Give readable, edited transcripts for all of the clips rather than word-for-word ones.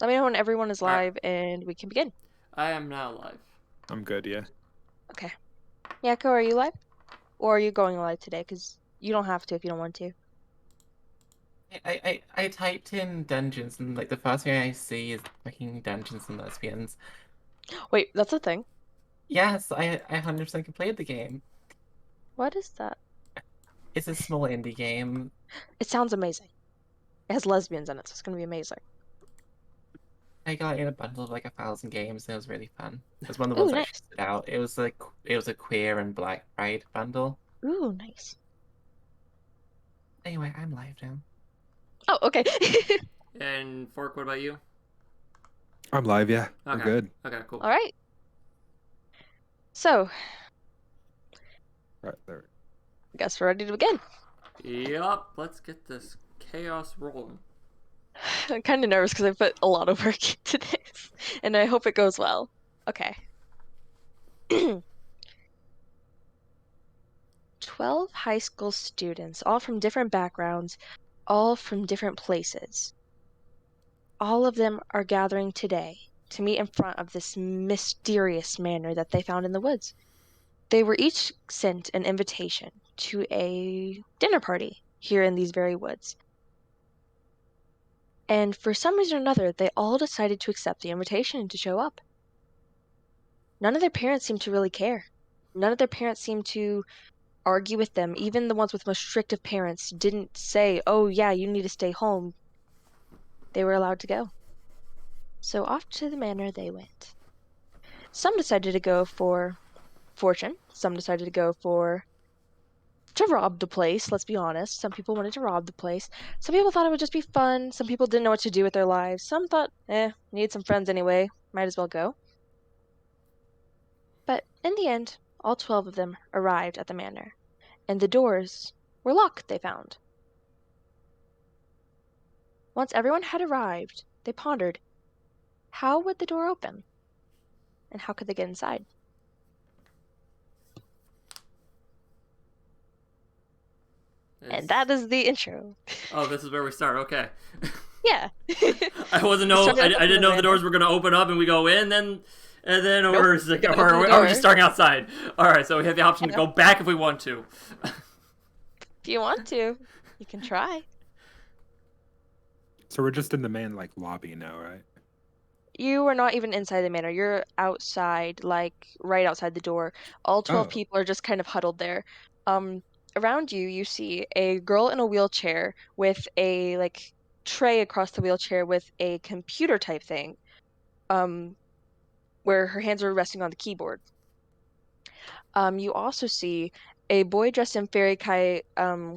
Let me know when everyone is Alright. live and we can begin. I am now live. I'm good, yeah. Okay. Yako, are you live? Or are you going live today? Because you don't have to if you don't want to. I typed in dungeons and like the first thing I see is fucking Dungeons and Lesbians. Wait, that's a thing. Yes, I 100% completed the game. What is that? It's a small indie game. It sounds amazing. It has lesbians in it, so it's gonna be amazing. I got in a bundle of like 1,000 games and it was really fun. It was one of the Ooh, ones that nice. stood out. It was a queer and black pride bundle. Ooh, nice. Anyway, I'm live now. Oh, okay. And Fork, what about you? I'm live, yeah. Okay. We're good. Okay, cool. All right. So, Right there. I guess we're ready to begin. Yup, let's get this chaos rolling. I'm kind of nervous because I put a lot of work into this, and I hope it goes well. Okay. 12 high school students, all from different backgrounds, all from different places. All of them are gathering today to meet in front of this mysterious manor that they found in the woods. They were each sent an invitation to a dinner party here in these very woods. And for some reason or another, they all decided to accept the invitation and to show up. None of their parents seemed to really care. None of their parents seemed to argue with them. Even the ones with most restrictive parents didn't say, oh, yeah, you need to stay home. They were allowed to go. So off to the manor they went. Some decided to go for fortune. Some decided to go to rob the place, let's be honest. Some people wanted to rob the place. Some people thought it would just be fun. Some people didn't know what to do with their lives. Some thought, need some friends anyway. Might as well go. But in the end, all 12 of them arrived at the manor, and the doors were locked, they found. Once everyone had arrived, they pondered, how would the door open? And how could they get inside? And that is the intro. Oh, this is where we start. Okay. Yeah. I wasn't know. I didn't know if the doors were gonna open up and we go in, and then Nope. or is it, or are we just starting outside? All right, so we have the option to go back if we want to. If you want to, you can try. So we're just in the main lobby now, right? You are not even inside the manor. You're outside, like right outside the door. All 12 Oh. people are just kind of huddled there. Around you, you see a girl in a wheelchair with a tray across the wheelchair with a computer type thing, where her hands are resting on the keyboard. You also see a boy dressed in fairy kai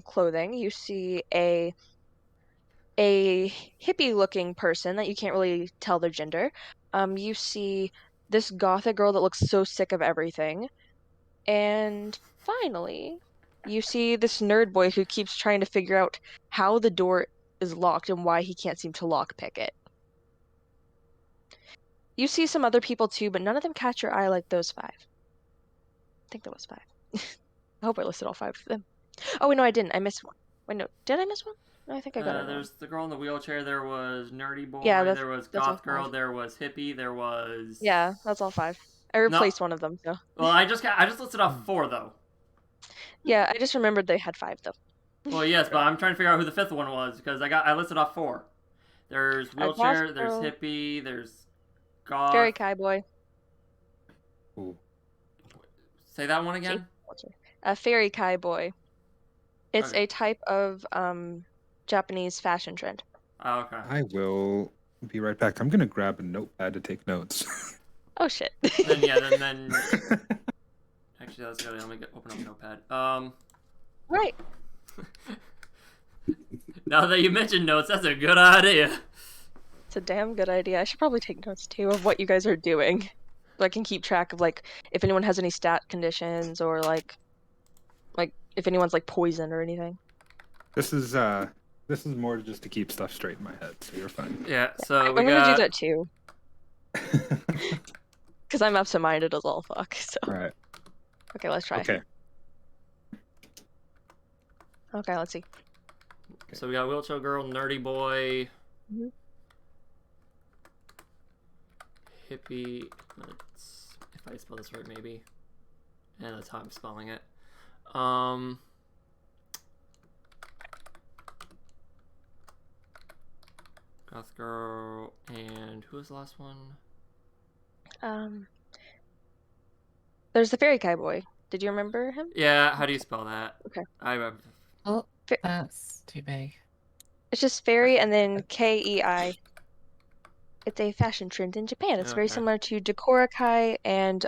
clothing. You see a hippie-looking person that you can't really tell their gender. You see this gothic girl that looks so sick of everything. And finally, you see this nerd boy who keeps trying to figure out how the door is locked and why he can't seem to lockpick it. You see some other people too, but none of them catch your eye like those 5. I think there was 5. I hope I listed all 5 of them. Oh, wait, no, I didn't. I missed one. Wait, no. Did I miss one? No, I think I got it wrong. There's the girl in the wheelchair. There was Nerdy Boy. Yeah, there was that's all Goth Girl. 5. There was Hippie. There was. Yeah, that's all 5. I replaced one of them, so. Well, I just listed off 4 though. Yeah, I just remembered they had 5 though. Well, yes, but I'm trying to figure out who the 5th one was because I listed off 4. There's wheelchair. There's hippie. There's goth. Fairy Kai boy. Ooh. Say that one again. A fairy Kai boy. It's Okay. a type of Japanese fashion trend. Oh, okay. I will be right back. I'm gonna grab a notepad to take notes. Oh shit. Then yeah, then. Actually, that's good. Let me open up Notepad. Right. Now that you mentioned notes, that's a good idea. It's a damn good idea. I should probably take notes too of what you guys are doing, so I can keep track of if anyone has any stat conditions or like if anyone's poisoned or anything. This is more just to keep stuff straight in my head, so you're fine. Yeah. So I'm gonna do that too. Because I'm absent-minded as all fuck. So. All right. Okay, let's try. Okay. Okay, let's see. So we got wheelchair girl, nerdy boy. hippie. Let's, if I spell this right, maybe. And that's how I'm spelling it. Goth Girl, and who was the last one? There's the fairy cowboy. Did you remember him? Yeah, how do you spell that? Okay. Oh, that's too big. It's just fairy and then Kei. It's a fashion trend in Japan. It's very similar to Dekorakai and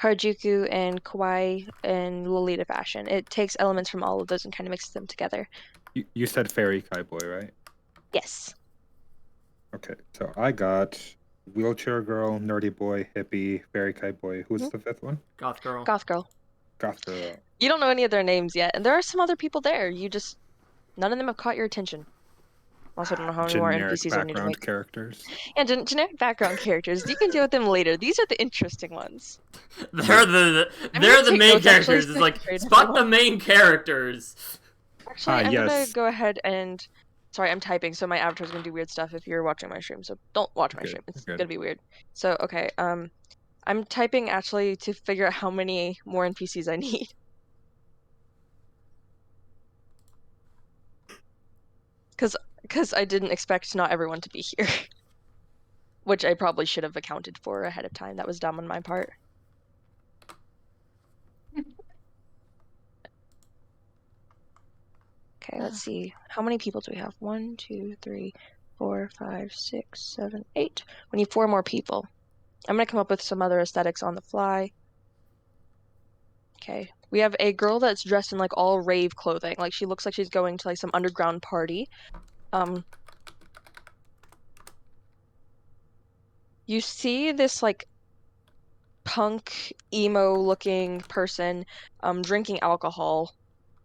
Harajuku and Kawaii and Lolita fashion. It takes elements from all of those and kind of mixes them together. You said fairy cowboy, right? Yes. Okay, so I got wheelchair girl, nerdy boy, hippie, fairy cowboy. Who's the fifth one? Goth Girl. Goth Girl. Goth girl. You don't know any of their names yet, and there are some other people there. None of them have caught your attention. Also, don't know how many more NPCs I need to make. Characters. And generic background characters. You can deal with them later. These are the interesting ones. They're the main characters. It's like spot the main characters. Actually, I'm gonna go ahead and. Sorry, I'm typing, so my avatar's gonna do weird stuff if you're watching my stream. So don't watch my stream. It's gonna be weird. So okay, I'm typing actually to figure out how many more NPCs I need. Because I didn't expect not everyone to be here. Which I probably should have accounted for ahead of time. That was dumb on my part. Okay, let's see. How many people do we have? 1, 2, 3, 4, 5, 6, 7, 8. We need 4 more people. I'm gonna come up with some other aesthetics on the fly. Okay. We have a girl that's dressed in like all rave clothing. Like she looks like she's going to like some underground party. You see this like punk emo looking person drinking alcohol.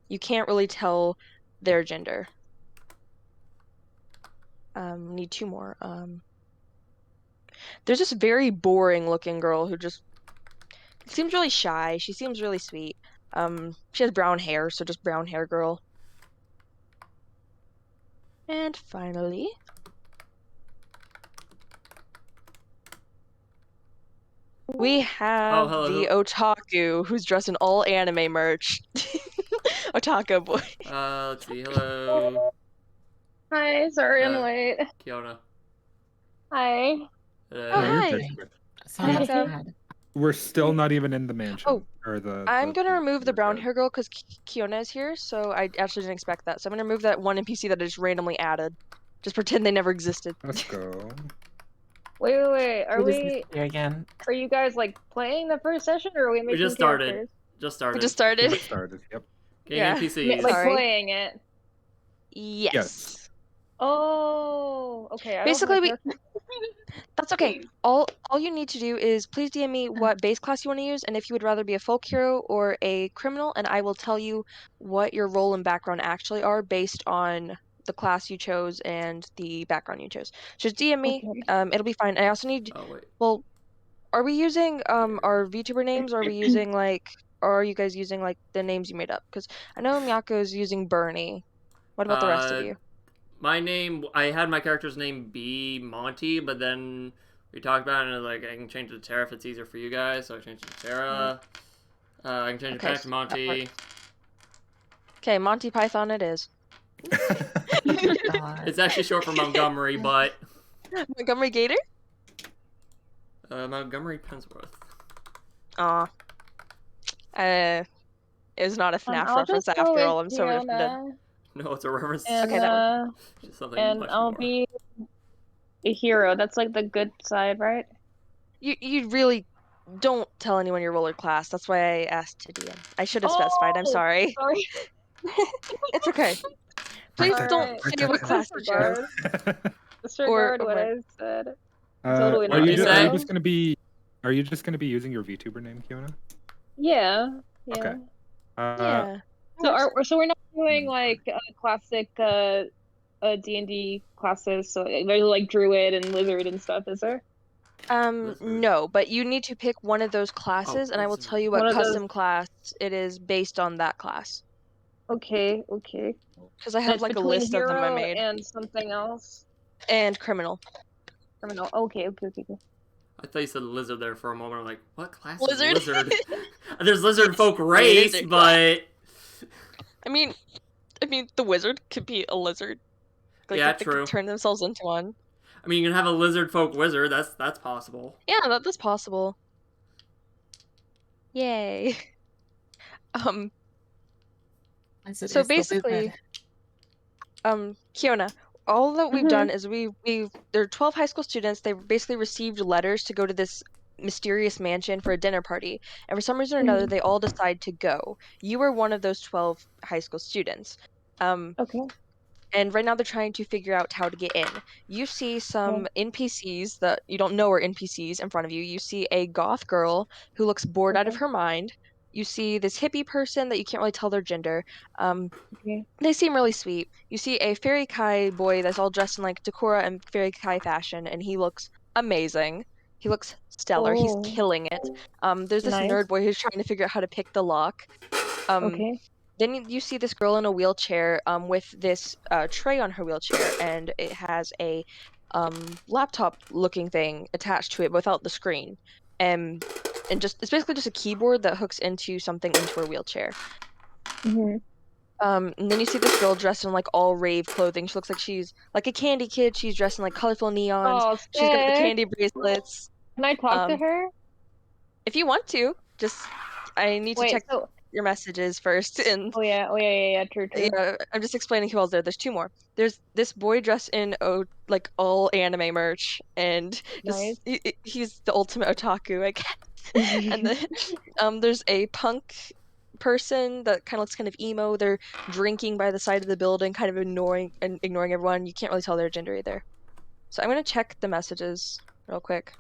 You can't really tell their gender. Need 2 more. There's this very boring looking girl who just seems really shy. She seems really sweet. She has brown hair, so just brown hair girl. And finally, we have the otaku who's dressed in all anime merch. Otaku boy. Let's see. Hello. Hi, sorry I'm late. Kiona. Hi. Hi. We're still not even in the mansion. Oh, I'm gonna remove the brown hair girl because Kiona is here, so I actually didn't expect that. So I'm gonna remove that one NPC that I just randomly added. Just pretend they never existed. Let's go. Wait. Are we here again? Are you guys like playing the first session, or are we making We just started. characters? Just started. We just started. We started. Yep. Getting NPCs. Like playing it. Yes. Oh, okay. Basically, that's okay. All you need to do is please DM me what base class you want to use, and if you would rather be a folk hero or a criminal, and I will tell you what your role and background actually are based on the class you chose and the background you chose. Just DM me. Okay. It'll be fine. I also need. Oh wait. Well, are we using our VTuber names? Or are we using like? Or are you guys using like the names you made up? Because I know Miyako is using Bernie. What about the rest of you? My name, I had my character's name be Monty, but then we talked about it and I was like, I can change it to Terra if it's easier for you guys, so I changed it to Terra. I can change it back to Monty. Okay, Monty Python it is. It's actually short for Montgomery, but... Montgomery Gator? Montgomery Pensworth. Aw. It's not a FNAF reference after all, I'm so offended. No, it's a reference. And, okay, that something and much I'll more. be a hero. That's like the good side, right? You really don't tell anyone your role or class. That's why I asked to DM. I should have specified. I'm sorry. Sorry. It's okay. Please don't say what class you chose. Disregard what I said. Totally not. Are you just gonna be using your VTuber name, Kiona? Yeah. Okay. Yeah. So we're not doing like classic D&D classes, so there's like druid and lizard and stuff, is there? No, but you need to pick one of those classes, and I will tell you what custom class it is based on that class. Okay. Because I have like a list of them I made. And something else. And criminal. Okay. I thought you said lizard there for a moment. I'm like, what class Lizard? is lizard? There's lizard folk It race, is a but I mean, the wizard could be a lizard. Like, yeah, if they could true. turn themselves into one. I mean, you can have a lizard folk wizard. That's possible. Yeah, that's possible. Yay. Lizard So is the basically, wizard. Kiona, all that we've Mhm. done is there are 12 high school students. They basically received letters to go to this mysterious mansion for a dinner party, and for some reason or another, they all decide to go. You were one of those 12 high school students. Okay. And right now they're trying to figure out how to get in. You see some NPCs that you don't know are NPCs in front of you. You see a goth girl who looks bored out of Okay. her mind. You see this hippie person that you can't really tell their gender. Okay. They seem really sweet. You see a fairy kai boy that's all dressed in like Decora and fairy kai fashion, and he looks amazing. He looks stellar. He's Oh. killing it. There's this Nice. nerd boy who's trying to figure out how to pick the lock. Okay. Then you see this girl in a wheelchair with this tray on her wheelchair, and it has a laptop-looking thing attached to it without the screen. And it's basically just a keyboard that hooks into something into her wheelchair. Mhm. And then you see this girl dressed in like all rave clothing. She looks like she's like a candy kid. She's dressed in like colorful neons. Oh, She's got the sick. candy bracelets. Can I talk to Um, her? If you want to, I need to Wait. check So. your messages first and Oh yeah. True. yeah, I'm just explaining who else there. There's two more. There's this boy dressed in like all anime merch, and Nice. he's the ultimate otaku, I guess. And then there's a punk person that kind of looks kind of emo. They're drinking by the side of the building, kind of ignoring everyone. You can't really tell their gender either. So I'm gonna check the messages real quick.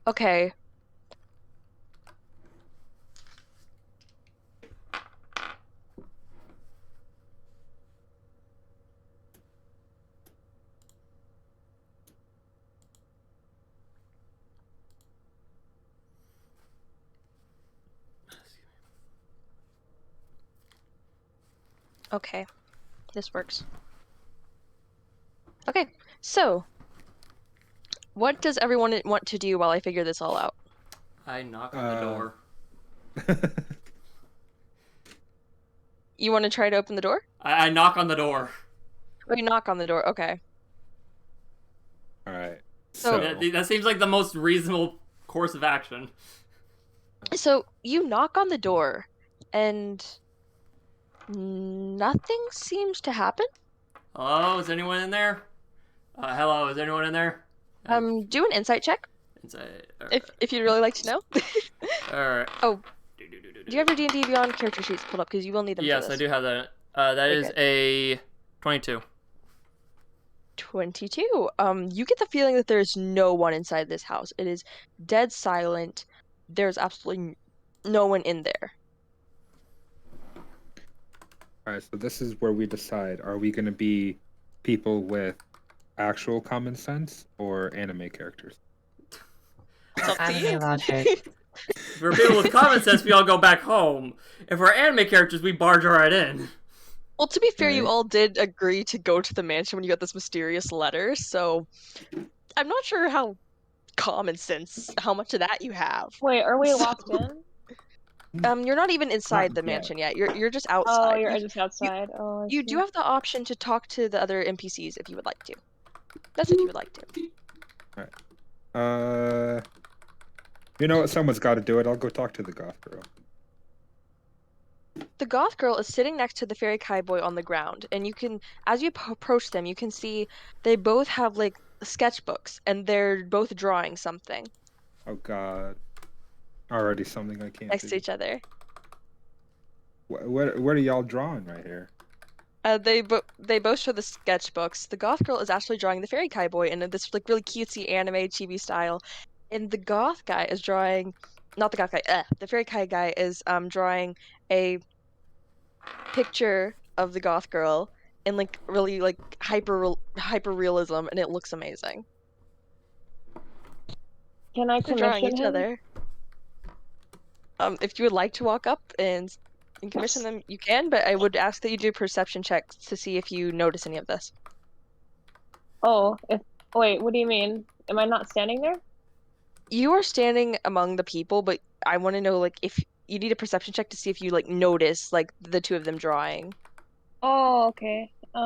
Okay. Okay, this works. Okay, so what does everyone want to do while I figure this all out? I knock on the door. You want to try to open the door? I knock on the door. Oh, you knock on the door. Okay. All right. So- That seems like the most reasonable course of action. So you knock on the door, and nothing seems to happen. Hello, is anyone in there? Hello, is anyone in there? Do an insight check Inside. if you'd really like to know. Alright. Oh, do you have your D&D Beyond character sheets pulled up? Because you will need them for Yes, this. I do have that. That Okay, is good. a 22. 22. You get the feeling that there's no one inside this house. It is dead silent. There's absolutely no one in there. All right, so this is where we decide: are we going to be people with actual common sense or anime characters? It's up to you. Anime logic. If we're people with common sense, we all go back home. If we're anime characters, we barge right in. Well, to be fair, you Right. all did agree to go to the mansion when you got this mysterious letter, so I'm not sure how much of that you have. Wait, are we So- locked in? You're not even inside the yet. mansion yet. You're just Oh, outside. you're just outside. Oh, I You see. do have the option to talk to the other NPCs if you would like to. That's if you would like to. You know what? Someone's got to do it. I'll go talk to the goth girl. The goth girl is sitting next to the fairy kai boy on the ground, and you can, as you approach them, you can see they both have like sketchbooks, and they're both drawing something Oh God, already something I can't. next to do. each other. What are y'all drawing right here? They both show the sketchbooks. The goth girl is actually drawing the fairy kai boy in this like really cutesy anime chibi style, and the goth guy is drawing, not the goth guy. The fairy kai guy is drawing a picture of the goth girl in like really like hyper realism, and it looks amazing. Can I They're drawing commission each him? other. If you would like to walk up and commission them, you can, but I would ask that you do perception checks to see if you notice any of this. Oh, wait, what do you mean? Am I not standing there? You are standing among the people, but I want to know like if you need a perception check to see if you like notice like the two of them drawing. Oh, okay. Hang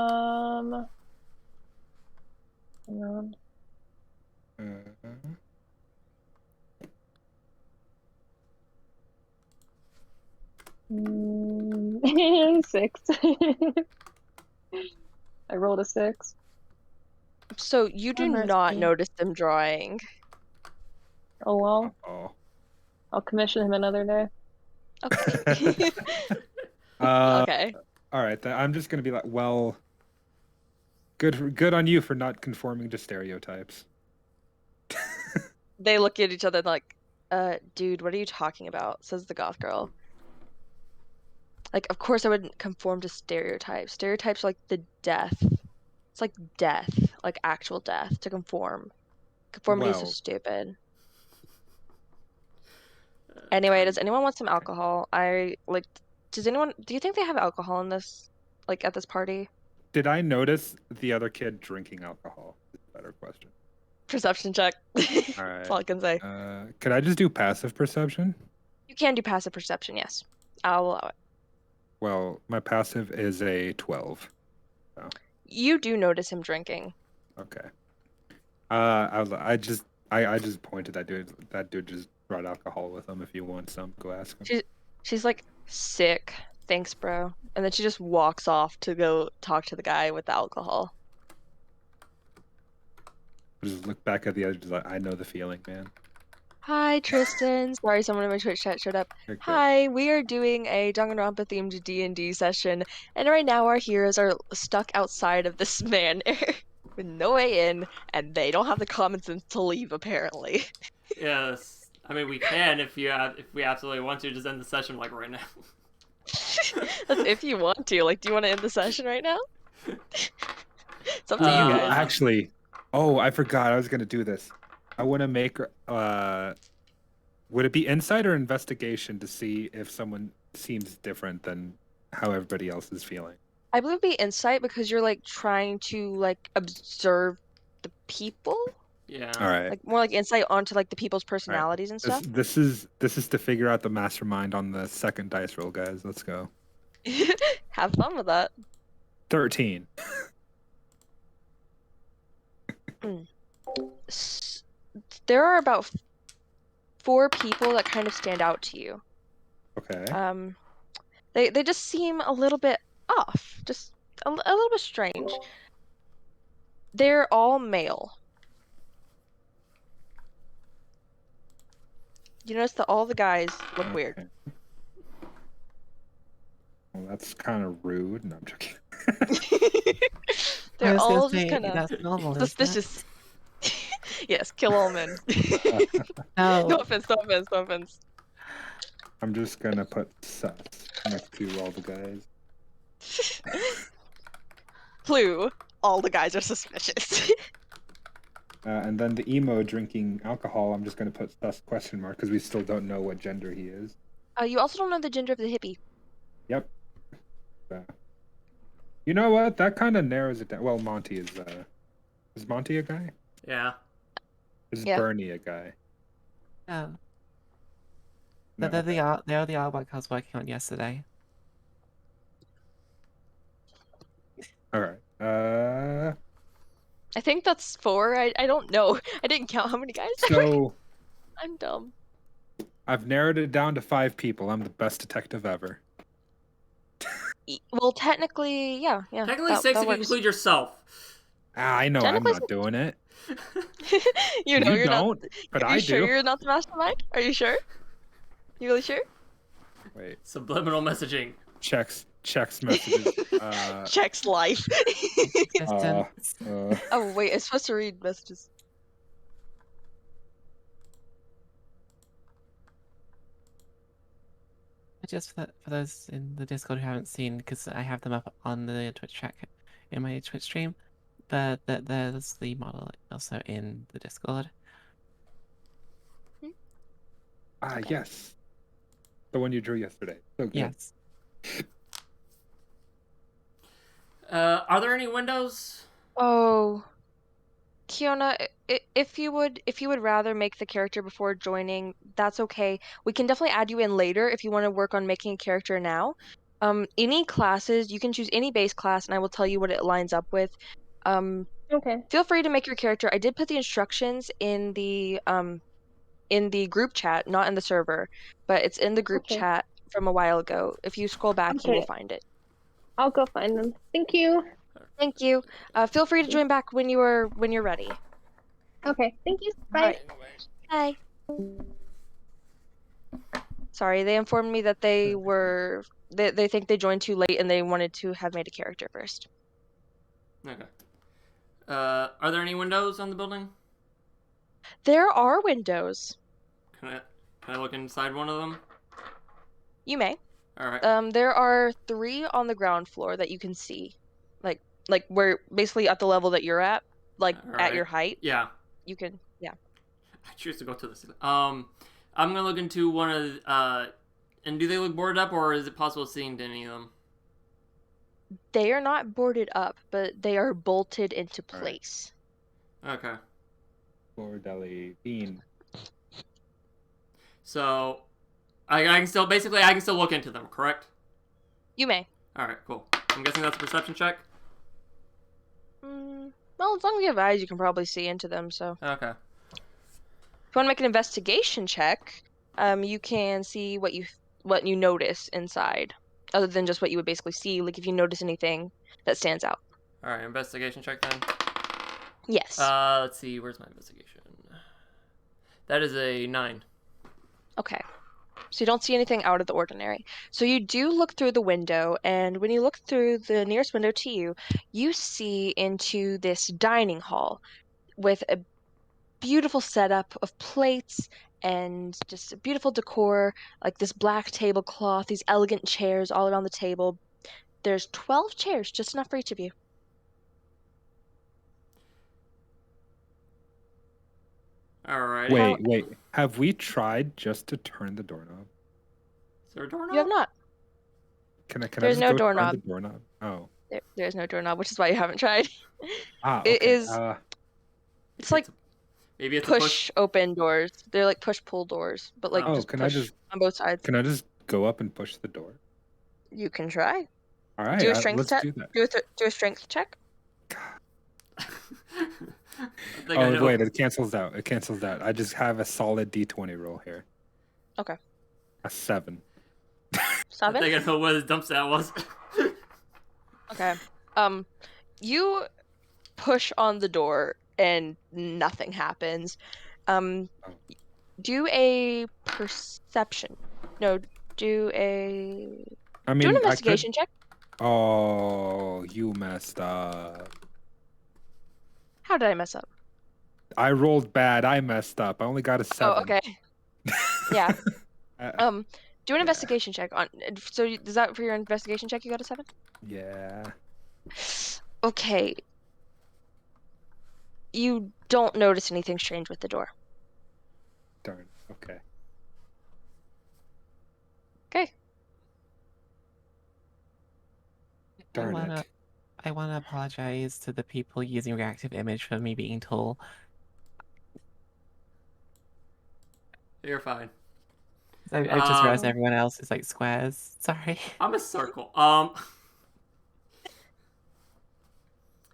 on. Uh, 6. I rolled a 6. So you do mercy. not notice them drawing. Oh well. oh. I'll commission him another day. Okay. Uh, Okay. All right. I'm just gonna be like, well, good on you for not conforming to stereotypes. They look at each other like, dude, what are you talking about? Says the goth girl. Like, of course I wouldn't conform to stereotypes. Stereotypes are like the death. It's like death, like actual death to conform. Conformity is so Well, stupid. Anyway, does anyone want some alcohol? Do you think they have alcohol in this, like at this party? did I notice the other kid drinking alcohol? Is a better question. Perception check. All That's right. all I can say. Could I just do passive perception? You can do passive perception, yes. I'll allow it. Well, my passive is a 12. You do notice him drinking. Okay. I just pointed at dude. That dude just brought alcohol with him. If you want some, go ask him. She's like, sick. Thanks, bro. And then she just walks off to go talk to the guy with the alcohol. Just look back at the other. Just like, I know the feeling, man. Hi, Tristan. Sorry, someone in my Twitch chat showed up. You're good. Hi, we are doing a Danganronpa themed D&D session, and right now our heroes are stuck outside of this manor with no way in, and they don't have the common sense to leave, apparently. Yes. I mean, we can if we absolutely want to just end the session like right now. That's if you want to. Like, do you want to end the session right now? It's up to you Uh, guys. Actually, oh, I forgot. I was gonna do this. I want to make. Would it be insight or investigation to see if someone seems different than how everybody else is feeling? I believe it'd be insight because you're like trying to like observe the people. Yeah. All right. Like more like insight onto like the people's personalities and stuff. This is to figure out the mastermind on the second dice roll, guys. Let's go. Have fun with that. 13. There are about 4 people that kind of stand out to you. Okay. They just seem a little bit off, just a little bit strange. They're all male. You notice that all the guys look weird. Okay. Well, that's kind of rude. No, I'm joking. They're was gonna all just say, kind of that's normal, isn't it? suspicious. Yes, kill all men. No. No offense, no offense, no offense. I'm just gonna put sus next to all the guys. Clue, all the guys are suspicious. And then the emo drinking alcohol, I'm just gonna put sus question mark because we still don't know what gender he is. You also don't know the gender of the hippie. Yep. You know what? That kind of narrows it down. Well, Monty is Monty a guy? Yeah. Is Yeah. Bernie a guy? No. No, They're okay. the artwork I was working on yesterday. All right. I think that's 4. I don't know. I didn't count how many guys there were. So I'm dumb. I've narrowed it down to 5 people. I'm the best detective ever. Well, technically, yeah. Technically that 6 if you works. include yourself. I know I'm Technically not doing it. You know, you you're don't, not. but Are you I sure do. you're not the mastermind? Are you sure? You really sure? Wait, Subliminal messaging. checks messages. Checks life. Distance. Oh wait, it's supposed to read messages. Just for those in the Discord who haven't seen, because I have them up on the Twitch chat in my Twitch stream, but there's the model also in the Discord. Yes. The one you drew yesterday. So good. Yes. Are there any windows? Oh, Kiona, if you would rather make the character before joining, that's okay. We can definitely add you in later if you want to work on making a character now. Any classes, you can choose any base class, and I will tell you what it lines up with. Okay. Feel free to make your character. I did put the instructions in the group chat, not in the server, but it's in the group Okay. chat from a while ago. If you scroll back, you will Okay. find it. I'll go find them. Thank you. Thank you. Feel free to join back when you're ready. Okay. Thank you. All Bye. right. Bye. Sorry, they informed me that they think they joined too late and they wanted to have made a character first. Okay. Are there any windows on the building? There are windows. Can I look inside one of them? You may. All right. There are 3 on the ground floor that you can see. Like we're basically at the level that you're at, like All at your right. height. Yeah. You can, yeah. I choose to go to the ceiling. I'm gonna look into one of and do they look boarded up, or is it possible seeing to any of them? They are not boarded up, but they are bolted into All right. place. Okay. Floor deli bean. So, I can still I can still look into them, correct? You may. All right, cool. I'm guessing that's a perception check. Well, as long as you have eyes, you can probably see into them. So, Okay. if you want to make an investigation check, you can see what you notice inside, other than just what you would basically see. Like if you notice anything that stands out. All right, investigation check then. Yes. Let's see. Where's my investigation? That is a 9. Okay. So you don't see anything out of the ordinary. So you do look through the window, and when you look through the nearest window to you, you see into this dining hall with a beautiful setup of plates and just a beautiful decor, like this black tablecloth, these elegant chairs all around the table. There's 12 chairs, just enough for each of you. All right. Wait. Have we tried just to turn the doorknob? Is there a doorknob? You have not. Can I There's just no go doorknob. turn the doorknob? Oh. There's no doorknob, which is why you haven't tried. Okay. It is. It's like Maybe it's push open doors. They're like push pull doors, but like Oh, just can push on both sides. Can I just go up and push the door? You can try. All right. Do a strength let's check. do that. Do a strength check. Oh wait, it cancels out. I just have a solid D20 roll here. Okay. A 7. I 7. think I know what his dump stat was. Okay. You push on the door and nothing happens. Do a perception. No, do an investigation check. Oh, you messed up. How did I mess up? I rolled bad. I messed up. I only got a 7. Oh, okay. Yeah. Do an investigation check on. So is that for your investigation check? You got a 7? Yeah. Okay. You don't notice anything strange with the door. Darn. Okay. Okay. Darn it. I want to apologize to the people using reactive image for me being tall. You're fine. I just realized everyone else is like squares. Sorry. I'm a circle. I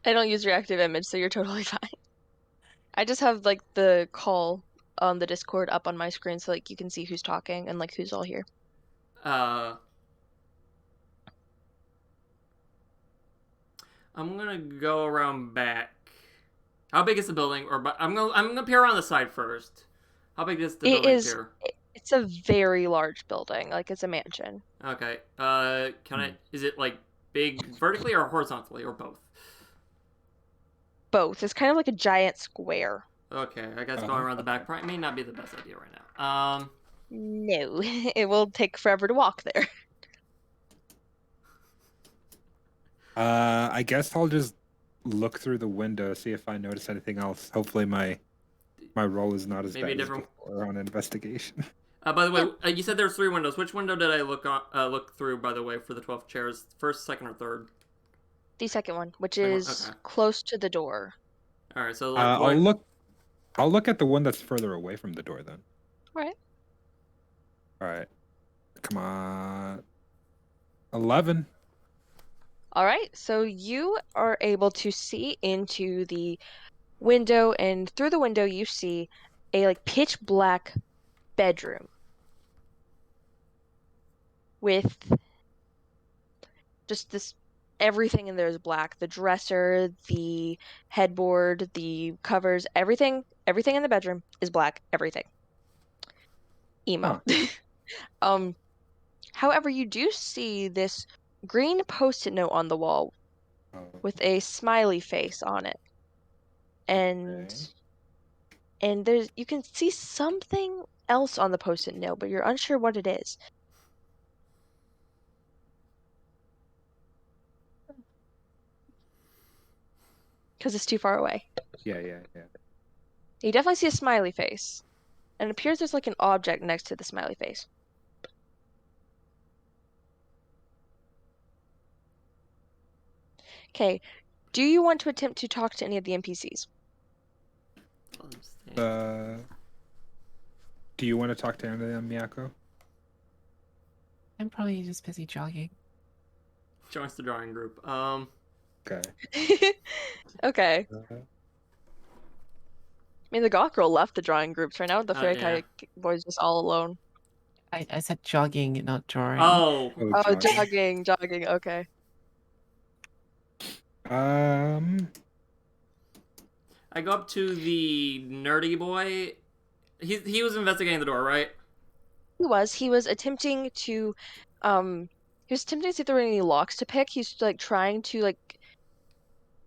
don't use reactive image, so you're totally fine. I just have like the call on the Discord up on my screen so like you can see who's talking and like who's all here. I'm gonna go around back. How big is the building? I'm gonna peer around the side first. How big is the building here? It's a very large building, like it's a mansion. Okay. Is it like big vertically or horizontally or both? Both. It's kind of like a giant square. Okay, I guess going around the back probably may not be the best idea right now. No, it will take forever to walk there. I guess I'll just look through the window, see if I notice anything else. Hopefully my roll is not as bad as before on investigation. By the way, you said there's 3 windows. Which window did I look through, by the way, for the 12 chairs? First, second, or third? The second one, which is close to the door. All right, so like I'll look at the one that's further away from the door then. All right. All right. Come on. 11. All right. So you are able to see into the window, and through the window you see a like pitch black bedroom with just this everything in there is black. The dresser, the headboard, the covers, everything in the bedroom is black. Everything. Emo. However, you do see this green post-it note on the wall Oh, with a smiley face on it. And okay. and there's you can see something else on the post-it note, but you're unsure what it is. Because it's too far away. Yeah. You definitely see a smiley face. And it appears there's like an object next to the smiley face. Okay. Do you want to attempt to talk to any of the NPCs? Do you want to talk to any of them, Miyako? I'm probably just busy jogging. Joins the drawing group. Okay. Okay. I mean, the Goth Girl left the drawing groups. Right now, the Fairy yeah. Boy's just all alone. I said jogging, not drawing. Oh. Oh, jogging. Okay. I go up to the nerdy boy. He was investigating the door, right? He was attempting to see if there were any locks to pick. He's like trying to like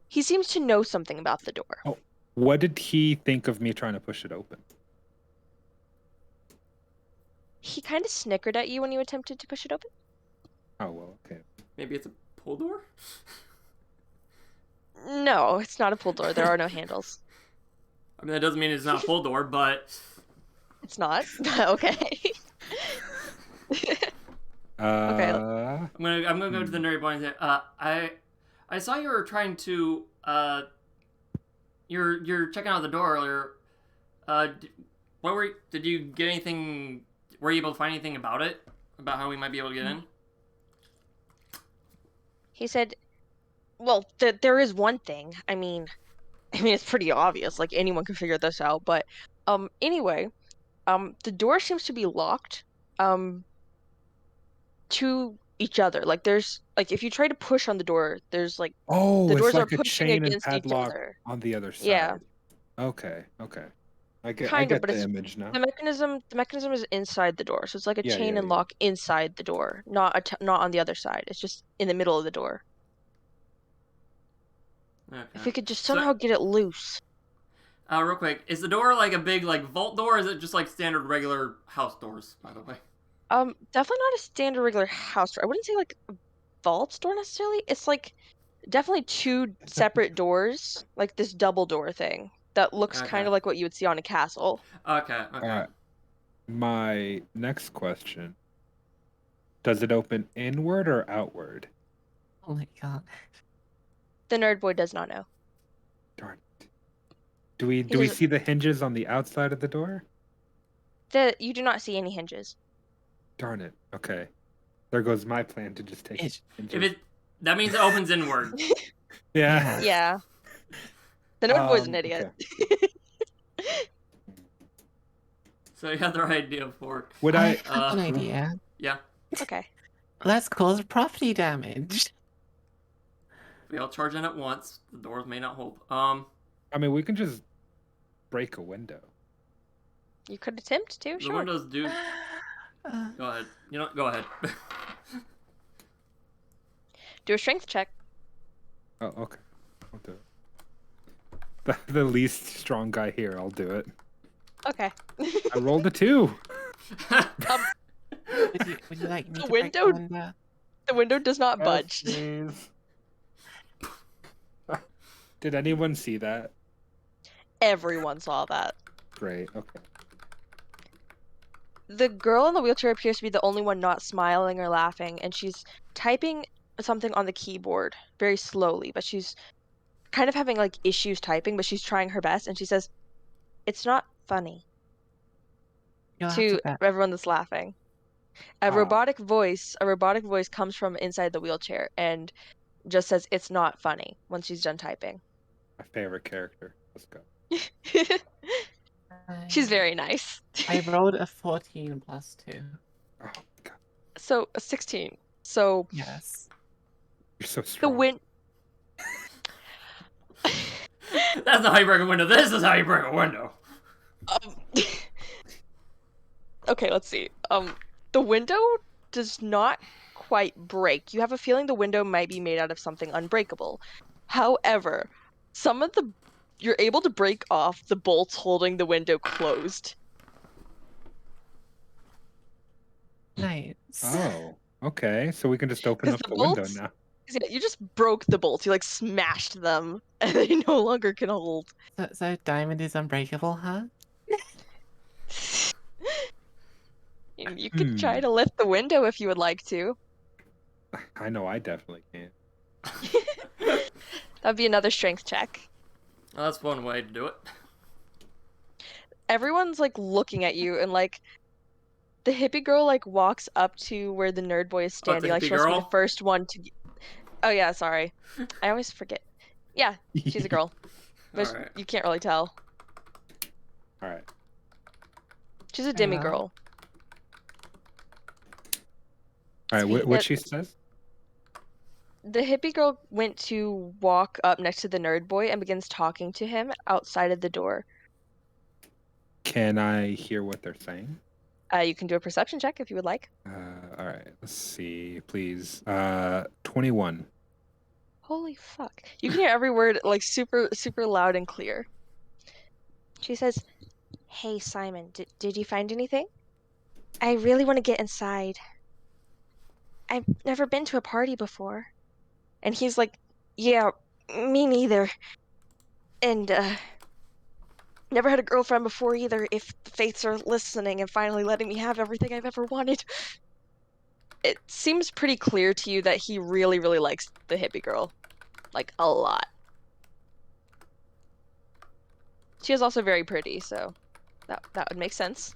he seems to know something about the door. Oh, what did he think of me trying to push it open? He kind of snickered at you when you attempted to push it open. Oh, well, okay. Maybe it's a pull door? No, it's not a pull door. There are no handles. I mean, that doesn't mean it's not a pull door, but It's not. Okay. Okay. I'm gonna go to the nerdy boy and say, I saw you were trying to you're checking out the door earlier. Did you get anything? Were you able to find anything about it? About how we might be able to get in? He said, "Well, there is one thing. I mean, it's pretty obvious. Like anyone can figure this out. But, anyway, the door seems to be locked, to each other. Like there's like if you try to push on the door, there's like the doors it's like are a pushing chain and against each padlock other. on the other side. Yeah. Okay. I get Kind of, but the it's image now. the mechanism is inside the door, so it's like a Yeah, chain and lock inside the door, not on the other side. It's just in the middle of the door. Okay. If we could just somehow get it loose. Real quick, is the door like a big like vault door, or is it just like standard regular house doors, by the way? Definitely not a standard regular house door. I wouldn't say like a vault door necessarily. It's like definitely two separate doors, like this double door thing that looks kind of like what you would see on a castle. Okay. All right. My next question: does it open inward or outward? Oh my god. The nerd boy does not know. Darn it. Do we see the hinges on the outside of the door? You do not see any hinges. Darn it. Okay. There goes my plan to just take hinges. If that means it opens inward. Yeah. Yeah. The nerd boy's an idiot. Okay. So you have the right idea for it. Would I have an idea. Yeah. Okay. Let's cause property damage. We all charge in at once. The doors may not hold. I mean, we can just break a window. You could attempt to, The sure. windows do. Go ahead. Go ahead. Do a strength check. Oh, okay. I'll do it. The least strong guy here, I'll do it. Okay. I rolled a 2. Would you like me The to break window- window? The window does not budge. Did anyone see that? Everyone saw that. Great. Okay. The girl in the wheelchair appears to be the only one not smiling or laughing, and she's typing something on the keyboard very slowly, but she's kind of having like issues typing, but she's trying her best, and she says, "It's not funny." You'll have To to bet. everyone that's laughing. A robotic voice comes from inside the wheelchair and just says, "It's not funny," when she's done typing. My favorite character. Let's go. She's very nice. I rolled a 14 plus 2. Oh god, So a 16. So Yes. you're so the strong. win. That's not how you break a window. This is how you break a window. Um, okay, let's see. The window does not quite break. You have a feeling the window might be made out of something unbreakable. However, you're able to break off the bolts holding the window closed. Nice. Oh, okay. So we can just open 'Cause up the the window bolts- now. Yeah, you just broke the bolts. You like smashed them, and they no longer can hold. So Diamond is unbreakable, huh? You could try to lift the window if you would like to. I know I definitely can. That'd be another strength check. Well, that's one way to do it. Everyone's like looking at you, and like the hippie girl like walks up to where the nerd boy is Oh, it's standing. a Like hippie she wants to be girl? the first one to. Oh yeah, sorry. I always forget. Yeah, she's a girl, but Alright. you can't really tell. All right. She's a demi girl. All right. What Yeah. she says? The hippie girl went to walk up next to the nerd boy and begins talking to him outside of the door. Can I hear what they're saying? You can do a perception check if you would like. All right. Let's see, please. 21. Holy fuck. You can hear every word like super, super loud and clear. She says, "Hey, Simon, did you find anything? I really want to get inside. I've never been to a party before." And he's like, "Yeah, me neither. And, never had a girlfriend before either, if the fates are listening and finally letting me have everything I've ever wanted." It seems pretty clear to you that he really, really likes the hippie girl. Like, a lot. She is also very pretty, so that would make sense.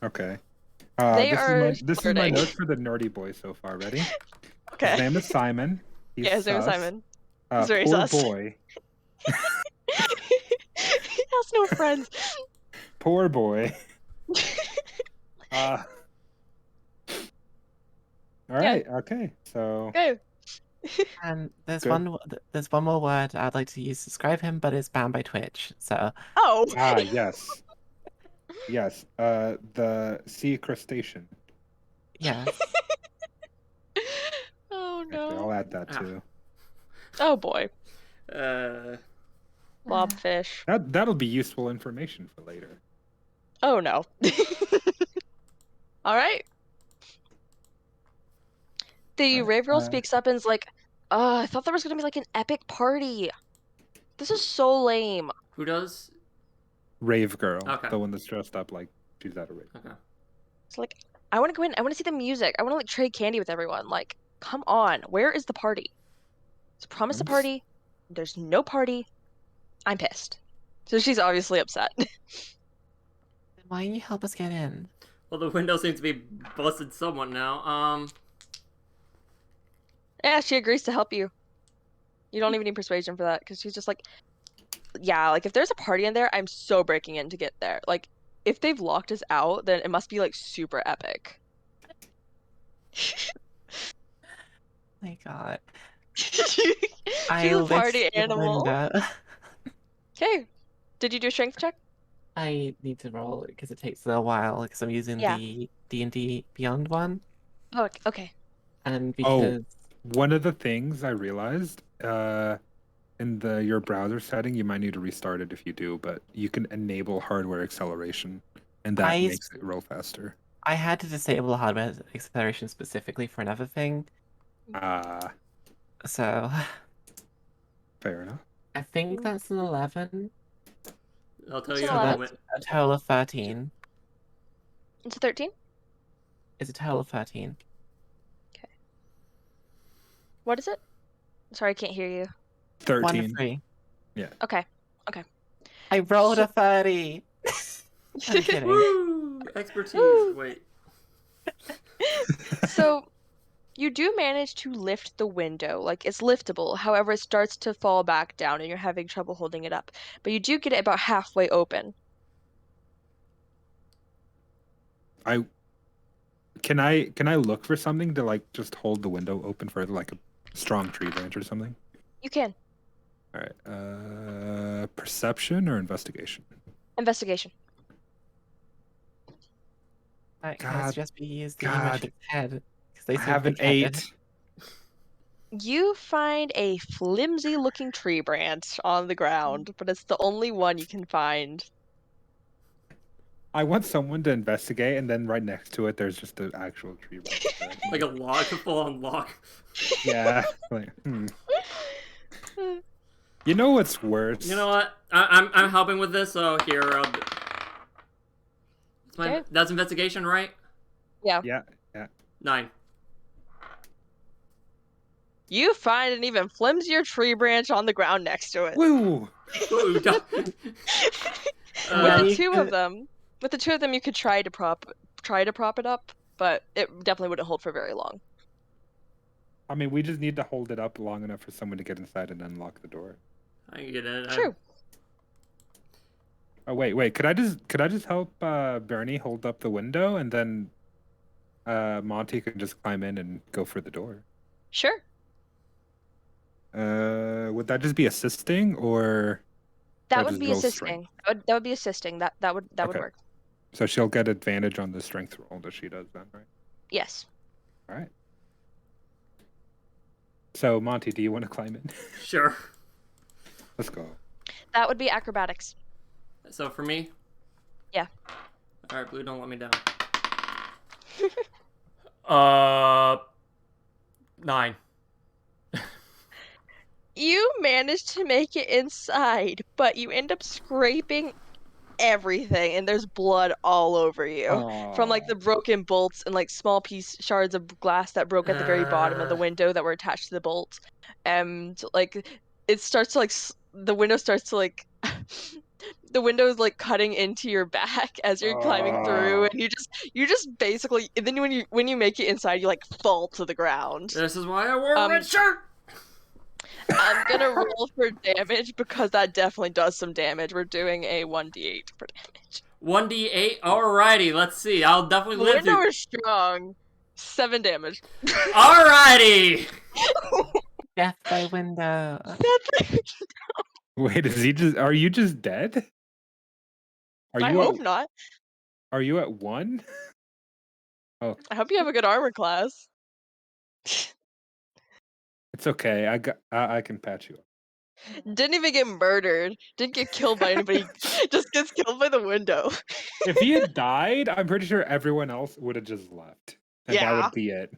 Okay. They this are is my flirting. notes for the nerdy boy so far. Ready? His Okay. name is Simon. He's Yeah, his name is sus. Simon. He's very poor sus. boy. He has no friends. Poor boy. All right. Okay. So. Okay. And there's Good. there's one more word I'd like to use to describe him, but it's banned by Twitch. So Oh. Yes. Yes. The sea crustacean. yes. Oh Okay, no. I'll add that too. Oh boy. Uh, Blobfish. That'll be useful information for later. Oh no. All right. The Alright, Rave Girl speaks up and is like, I thought there was gonna be like an epic party. This is so lame." who does? Rave Girl, Okay. the one that's dressed up like she's at a rave. Okay. It's like, I want to go in. I want to see the music. I want to like trade candy with everyone. Like, come on. Where is the party? It's promised a party. There's no party. I'm pissed. So she's obviously upset. Then why didn't you help us get in? Well, the window seems to be busted somewhat now. Yeah, she agrees to help you. You don't even need persuasion for that because she's just like, yeah, like if there's a party in there, I'm so breaking in to get there. Like, if they've locked us out, then it must be like super epic. My God. She's I a lift party the animal. window. Okay. Did you do a strength check? I need to roll it because it takes a while because I'm using Yeah. the D&D Beyond one, Oh, okay. and because One of the things I realized, in your browser setting, you might need to restart it if you do, but you can enable hardware acceleration, and that makes it roll faster. I had to disable hardware acceleration specifically for another thing, so Fair enough. I think that's an 11. I'll tell It's you an in a 11. moment. A total of 13. It's a 13? It's a total of 13. What is it? Sorry, I can't hear you. 13. 1 to 3. Okay. I rolled So- a 30. I'm kidding. Woo! Expertise. Woo! Wait. So you do manage to lift the window, like it's liftable. However, it starts to fall back down and you're having trouble holding it up. But you do get it about halfway open. Can I look for something to like just hold the window open for like a strong tree branch or something? You can. All right. Perception or investigation? Investigation. Right, can I God, suggest we use the God. merchant's head? Because they I seem have an big-headed. 8. You find a flimsy looking tree branch on the ground, but it's the only one you can find. I want someone to investigate, and then right next to it, there's just an actual tree branch. that I can Like a log, a full-on log. yeah. Like, You know what's worse? You know what? I'm helping with this, so here. Okay. That's investigation, right? Yeah. Yeah. 9. You find an even flimsier tree branch on the ground next to it. Woo! Ooh, With the you two of could- them, you could try to prop it up, but it definitely wouldn't hold for very long. I mean, we just need to hold it up long enough for someone to get inside and unlock the door. I can get it. True. Oh wait. Could I just help Bernie hold up the window, and then Monty could just climb in and go for the door? Sure. Would that just be assisting, or That I'll would just be roll assisting. strength? That would be assisting. That would Okay. work. So she'll get advantage on the strength roll that she does then, right? Yes. All right. So Monty, do you want to climb in? Sure. Let's go. That would be acrobatics. So for me? Yeah. Alright, Blue, don't let me down. 9. You manage to make it inside, but you end up scraping everything, and there's blood all over you from like the broken bolts and like small shards of glass that broke at the very bottom of the window that were attached to the bolts. And like it starts to like the window starts to like the window is like cutting into your back as you're climbing through, and you just basically, and then when you make it inside, you like fall to the ground. This is why I wore a red shirt! I'm gonna roll for damage because that definitely does some damage. We're doing a 1d8 for damage. 1d8? Alrighty, let's see. I'll definitely The live window through. is strong. 7 damage. Alrighty! Death by window. Wait, are you just dead? Are I you hope not. Are you at 1? Oh, I hope you have a good armor class. it's okay. I can patch you up. Didn't even get murdered. Didn't get killed by anybody. Just gets killed by the window. If he had died, I'm pretty sure everyone else would have just left. And that Yeah. would be it.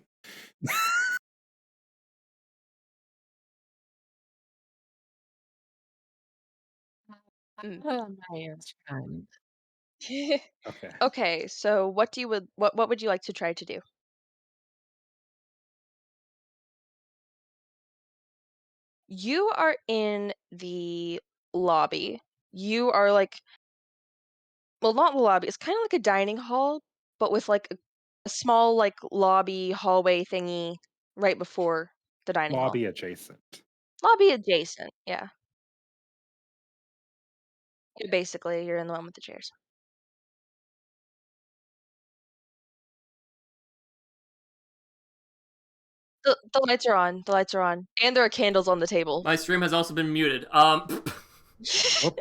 Oh, my friend. Okay. Okay, so what would you like to try to do? You are in the lobby. You are like, well, not the lobby. It's kind of like a dining hall, but with like a small like lobby hallway thingy right before the dining hall. Lobby adjacent. Lobby adjacent, yeah. Basically, you're in the one with the chairs. The lights are on. The lights are on, and there are candles on the table. My stream has also been muted. Whoops. Oh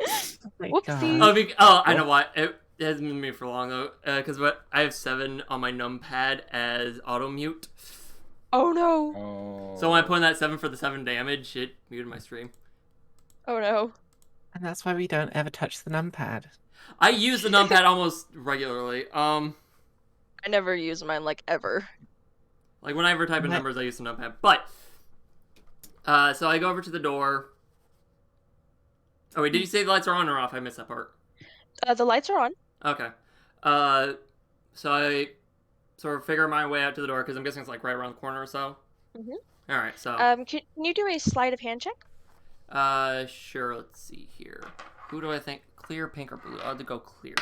my Whoopsie. God. I know why. It hasn't been muted for long though. Because I have 7 on my numpad as auto mute. Oh no. Oh. So when I put in that 7 for the 7 damage, it muted my stream. Oh no. And that's why we don't ever touch the numpad. I use the numpad almost regularly. I never use mine like ever. Like when I ever type in My- numbers, I use the numpad. But so I go over to the door. Oh wait, did you say the lights are on or off? I missed that part. The lights are on. Okay. So I sort of figure my way out to the door because I'm guessing it's like right around the corner or so. Mhm. All right, so Can you do a sleight of hand check? sure. Let's see here. Who do I think? Clear, pink, or blue? I'll go clear.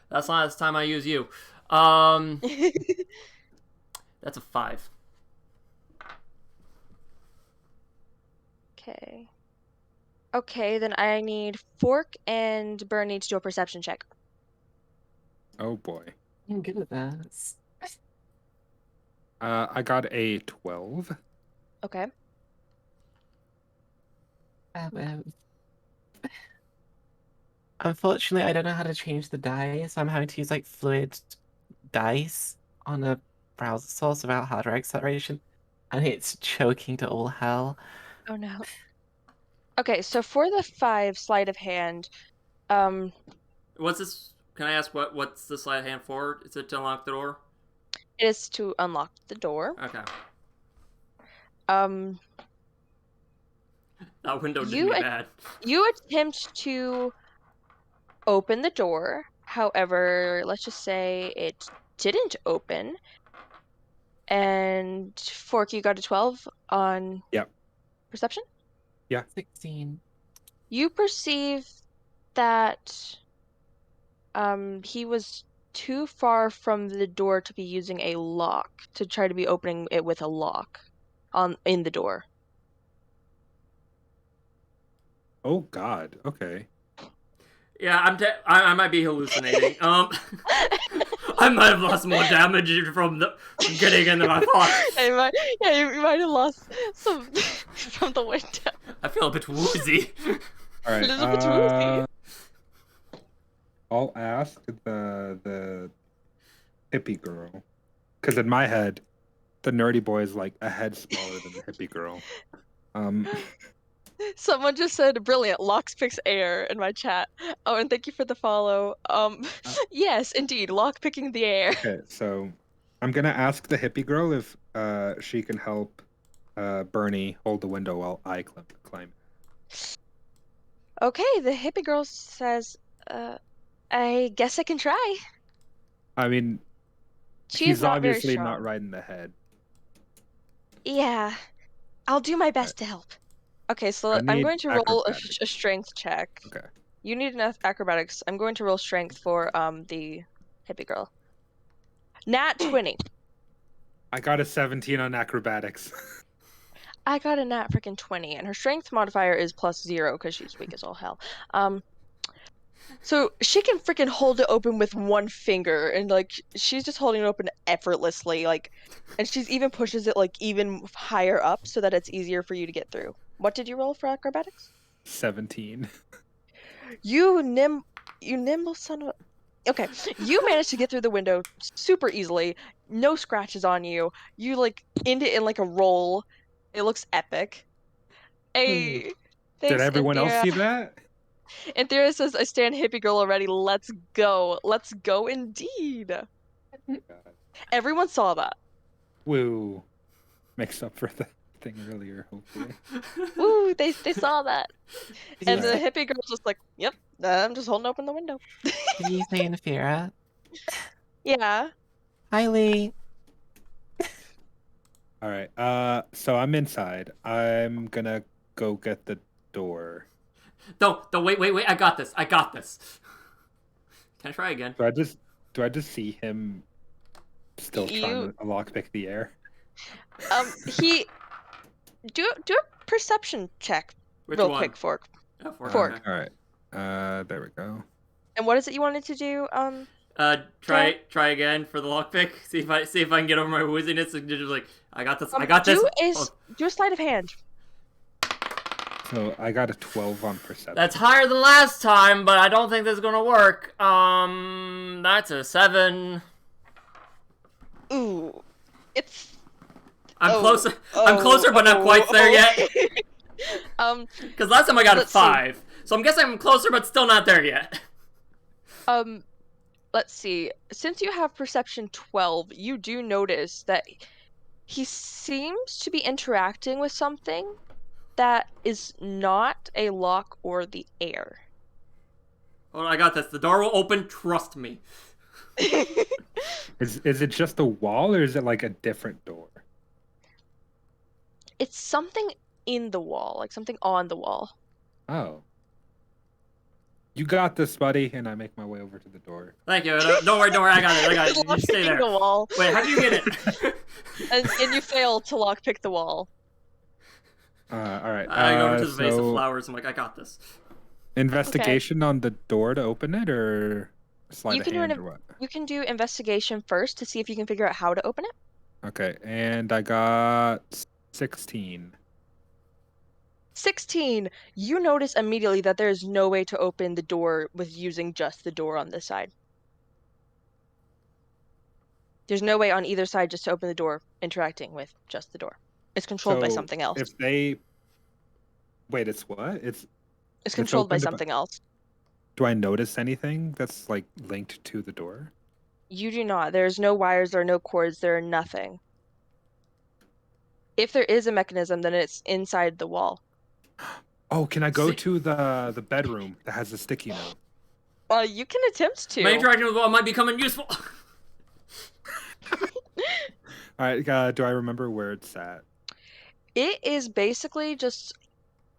That's the last time I use you. That's a 5. Okay. Okay, then I need Fork and Bernie to do a perception check. Oh boy. I'm good at that. I got a 12. Okay. Um, unfortunately, I don't know how to change the dice. I'm having to use like fluid dice on a browser source without hardware acceleration, and it's choking to all hell. Oh no. Okay, so for the 5 sleight of hand, What's this? Can I ask what's the sleight of hand for? Is it to unlock the door? it is to unlock the door. Okay. Um, That window did me bad. You attempt to open the door. However, let's just say it didn't open. And Fork, you got a 12 on Yep. perception? 16. You perceive that he was too far from the door to be using a lock, to try to be opening it with a lock in the door. Oh God. Okay. Yeah, I might be hallucinating. I might have lost more damage from getting in than I thought. You might have lost some from the window. I feel a bit woozy. All right. A little bit woozy. I'll ask the hippie girl, because in my head, the nerdy boy is like a head smaller than the hippie girl. Someone just said brilliant. Locks picks air in my chat. Oh, and thank you for the follow. Yes, indeed, lock picking the air. Okay, so I'm gonna ask the hippie girl if she can help Bernie hold the window while I climb. Okay, the hippie girl says, I guess I can try. I mean, She's he's not very obviously strong. not right in the head. Yeah, I'll do my best to help. Okay, so I I'm need going to roll acrobatics. a strength check. Okay. You need enough acrobatics. I'm going to roll strength for the hippie girl. Nat 20. I got a 17 on acrobatics. I got a nat freaking 20, and her strength modifier is +0 because she's weak as all hell. So she can freaking hold it open with one finger, and like she's just holding it open effortlessly, like, and she's even pushes it like even higher up so that it's easier for you to get through. What did you roll for acrobatics? 17. You nimble son of a... Okay, you managed to get through the window super easily. No scratches on you. You like end it in like a roll. It looks epic. Hey, Did thanks, everyone else see that? Anthera says, I stand hippie girl already. Let's go. Let's go indeed. Everyone saw that. Woo. Makes up for the thing earlier, hopefully. Woo, they saw that. Did And you the say, hippie girl's just like, yep, I'm just holding open the window. did you say Infera? Yeah. Hi, Lee. All right. So I'm inside. I'm gonna go get the door. Don't wait. I got this. Can I try again? Do I just see him still trying to lockpick the air? He do a perception check Which real one? quick, Fork. Oh, Fork. okay. All right. There we go. And what is it you wanted to do? Try again for the lockpick. See if I can get over my wooziness and just like I got this. Do a sleight of hand. So I got a 12 on perception. That's higher than last time, but I don't think this is gonna work. That's a 7. Ooh, it's. I'm closer. I'm closer, but not quite there yet. Because last time I got a 5, so I'm guessing I'm closer, but still not there yet. Let's see. Since you have perception 12, you do notice that he seems to be interacting with something that is not a lock or the air. Oh, I got this. The door will open. Trust me. Is it just a wall, or is it like a different door? It's something in the wall, like something on the wall. Oh. You got this, buddy, and I make my way over to the door. Thank you. Don't worry, I got it. You just stay Lockpicking there. the wall. Wait, how do you get it? And you fail to lockpick the wall. All right. I go over to the vase of so flowers. I'm like, I got this. investigation on the door to open it, or sleight You of can do hand, or what? You can do investigation first to see if you can figure out how to open it. Okay, and I got 16. 16. You notice immediately that there is no way to open the door with using just the door on this side. There's no way on either side just to open the door interacting with just the door. It's controlled by So something else. if they wait, it's what? It's controlled by opened something else. Do I notice anything that's like linked to the door? You do not. There's no wires, there are no cords, there are nothing. If there is a mechanism, then it's inside the wall. Oh, can I go to the bedroom that has the sticky note? Well, you can attempt to. My interaction with the wall might be coming useful. All right, do I remember where it's at? It is basically just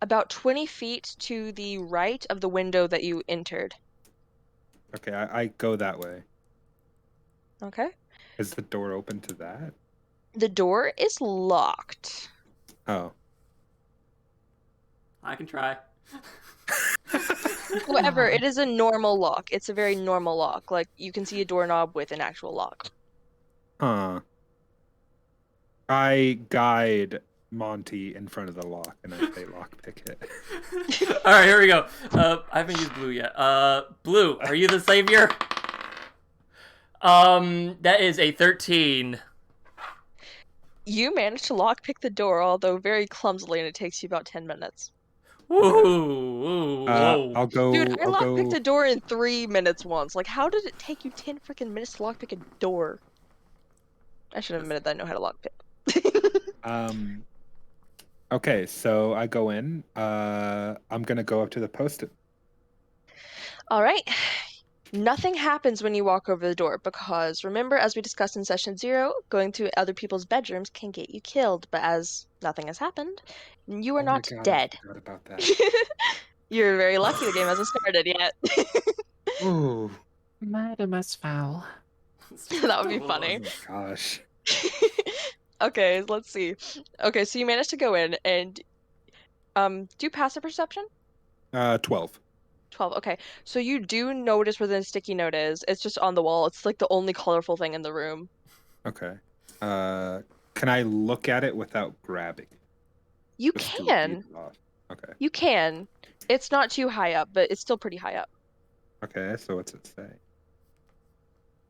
about 20 feet to the right of the window that you entered. Okay, I go that way. Okay. Is the door open to that? The door is locked. Oh. I can try. However, it is a normal lock. It's a very normal lock. Like, you can see a doorknob with an actual lock. Huh. I guide Monty in front of the lock, and I say lockpick it. All right, here we go. I haven't used blue yet. Blue, are you the savior? That is a 13. You managed to lockpick the door, although very clumsily, and it takes you about 10 minutes. Whoa. I'll go. Dude, I I'll lockpicked go. the door in 3 minutes once. Like, how did it take you 10 freaking minutes to lockpick a door? I should have admitted that I know how to lockpick. Okay, so I go in. I'm gonna go up to the post-it. All right. Nothing happens when you walk over the door because remember, as we discussed in session 0, going through other people's bedrooms can get you killed. But as nothing has happened, you are Oh my not God, dead. I forgot about that. You're very lucky the game hasn't started yet. Ooh. Murder most foul. That would be funny. Oh my gosh. Okay, let's see. Okay, so you managed to go in and do passive perception? 12. 12. Okay. So you do notice where the sticky note is. It's just on the wall. It's like the only colorful thing in the room. Okay. Can I look at it without grabbing? You Just to can. read it off? Okay. You can. It's not too high up, but it's still pretty high up. Okay, so what's it say?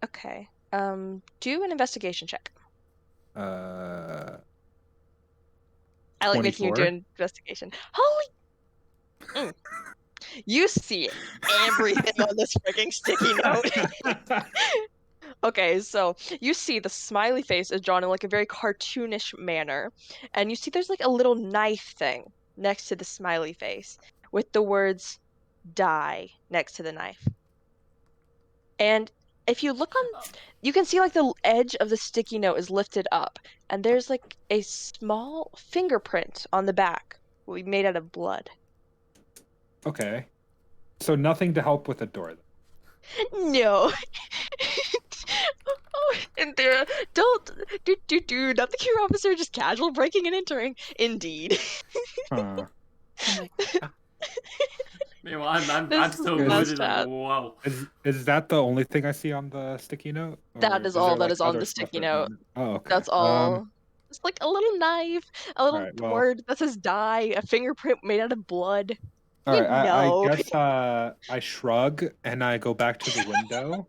Okay. Do an investigation check. Uh, I like making you do 24? an investigation. Holy! You see everything on this freaking sticky note. Okay, so you see the smiley face is drawn in like a very cartoonish manner, and you see there's like a little knife thing next to the smiley face with the words "die" next to the knife. And if you look on, you can see like the edge of the sticky note is lifted up, and there's like a small fingerprint on the back, made out of blood. Okay. So nothing to help with the door. No. Oh, and there, don't do not the cure officer, just casual breaking and entering. Indeed. Huh. Oh my God. Meanwhile, I'm This still is rooted like, chat. whoa. Is that the only thing I see on the sticky note? That Or is all there, that like, is on other the stuff sticky written note. on it? Oh, okay. That's all. It's like a little knife, a little Alright, well- word that says "die," a fingerprint made out of blood. All right, know. I guess I shrug and I go back to the window.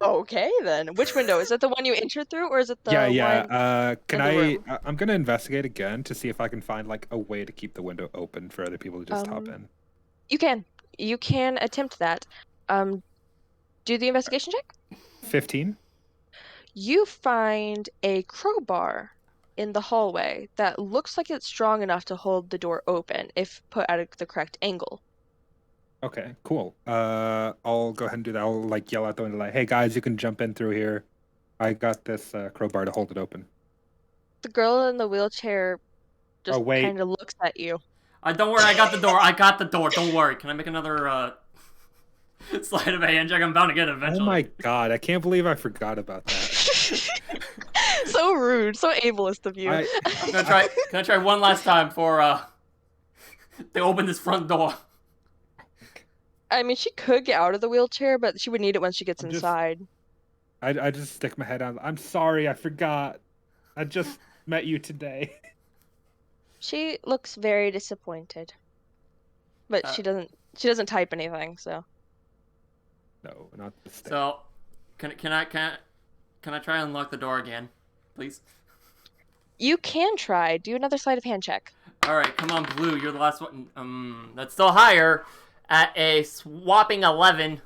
Okay, then. Which window? Is it the one you entered through, or is it the one? Can in the room? I'm gonna investigate again to see if I can find like a way to keep the window open for other people to just hop in. You can attempt that. Do the investigation check. 15. You find a crowbar in the hallway that looks like it's strong enough to hold the door open if put at the correct angle. Okay, cool. I'll go ahead and do that. I'll like yell out the window like, "Hey guys, you can jump in through here. I got this crowbar to hold it open." The girl in the wheelchair just wait. kind of looks at you. Don't worry, I got the door. I got the door. Don't worry. Can I make another sleight of hand check? I'm bound to get it eventually. Oh my god, I can't believe I forgot about that. So rude, so ableist of you. I'm gonna try. Can I try one last time for they open this front door? I mean, she could get out of the wheelchair, but she would need it when she gets inside. I just stick my head out. I'm sorry, I forgot. I just met you today. She looks very disappointed, but she doesn't type anything. So No, not the stick. So, can I try and unlock the door again, please? you can try. Do another sleight of hand check. All right, come on, Blue. You're the last one. That's still higher at a whopping 11.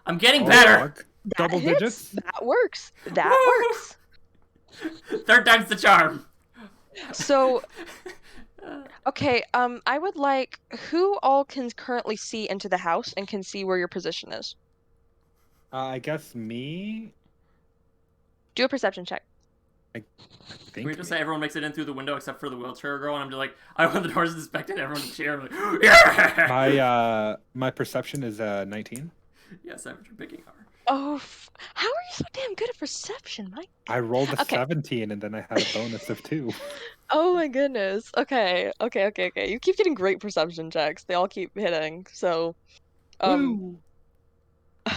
I'm getting better. Fuck. That Double hits. digits? That works. That works. Third time's the charm. So, okay. I would like who all can currently see into the house and can see where your position is. I guess me. Do a perception check. I Can we think. just say everyone makes it in through the window except for the wheelchair girl? And I'm just like, I open the doors and inspecting everyone in the chair. I'm like, yeah. My perception is 19. Yes, average you're picking hard. Oh, how are you so damn good at perception, Mike? I rolled a Okay. 17 and then I had a bonus of 2. Oh my goodness. Okay. You keep getting great perception checks. They all keep hitting. So, Woo!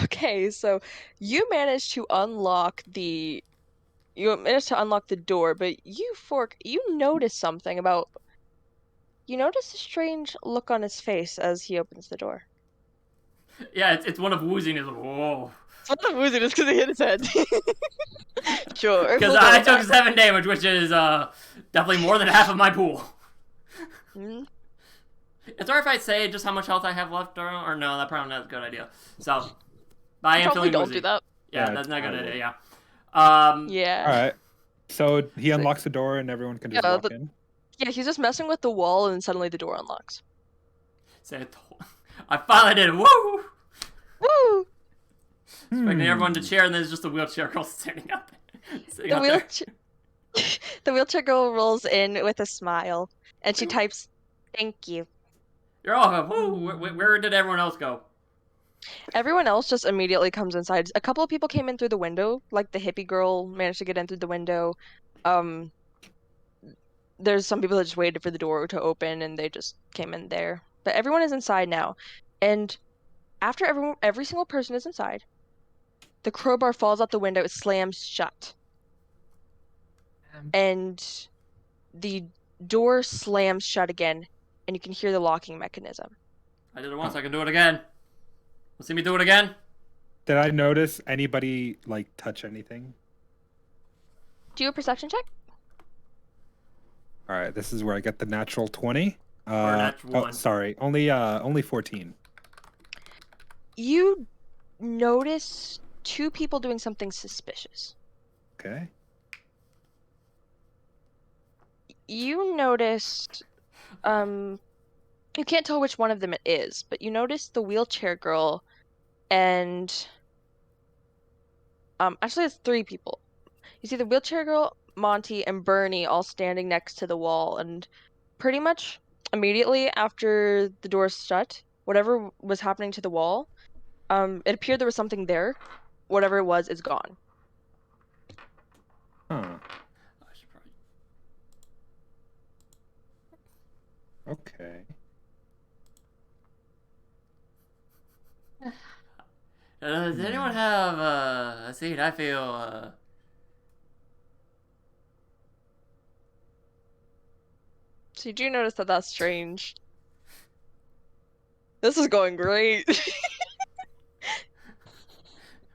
okay. So you managed to unlock the door, but you notice something about. You notice a strange look on his face as he opens the door. Yeah, it's one of wooziness. Whoa. It's not the woozy, just because he hit his head. Sure. Because we'll go I with took that. 7 damage, which is definitely more than half of my pool. Mm. It's alright if I say just how much health I have left, or no, that's probably not a good idea. So, but I am Probably feeling don't woozy. do that. Yeah, Yeah, that's not a good I idea. will. Yeah. Yeah. Alright. So he unlocks the door and everyone can just Yeah, walk but- in. Yeah, he's just messing with the wall, and suddenly the door unlocks. Say it. I finally did it. Woo! Woo! Expecting everyone to cheer, and then there's just a wheelchair girl standing up. Sitting The up there. wheelchair. The wheelchair girl rolls in with a smile, and she types, "Thank you." You're all woo! Where did everyone else go? Everyone else just immediately comes inside. A couple of people came in through the window, like the hippie girl managed to get in through the window. There's some people that just waited for the door to open and they just came in there. But everyone is inside now. And after every single person is inside, the crowbar falls out the window, it slams shut. And the door slams shut again, and you can hear the locking mechanism. I did it once, I can do it again. You'll see me do it again? Did I notice anybody like touch anything? Do a perception check? Alright, this is where I get the natural 20. natural Oh, one. sorry. Only 14. You notice two people doing something suspicious. Okay. You noticed, you can't tell which one of them it is, but you notice the wheelchair girl and, actually it's 3 people. You see the wheelchair girl, Monty, and Bernie all standing next to the wall, and pretty much immediately after the doors shut, whatever was happening to the wall, it appeared there was something there. Whatever it was is gone. Huh. I should probably... Okay. does anyone have a seat? I feel So you do notice that that's strange. This is going great.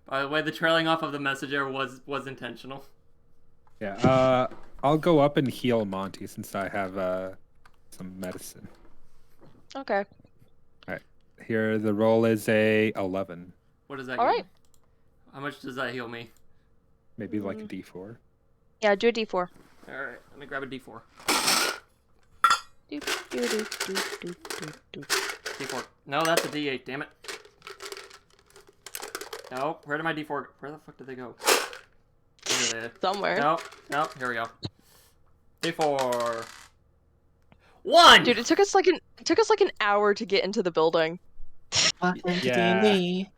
by the way, the trailing off of the messenger was intentional. Yeah. I'll go up and heal Monty since I have some medicine. Okay. Here the roll is a 11. What does that All give right. me? How much does that heal me? Maybe like a D4. Yeah, do a D4. Alright, let me grab a D4. Do, do, do, do, do, do, do. D4. No, that's a D8, damn it. No, where did my D4 go? Where the fuck did they go? Over there. Somewhere. No, here we go. D4. 1! Dude, it took us like an hour to get into the building. Welcome to Yeah. D&D.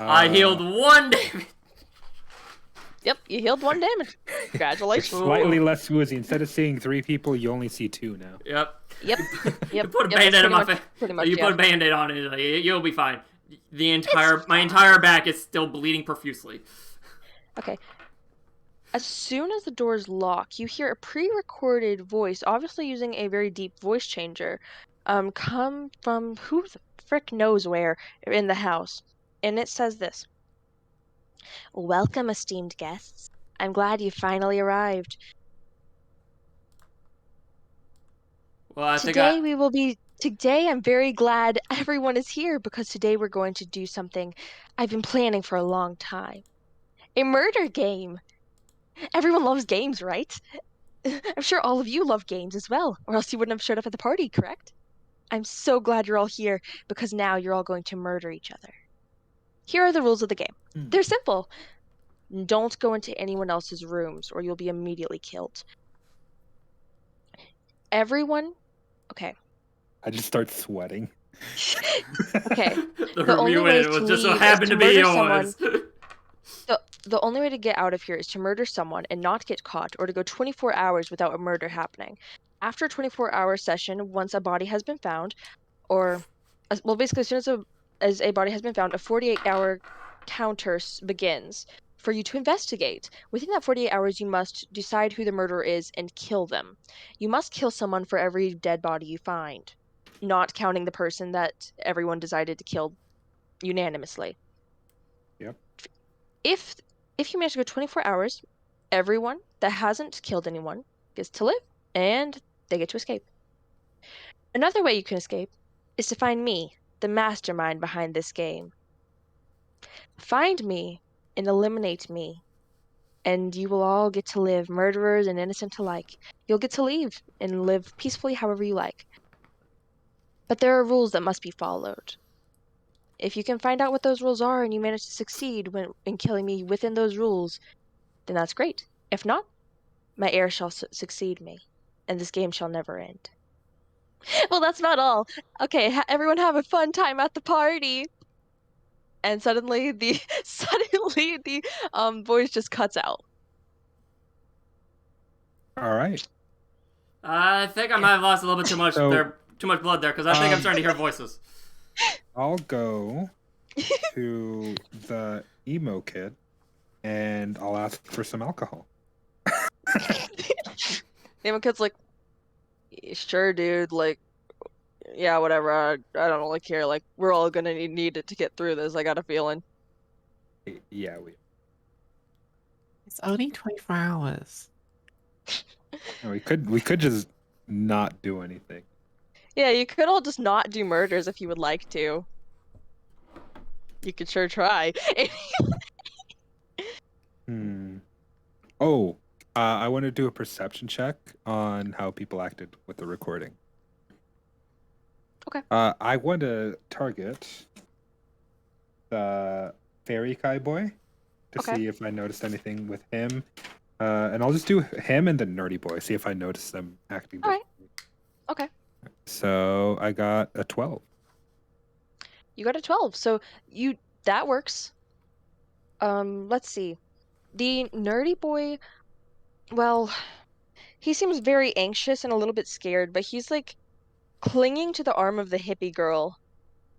I healed 1 damage. Yep, you healed 1 damage. It's Congratulations. slightly less woozy. Instead of seeing 3 people, you only see 2 now. Yep. Yep. You Yep. put a yep, band-aid on my pretty face. Pretty much, You yeah. put a band-aid on it, like, you'll be fine. My entire back is still bleeding profusely. Okay. As soon as the doors lock, you hear a pre-recorded voice, obviously using a very deep voice changer, come from who the frick knows where in the house. And it says this. Welcome, esteemed guests. I'm glad you finally arrived. Well, Today I'm very glad everyone is here because today we're going to do something I've been planning for a long time. A murder game. Everyone loves games, right? I'm sure all of you love games as well, or else you wouldn't have showed up at the party, correct? I'm so glad you're all here because now you're all going to murder each other. Here are the rules of the game. They're simple. Don't go into anyone else's rooms or you'll be immediately killed. Everyone, okay. I just start sweating. Okay. The only review way in it was to just so leave is happened to to be murder yours. The only way to get out of here is to murder someone and not get caught, or to go 24 hours without a murder happening. After a 24-hour session, once a body has been found, or, well, basically, as soon as a body has been found, a 48-hour counter begins for you to investigate. Within that 48 hours, you must decide who the murderer is and kill them. You must kill someone for every dead body you find, not counting the person that everyone decided to kill unanimously. Yep. If you manage to go 24 hours, everyone that hasn't killed anyone gets to live, and they get to escape. Another way you can escape is to find me, the mastermind behind this game. Find me and eliminate me, and you will all get to live, murderers and innocent alike. You'll get to leave and live peacefully however you like. But there are rules that must be followed. If you can find out what those rules are and you manage to succeed in killing me within those rules, then that's great. If not, my heir shall succeed me, and this game shall never end. Well, that's not all. Okay, everyone have a fun time at the party. And suddenly the voice just cuts out. All right. I think I might have lost a little bit too much blood there, because I think I'm starting to hear voices. I'll go to the emo kid and I'll ask for some alcohol. Emo kid's like, sure, dude. Like, yeah, whatever. I don't really care. Like, we're all gonna need it to get through this. I got a feeling. Yeah, It's only 24 hours. we could just not do anything. Yeah, you could all just not do murders if you would like to. You could sure try. Oh, I want to do a perception check on how people acted with the recording. Okay. I want to target the fairy Kai boy to Okay. see if I noticed anything with him. And I'll just do him and the nerdy boy, see if I notice them acting All right. differently. Okay. So I got a 12. You got a 12. So that works. Let's see. The nerdy boy, well, he seems very anxious and a little bit scared, but he's like clinging to the arm of the hippie girl,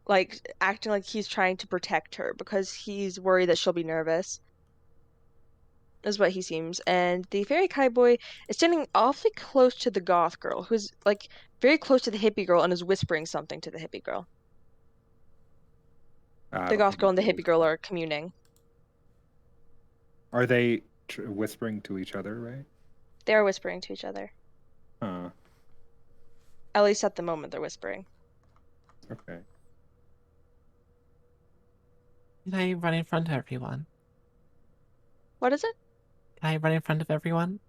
like acting like he's trying to protect her because he's worried that she'll be nervous. Is what he seems. And the fairy Kai boy is standing awfully close to the goth girl, who's like very close to the hippie girl and is whispering something to the hippie girl. The goth girl and the hippie girl are communing. Are they whispering to each other, right? They are whispering to each other. Huh. At least at the moment they're whispering. Okay. Can I run in front of everyone? What is it? Can I run in front of everyone?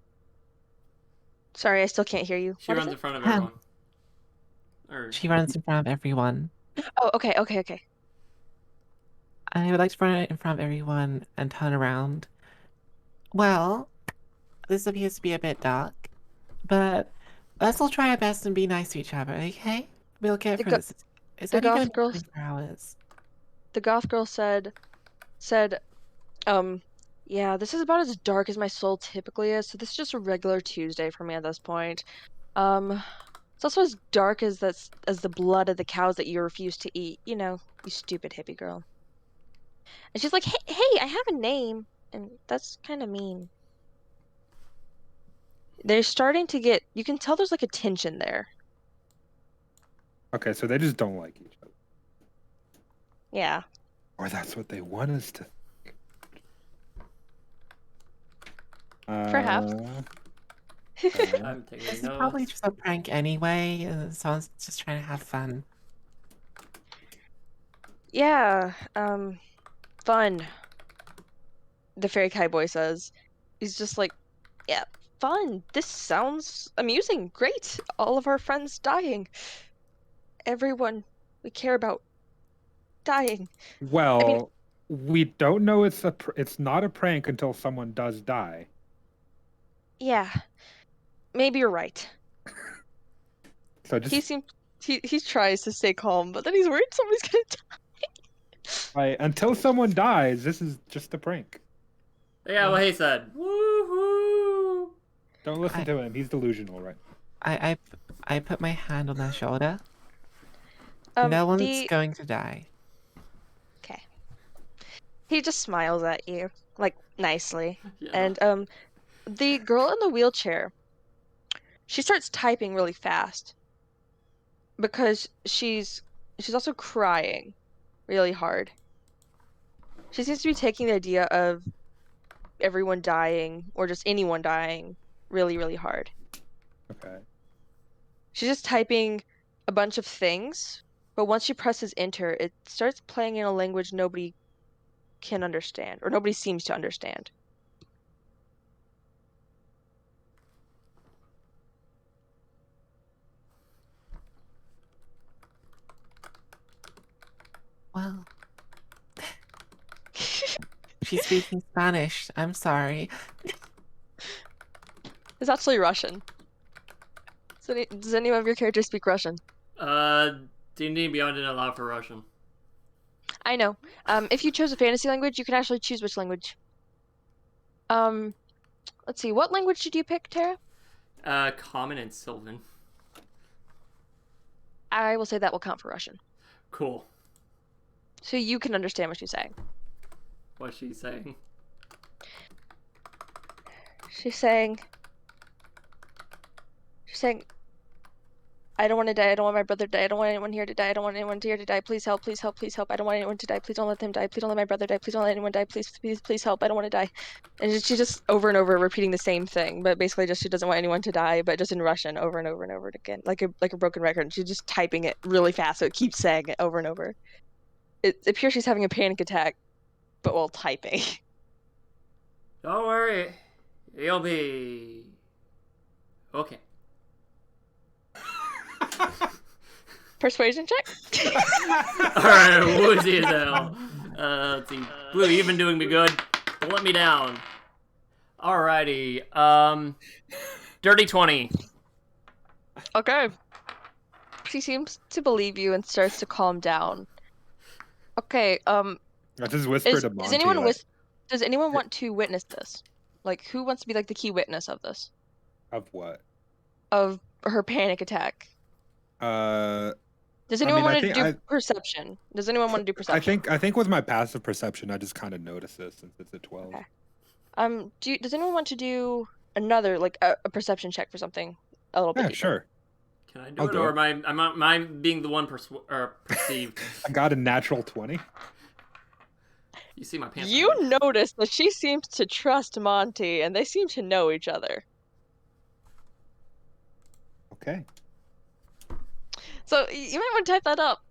Sorry, I still can't hear you. She runs in front of everyone. She runs in front of everyone. Oh, okay. I would like to run in front of everyone and turn around. Well, this appears to be a bit dark, but Let's all try our best and be nice to each other, okay? We'll get The through go- this. It's the only going goth to be girl 24 hours. the goth girl said, yeah, this is about as dark as my soul typically is, so this is just a regular Tuesday for me at this point. It's also as dark as the blood of the cows that you refuse to eat. You know, you stupid hippie girl. And she's like, hey, I have a name, and that's kind of mean. They're starting to get. You can tell there's like a tension there. Okay, so they just don't like each other. Yeah. Or that's what they want us to think. Perhaps. I'm taking This is notes. probably just a prank anyway. Someone's just trying to have fun. Yeah. Fun. The fairy cowboy says. He's just like, yeah, fun. This sounds amusing. Great. All of our friends dying. Everyone we care about dying. Well, we don't know it's not a prank until someone does die. Yeah. Maybe you're right. So just He tries to stay calm, but then he's worried somebody's gonna die. until someone dies, this is just a prank. Yeah, what he said. Woohoo! Don't listen to him. He's delusional, right? I put my hand on their shoulder. Um, No one's the going to die. okay. He just smiles at you, like nicely. Yeah. And the girl in the wheelchair, she starts typing really fast because she's also crying really hard. She seems to be taking the idea of everyone dying or just anyone dying really, really hard. Okay. She's just typing a bunch of things, but once she presses enter, it starts playing in a language nobody can understand, or nobody seems to understand. Well, she's speaking Spanish. I'm sorry. It's actually Russian. Does any of your characters speak Russian? D&D Beyond didn't allow for Russian. I know. If you chose a fantasy language, you can actually choose which language. Let's see. What language did you pick, Tara? Common and Sylvan. I will say that will count for Russian. Cool. So you can understand what she's saying. What's she saying? She's saying, I don't want to die. I don't want my brother to die. I don't want anyone here to die. I don't want anyone here to die. Please help. Please help. Please help. I don't want anyone to die. Please don't let them die. Please don't let my brother die. Please don't let anyone die. Please, please, please help. I don't want to die. And she's just over and over repeating the same thing, but basically just she doesn't want anyone to die, but just in Russian over and over and over again, like a broken record. And she's just typing it really fast, so it keeps saying it over and over. It appears she's having a panic attack, but while typing. Don't worry. You'll be... okay. Persuasion check? Alright, woozy as hell. Let's see. Blue, you've been doing me good. Don't let me down. Alrighty. Dirty 20. Okay. She seems to believe you and starts to calm down. Okay, I just whispered to Monty. Does anyone want to witness this? Like, who wants to be like the key witness of this? Of what? Of her panic attack. Does anyone want to do perception? Does anyone want to do perception? I think with my passive perception, I just kind of notice this since it's a 12. Okay. Does anyone want to do another like a perception check for something a little bit deeper? Sure. Can I do it, or am I being the one perceived? I got a natural 20. You see my pants. You notice that she seems to trust Monty, and they seem to know each other. Okay. So you might want to type that up.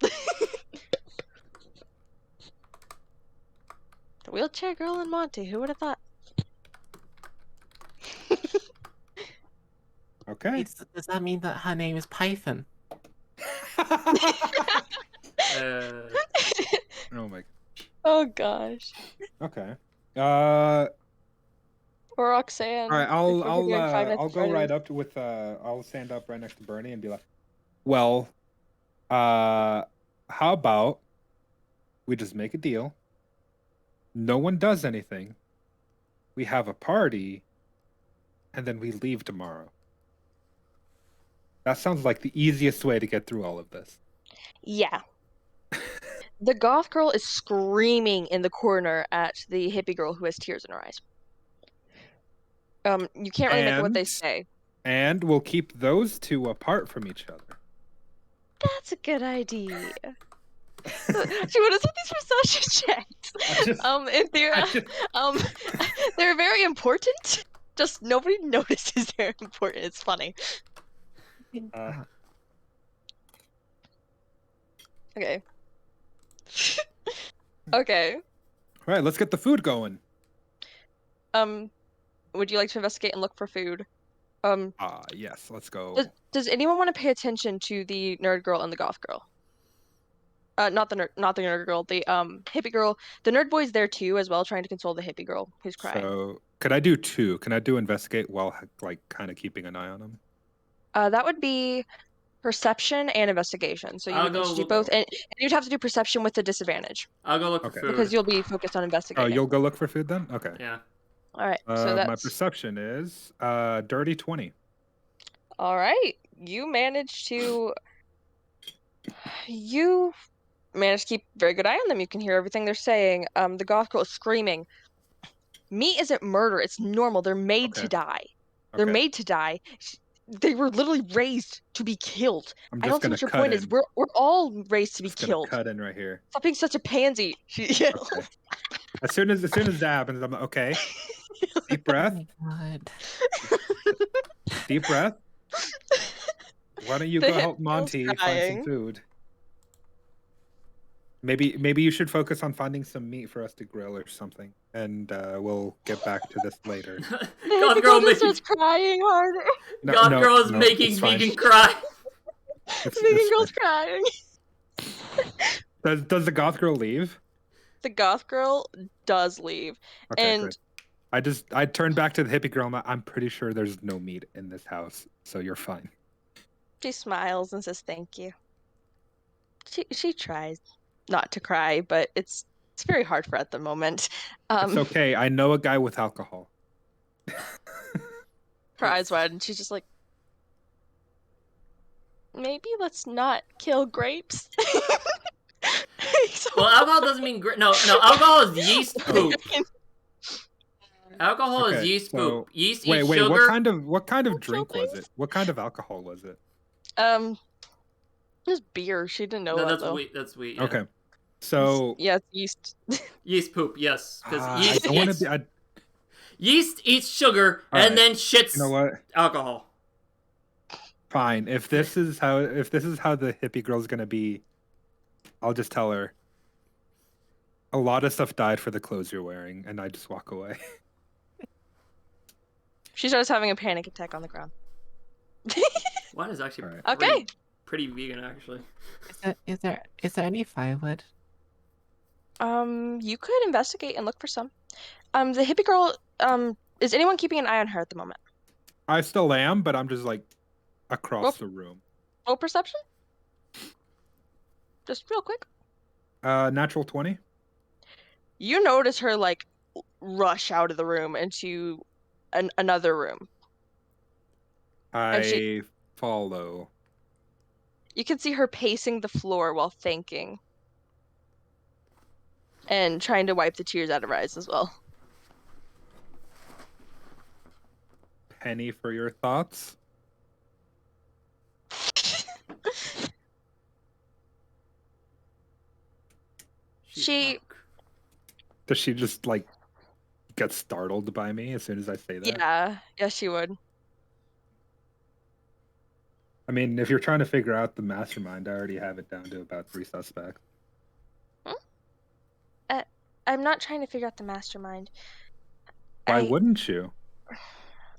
The wheelchair girl and Monty. Who would have thought? Okay. Does that mean that her name is Python? Oh my. Oh gosh. Okay. Or Roxanne. All right, if we're doing Five Nights I'll at go right Freddy's. up to with I'll stand up right next to Bernie and be like, well, how about we just make a deal? No one does anything. We have a party, and then we leave tomorrow. That sounds like the easiest way to get through all of this. Yeah. The goth girl is screaming in the corner at the hippie girl who has tears in her eyes. You can't really make out what they say. And we'll keep those two apart from each other. That's a good idea. She would have said these perception checks. They're very important. Just nobody notices they're important. It's funny. Okay. Okay. All right, let's get the food going. Would you like to investigate and look for food? Yes, let's go. Does anyone want to pay attention to the nerd girl and the goth girl? Not the nerd girl, the hippie girl. The nerd boy's there too, as well, trying to console the hippie girl who's crying. So, could I do 2? Can I do investigate while like kind of keeping an eye on him? That would be perception and investigation. So you would need to do both, and you'd have to do perception with a disadvantage. I'll go look for food. Because you'll be focused on investigating. Oh, you'll go look for food then? Okay. Yeah. All right. So that's my perception is dirty 20. All right. You managed to keep a very good eye on them. You can hear everything they're saying. The goth girl is screaming. Meat isn't murder. It's normal. They're made to die. They're made to die. They were literally raised to be killed. I don't see what your point is. We're all raised to be killed. Cut in right here. Stop being such a pansy. Okay. As soon as that happens, I'm like, okay. Deep breath. Oh my God. Deep breath. Why don't you go help Monty find some food? Maybe you should focus on finding some meat for us to grill or something, and we'll get back to this later. Goth girl starts crying harder. Goth girl is making vegan cry. Vegan girl's crying. Does the goth girl leave? The goth girl does leave, and great. I turned back to the hippie girl. I'm pretty sure there's no meat in this house, so you're fine. She smiles and says thank you. She tries not to cry, but it's very hard for her at the moment. It's okay. I know a guy with alcohol. Her eyes wide, and she's just like, maybe let's not kill grapes. Well, alcohol doesn't mean no. Alcohol is yeast poop. Alcohol is yeast poop. Yeast eats sugar. What kind of drink was it? What kind of alcohol was it? It was beer. She didn't know that. That's wheat. That's wheat. Yeah. Okay. So yeah, it's yeast. Yeast poop. Yes, because yeast eats sugar and then shits. You know what? Alcohol. Fine. If this is how the hippie girl's gonna be, I'll just tell her. A lot of stuff died for the clothes you're wearing, and I just walk away. She starts having a panic attack on the ground. One is actually pretty vegan, actually. Is there any firewood? You could investigate and look for some. The hippie girl, is anyone keeping an eye on her at the moment? I still am, but I'm just like across the room. Roll perception? Just real quick. Natural 20. You notice her like rush out of the room into another room. I follow. You can see her pacing the floor while thinking. And trying to wipe the tears out of her eyes as well. Penny for your thoughts? Does she just like get startled by me as soon as I say that? Yeah, she would. I mean, if you're trying to figure out the mastermind, I already have it down to about 3 suspects. I'm not trying to figure out the mastermind. Why wouldn't you?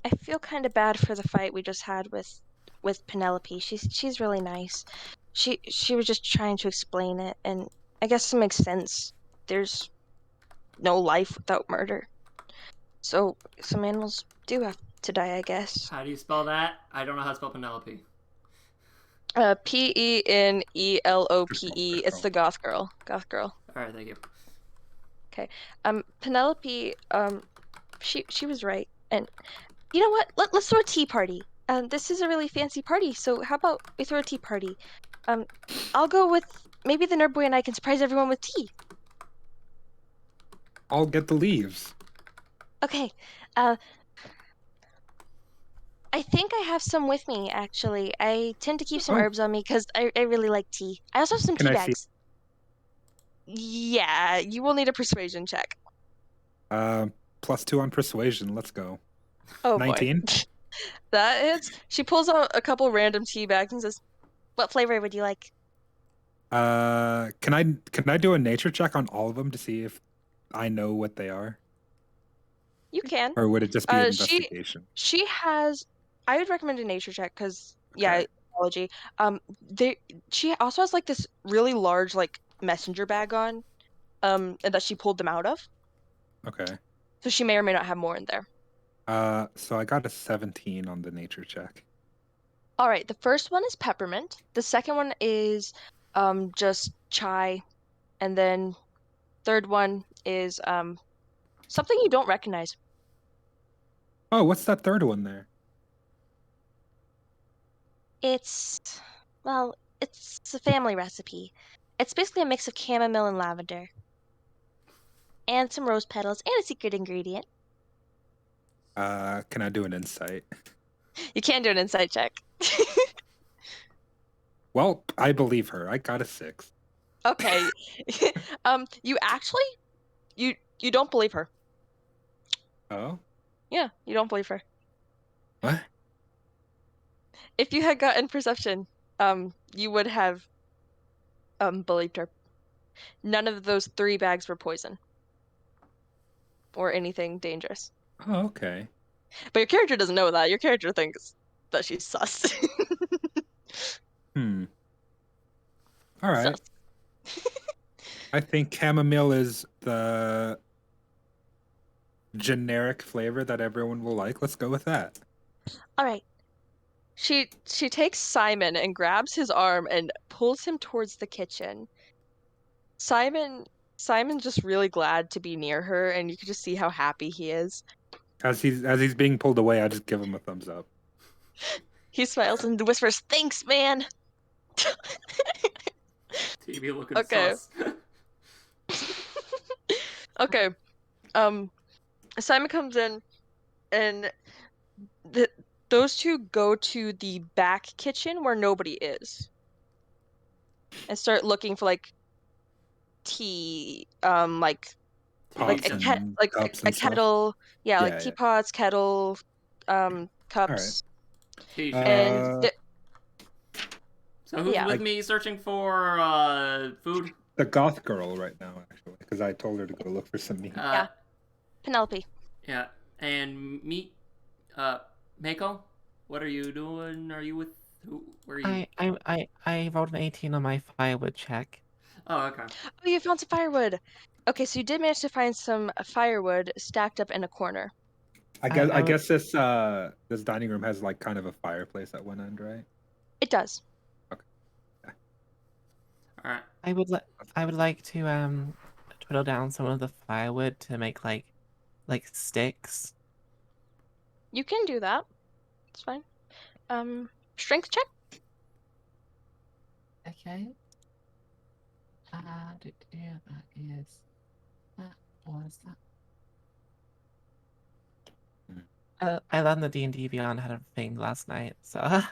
I feel kind of bad for the fight we just had with Penelope. She's really nice. She was just trying to explain it, and I guess it makes sense. There's no life without murder. So some animals do have to die, I guess. How do you spell that? I don't know how to spell Penelope. Penelope. Good It's the Goth Girl. Goth Girl. All right, thank you. Okay. Penelope. She was right. And you know what? Let's throw a tea party. This is a really fancy party. So how about we throw a tea party? I'll go with maybe the nerd boy and I can surprise everyone with tea. I'll get the leaves. Okay. I think I have some with me, actually. I tend to keep some Oh. herbs on me because I really like tea. I also have some Can tea I see? bags. Yeah, you will need a persuasion check. +2 on persuasion. Let's go. Oh 19. boy. That hits. She pulls out a couple random tea bags and says, "What flavor would you like?" Can I do a nature check on all of them to see if I know what they are, You can. or would it just be an She investigation? she has. I would recommend a nature check because yeah, Okay. biology. She also has like this really large like messenger bag on, and that she pulled them out of. Okay. So she may or may not have more in there. So I got a 17 on the nature check. All right, the first one is peppermint. The second one is just chai, and then third one is something you don't recognize. Oh, what's that third one there? It's it's a family recipe. It's basically a mix of chamomile and lavender, and some rose petals, and a secret ingredient. Can I do an insight? You can do an insight check. Well, I believe her. I got a 6. Okay. You actually you don't believe her. Oh? Yeah, you don't believe her. What? If you had gotten perception, you would have believed her. None of those 3 bags were poison or anything dangerous. Oh, okay. But your character doesn't know that. Your character thinks that she's sus. Hmm. All right. Sus. I think chamomile is the generic flavor that everyone will like. Let's go with that. All right. She takes Simon and grabs his arm and pulls him towards the kitchen. Simon's just really glad to be near her, and you can just see how happy he is. As he's being pulled away, I just give him a thumbs up. He smiles and whispers, "Thanks, man." TV looking Okay. sus. Okay. Simon comes in, and those two go to the back kitchen where nobody is, and start looking for like tea, like Pots Tea, and cups and stuff. kettle, yeah, like Yeah. teapots, kettle, cups, tea. and So who's yeah. with me searching for food? The Goth Girl right now, actually, because I told her to go look for some meat. Yeah. Penelope. Yeah. And meat. Mako, what are you doing? Are you with who? Where are you? I rolled an 18 on my firewood check. Oh, okay. Oh, you found some firewood. Okay, so you did manage to find some firewood stacked up in a corner. I guess this dining room has like kind of a fireplace at one end, right? It does. All right. I would like to twiddle down some of the firewood to make like sticks. You can do that. It's fine. Strength check. Okay. That was that. I learned the D&D Beyond had a thing last night, so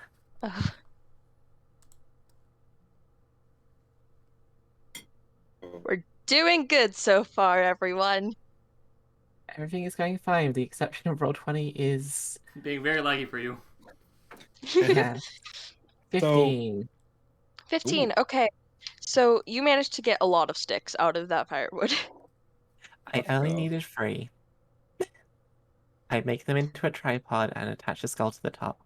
We're doing good so far, everyone. everything is going fine. With the exception of roll 20 is Being very laggy for you. 15. 15. Okay. So you managed to get a lot of sticks out of that firewood. I only go. needed 3. I make them into a tripod and attach a skull to the top.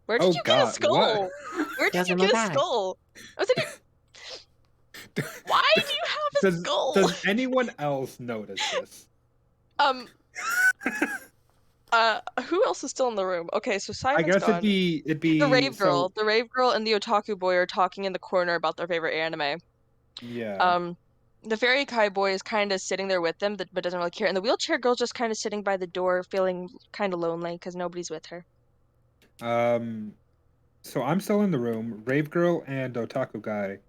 Where did Oh, you get a God, skull? what? Where did Yes, you in my get a bag. skull? I was like, why do you have a skull? Does anyone else notice this? Who else is still in the room? Okay, so I Simon's guess gone. it'd be The Rave Girl. so The Rave Girl and the Otaku Boy are talking in the corner about their favorite anime. yeah. The Fairy Kai Boy is kind of sitting there with them, but doesn't really care. And the Wheelchair Girl's just kind of sitting by the door, feeling kind of lonely because nobody's with her. So I'm still in the room. Rave Girl and Otaku Guy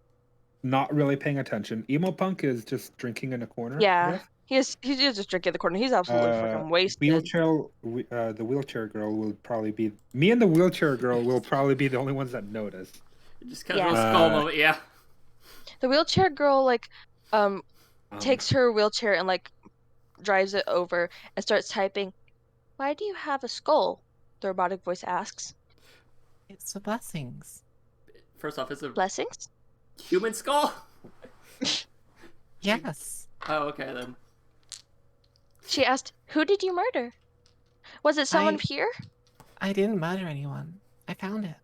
not really paying attention. Emo Punk is just drinking in a corner, I Yeah, guess. he's just drinking in the corner. He's absolutely freaking wasted. The wheelchair girl will probably be me and the wheelchair girl will probably be the only ones that notice. Just kind Yeah. of a skull moment, yeah. The Wheelchair Girl takes her wheelchair and drives it over and starts typing. Why do you have a skull? The robotic voice asks. It's for blessings. First off, it's a Blessings? human skull? Yes. Oh, okay then. She asked, who did you murder? Was it someone here? I didn't murder anyone. I found it.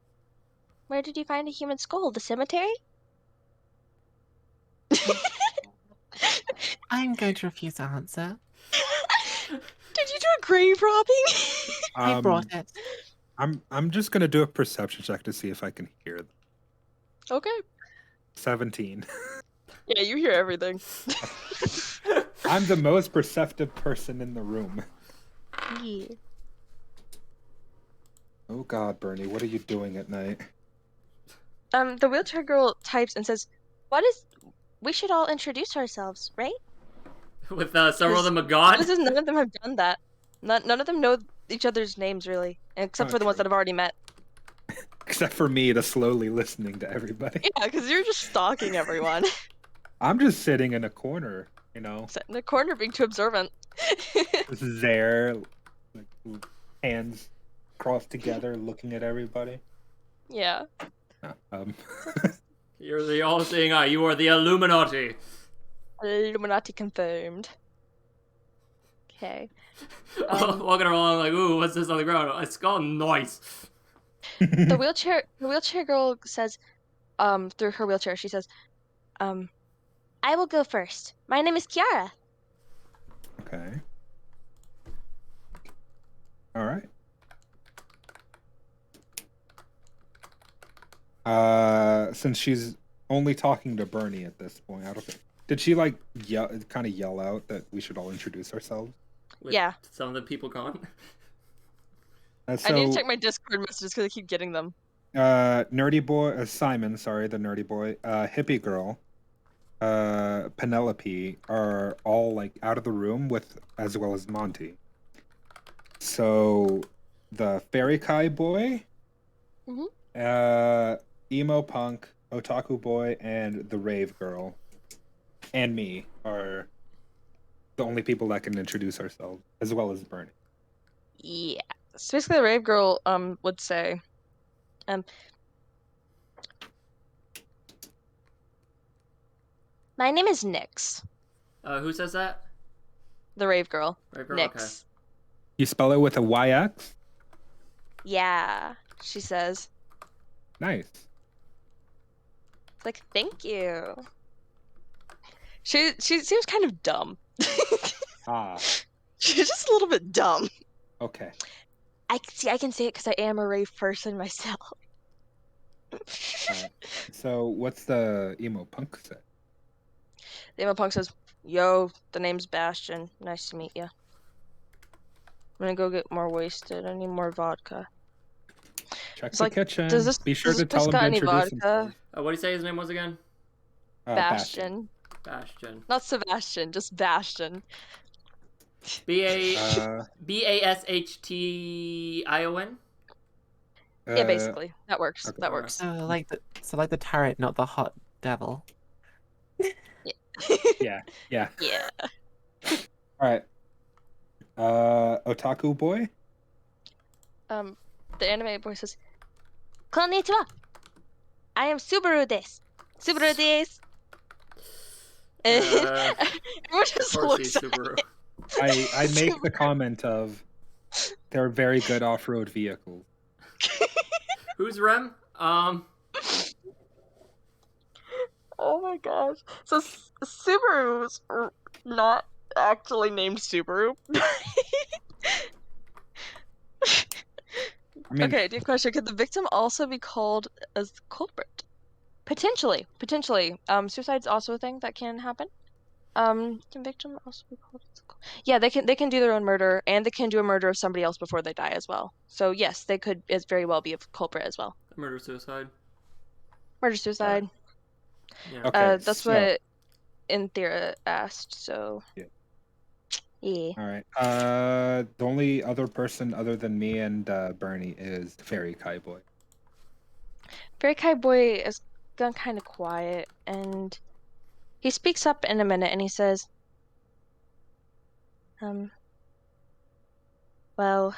Where did you find a human skull? The cemetery? I'm going to refuse to answer. Did you do a grave robbing? I brought it. I'm just gonna do a perception check to see if I can hear them. Okay. 17. Yeah, you hear everything. I'm the most perceptive person in the room. Yeah. Oh God, Bernie, what are you doing at night? The Wheelchair Girl types and says, we should all introduce ourselves, right? With several of them are gone? None of them have done that. None of them know each other's names, really. Except for the ones that I've already met. Except for me, to slowly listening to everybody. Yeah, because you're just stalking everyone. I'm just sitting in a corner, you know. Sit in the corner being too observant. Just there, like, hands crossed together, looking at everybody. Yeah. You're the all-seeing eye. You are the Illuminati. Illuminati confirmed. Okay. Walking around like, ooh, what's this on the ground? A skull, nice. The wheelchair girl says, through her wheelchair, she says, I will go first. My name is Kiara. Okay. All right. Since she's only talking to Bernie at this point, I don't think. Did she kind of yell out that we should all introduce ourselves? With Yeah. some of the people gone. I need to check my Discord messages because I keep getting them. Nerdy boy, Simon, sorry, the nerdy boy, hippie girl, Penelope are all out of the room as well as Monty. So the Fairy Kai boy, emo punk, otaku boy, and the rave girl, and me are the only people that can introduce ourselves, as well as Bernie. Yeah. So basically, the rave girl would say, my name is Nyx. Who says that? The rave girl. Rave Girl, Nyx. okay. You spell it with a YX? Yeah, she says. Nice. It's like, thank you. She seems kind of dumb. She's just a little bit dumb. Okay. I can say it because I am a rave person myself. So what's the emo punk say? The emo punk says, yo, the name's Bastion. Nice to meet you. I'm gonna go get more wasted. I need more vodka. Check It's the like, kitchen. Be sure does to this tell place him got to any introduce vodka? himself. What do you say his name was again? Bastion. Bastion. Not Sebastian, just Bastion. B-A-S-H-T-I-O-N? Yeah, basically. That works. Okay. That works. So like the turret, not the hot devil. Yeah. Yeah. All right. Otaku boy. The anime boy says, Konnichiwa. I am Subaru desu. Subaru desu. Everyone just Of course looks he's at Subaru. I make the comment of they're very good off-road vehicles. Who's Rem? Oh my gosh. So Subaru's not actually named Subaru. I mean, Okay, deep question. Could the victim also be called as the culprit? Potentially. Suicide's also a thing that can happen. Can victim also be called as the culprit? Yeah, they can do their own murder, and they can do a murder of somebody else before they die as well. So yes, they could as very well be a culprit as well. Murder suicide. Murder suicide. Yeah. okay. That's so, what Inthera asked. So Yeah. yeah. All right. The only other person other than me and Bernie is Fairy Kai Boy. Fairy Kai Boy is gone kind of quiet, and he speaks up in a minute, and he says, well,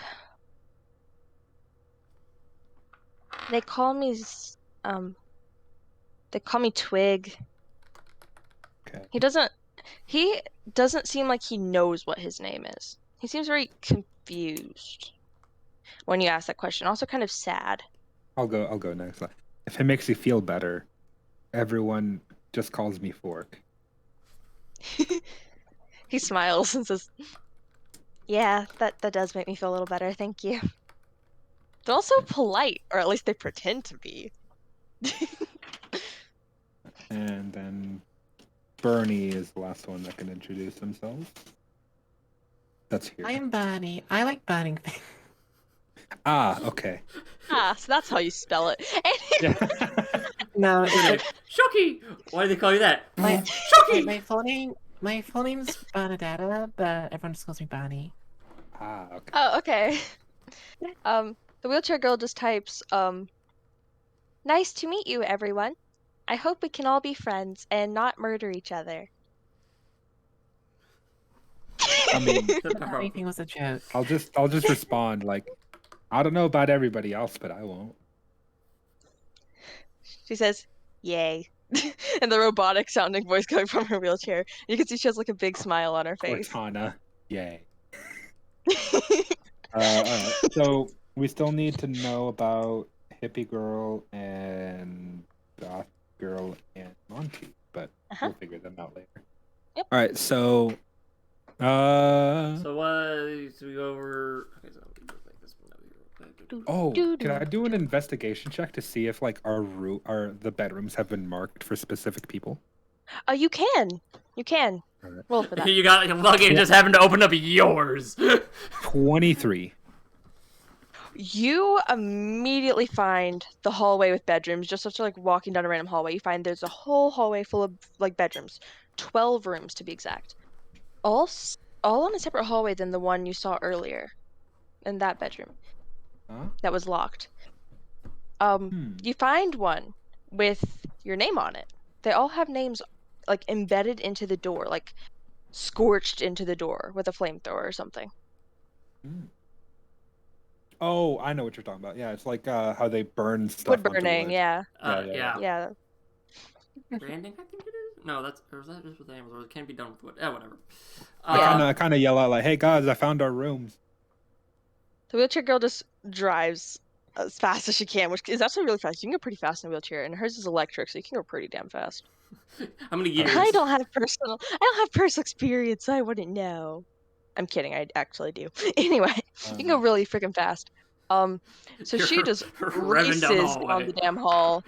they call me Twig. Okay. He doesn't seem like he knows what his name is. He seems very confused when you ask that question. Also kind of sad. I'll go next. If it makes you feel better, everyone just calls me Fork. He smiles and says, yeah, that does make me feel a little better, thank you. They're also polite, or at least they pretend to be. And then Bernie is the last one that can introduce themselves. That's here. I am Bernie. I like burning things. Ah, okay. So that's how you spell it. Yeah. No, What's your name? it's Shoki! Why do they call you that? my, Shoki! my full name. My full name's Bernadetta, but everyone just calls me Bernie. Ah, okay. Oh, okay. The wheelchair girl just types, nice to meet you, everyone. I hope we can all be friends and not murder each other. I mean, The That power. anything was a joke. I'll just respond like, I don't know about everybody else, but I won't. She says, yay. And the robotic sounding voice coming from her wheelchair. You can see she has like a big smile on her face. Cortana, yay. All right. So we still need to know about Hippie Girl and Goth Girl and Monty, but we'll figure them out later. Yep. All right. So, So what? So we go over. Okay, so we just make this one over here real quick. can I do an investigation check to see if like the bedrooms have been marked for specific people? You can. You can. Alright. Roll for that. You got lucky and just happened to open up yours. 23. You immediately find the hallway with bedrooms. Just after like walking down a random hallway, you find there's a whole hallway full of like bedrooms, 12 rooms to be exact, all on a separate hallway than the one you saw earlier, in that bedroom Huh? that was locked. You find one with your name on it. They all have names like embedded into the door, like scorched into the door with a flamethrower or something. Oh, I know what you're talking about. Yeah, it's like how they burn stuff Wood onto burning, wood. yeah. Yeah. Branding, I think it is. No, that's or is that just with animals? Or it can be done with wood. Whatever. I kind of yell out like, "Hey guys, I found our rooms." The wheelchair girl just drives as fast as she can, which is actually really fast. You can go pretty fast in a wheelchair, and hers is electric, so you can go pretty damn fast. How many years? I don't have personal experience, so I wouldn't know. I'm kidding, I actually do. Anyway, you can go really freaking fast. So she just races down the damn hall.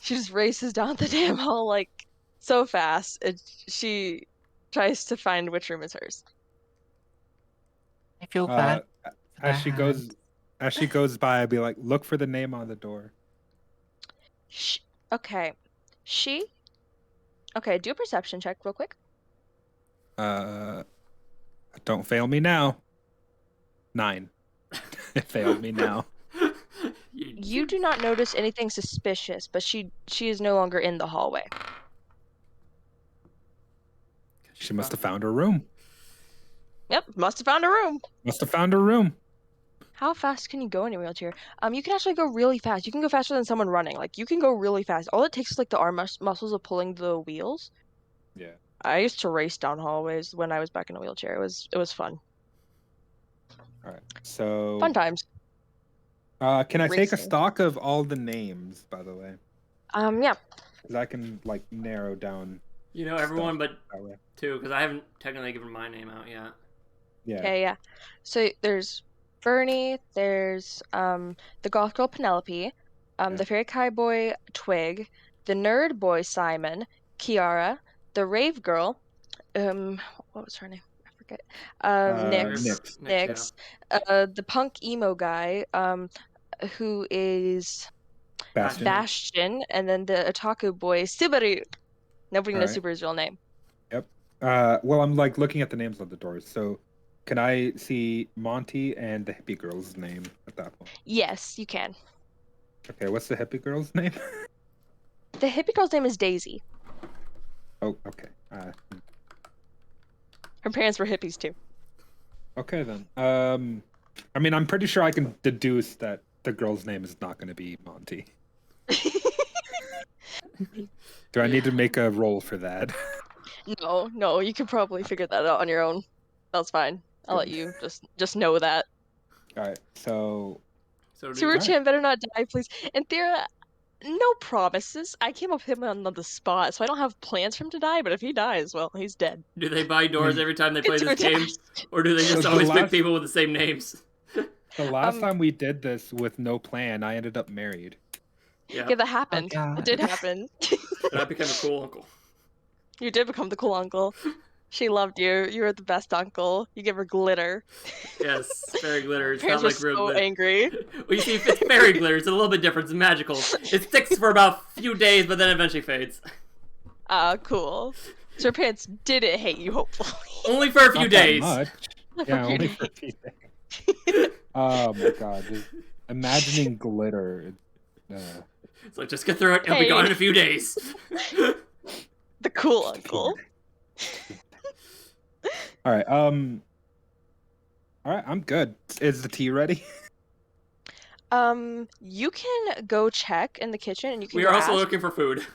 She just races down the damn hall like so fast. She tries to find which room is hers. I feel bad. As she goes by, I'd be like, "Look for the name on the door." Okay. Okay, do a perception check real quick. Don't fail me now. 9. It failed me now. You do not notice anything suspicious, but she is no longer in the hallway. She must have found her room. Yep, must have found a room. Must have found her room. How fast can you go in a wheelchair? You can actually go really fast. You can go faster than someone running. Like, you can go really fast. All it takes is like the arm muscles of pulling the wheels. Yeah. I used to race down hallways when I was back in a wheelchair. It was fun. All right. So Fun times. Can I take a Racing. stock of all the names, by the way? Yeah. Because I can like narrow down. You know everyone but that way. 2, because I haven't technically given my name out yet. Yeah. Okay, yeah. So there's Bernie. There's the Goth Girl Penelope, Yeah. the Fairy Kai Boy Twig, the Nerd Boy Simon, Kiara, the Rave Girl, what was her name? I forget. Nyx. Nyx, the punk emo guy, who is Bastion. Bastion, and then the otaku boy Subaru. Nobody knows Alright. Subaru's real name. Yep. Well, I'm like looking at the names of the doors. So, can I see Monty and the hippie girl's name at that point? Yes, you can. Okay, what's the hippie girl's name? The hippie girl's name is Daisy. Oh, okay. Her parents were hippies too. Okay then. I mean, I'm pretty sure I can deduce that the girl's name is not going to be Monty. Do I need to make a roll for that? No, you can probably figure that out on your own. That's fine. I'll let you just know that. All right. So, Subaru-chan better not die, please. And Thera, no promises. I came up with him on the spot, so I don't have plans for him to die, but if he dies, well, he's dead. Do they buy doors every time they play Too this game? attached. Or do they just So the always pick last- people with the same names? the last time we did this with no plan, I ended up married. Yeah. Yeah, that happened. God. It did happen. And I became a cool uncle. You did become the cool uncle. She loved you. You were the best uncle. You give her glitter. Yes, fairy glitter. It's Parents not were like real so glitter. angry. Well, you see, if it's fairy glitter, it's a little bit different. It's magical. It sticks for about a few days, but then eventually fades. Cool. So her parents didn't hate you, hopefully. Only for a few Not that days. much. For Yeah, a few only for a few days. Oh my god! Just imagining glitter. It's like, just get through it. It'll be Hey. gone in a few days. The cool uncle. All right. All right. I'm good. Is the tea ready? You can go check in the kitchen, and you can We go are also ask. looking for food.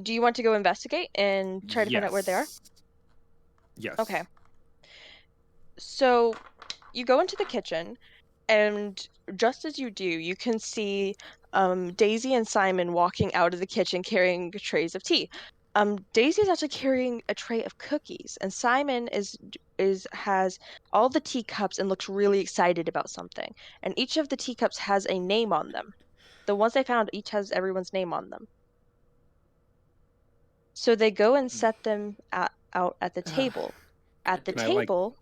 Do you want to go investigate and try to find out where they are? Yes. Okay. So you go into the kitchen, and just as you do, you can see Daisy and Simon walking out of the kitchen carrying trays of tea. Daisy is actually carrying a tray of cookies, and Simon has all the teacups and looks really excited about something. And each of the teacups has a name on them. The ones they found each has everyone's name on them. So they go and set them out at the table. At the Can I, like, table,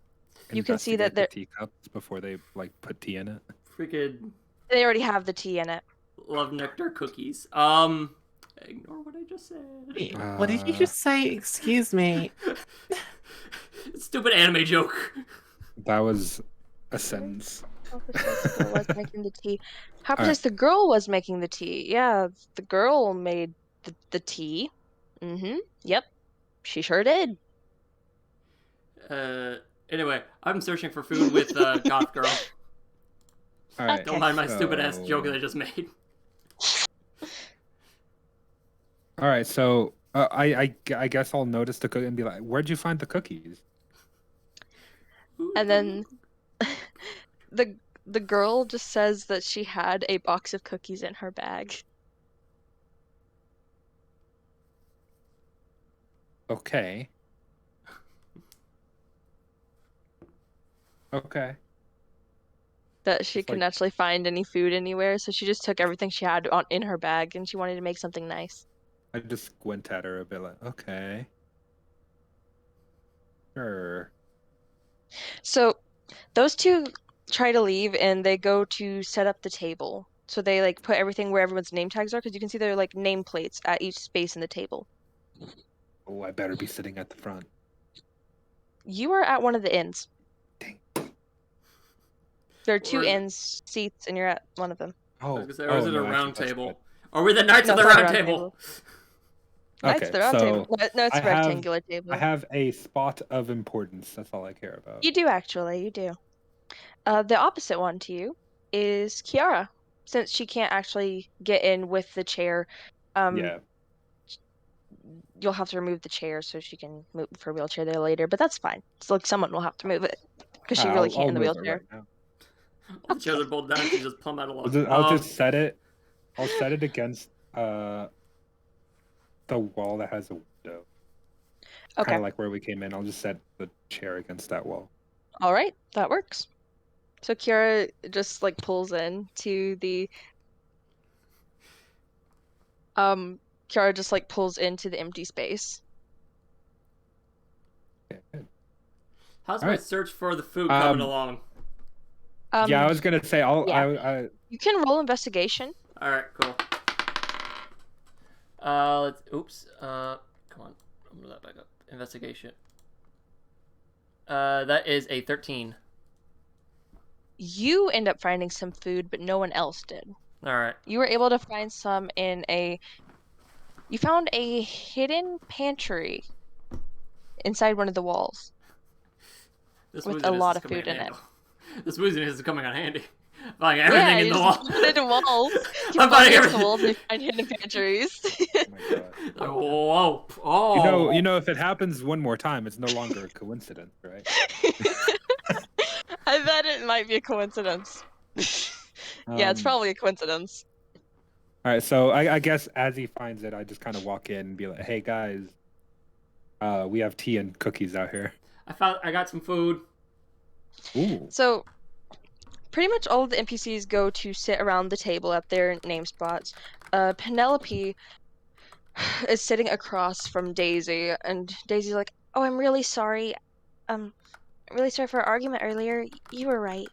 you can see that Investigate the teacups before they like put tea in it. Freaking they already have the tea in it. love nectar cookies. Ignore what I just said. Wait, what did you just say? Excuse me. Stupid anime joke. That was a sentence. How precise the girl was making the tea. How All right. precise the girl was making the tea. Yeah, the girl made the tea. Yep. She sure did. Anyway, I'm searching for food with Goth Girl. All right. Don't mind my stupid ass joke that I so- just made. All right. So I guess I'll notice the cookie and be like, "Where'd you find the cookies?" And then the girl just says that she had a box of cookies in her bag. Okay. Okay. That she It's couldn't like- actually find any food anywhere, so she just took everything she had in her bag, and she wanted to make something nice. I just squint at her a bit, like, okay. Sure. So those two try to leave, and they go to set up the table. So they like put everything where everyone's name tags are, because you can see there are like nameplates at each space in the table. Oh, I better be sitting at the front. You are at one of the inns. Dang. There are two Or is it- inns seats, and you're at one of them. Oh, I was gonna say, or is it no, a actually, round that's table? good. Are we the Knights No, of the it's not a Round round Table? Knights Okay, the round so table. No, it's I a have- rectangular table. I have a spot of importance. That's all I care about. You do actually, you do. The opposite one to you is Kiara, since she can't actually get in with the chair. Yeah. You'll have to remove the chair so she can move her wheelchair there later, but that's fine. It's like someone will have to move it because she really can't in the move it wheelchair. right now. All the chairs are pulled down. She just plumb out of luck. I'll just set it. I'll set it against the wall that has a window. Okay. kind of like where we came in. I'll just set the chair against that wall. All right, that works. So Kiara just like pulls in to the Kiara just like pulls into the empty space. Okay, good. How's All my right. search for the food coming Um, along? Yeah, I was gonna say yeah. You can roll investigation. All right, cool. Let's. Oops. Come on. I'm gonna let that back up. Investigation. That is a 13. You end up finding some food, but no one else did. All right. You were able to find some in you found a hidden pantry inside one of the walls This with a wooziness lot is of coming food in in it. handy. This wooziness is coming on handy. Finding everything Yeah, in you the just wall. put it into walls. You I'm find finding into everything. walls and you find hidden pantries. Oh my god. Like, whoa. Oh. You know, if it happens one more time, it's no longer a coincidence, right? I bet it might be a coincidence. Yeah, it's probably a coincidence. All right, so I guess as he finds it, I just kind of walk in and be like, "Hey guys, we have tea and cookies out here." I got some food. Ooh. So, pretty much all of the NPCs go to sit around the table at their name spots. Penelope is sitting across from Daisy, and Daisy's like, "Oh, I'm really sorry. I'm really sorry for our argument earlier. You were right.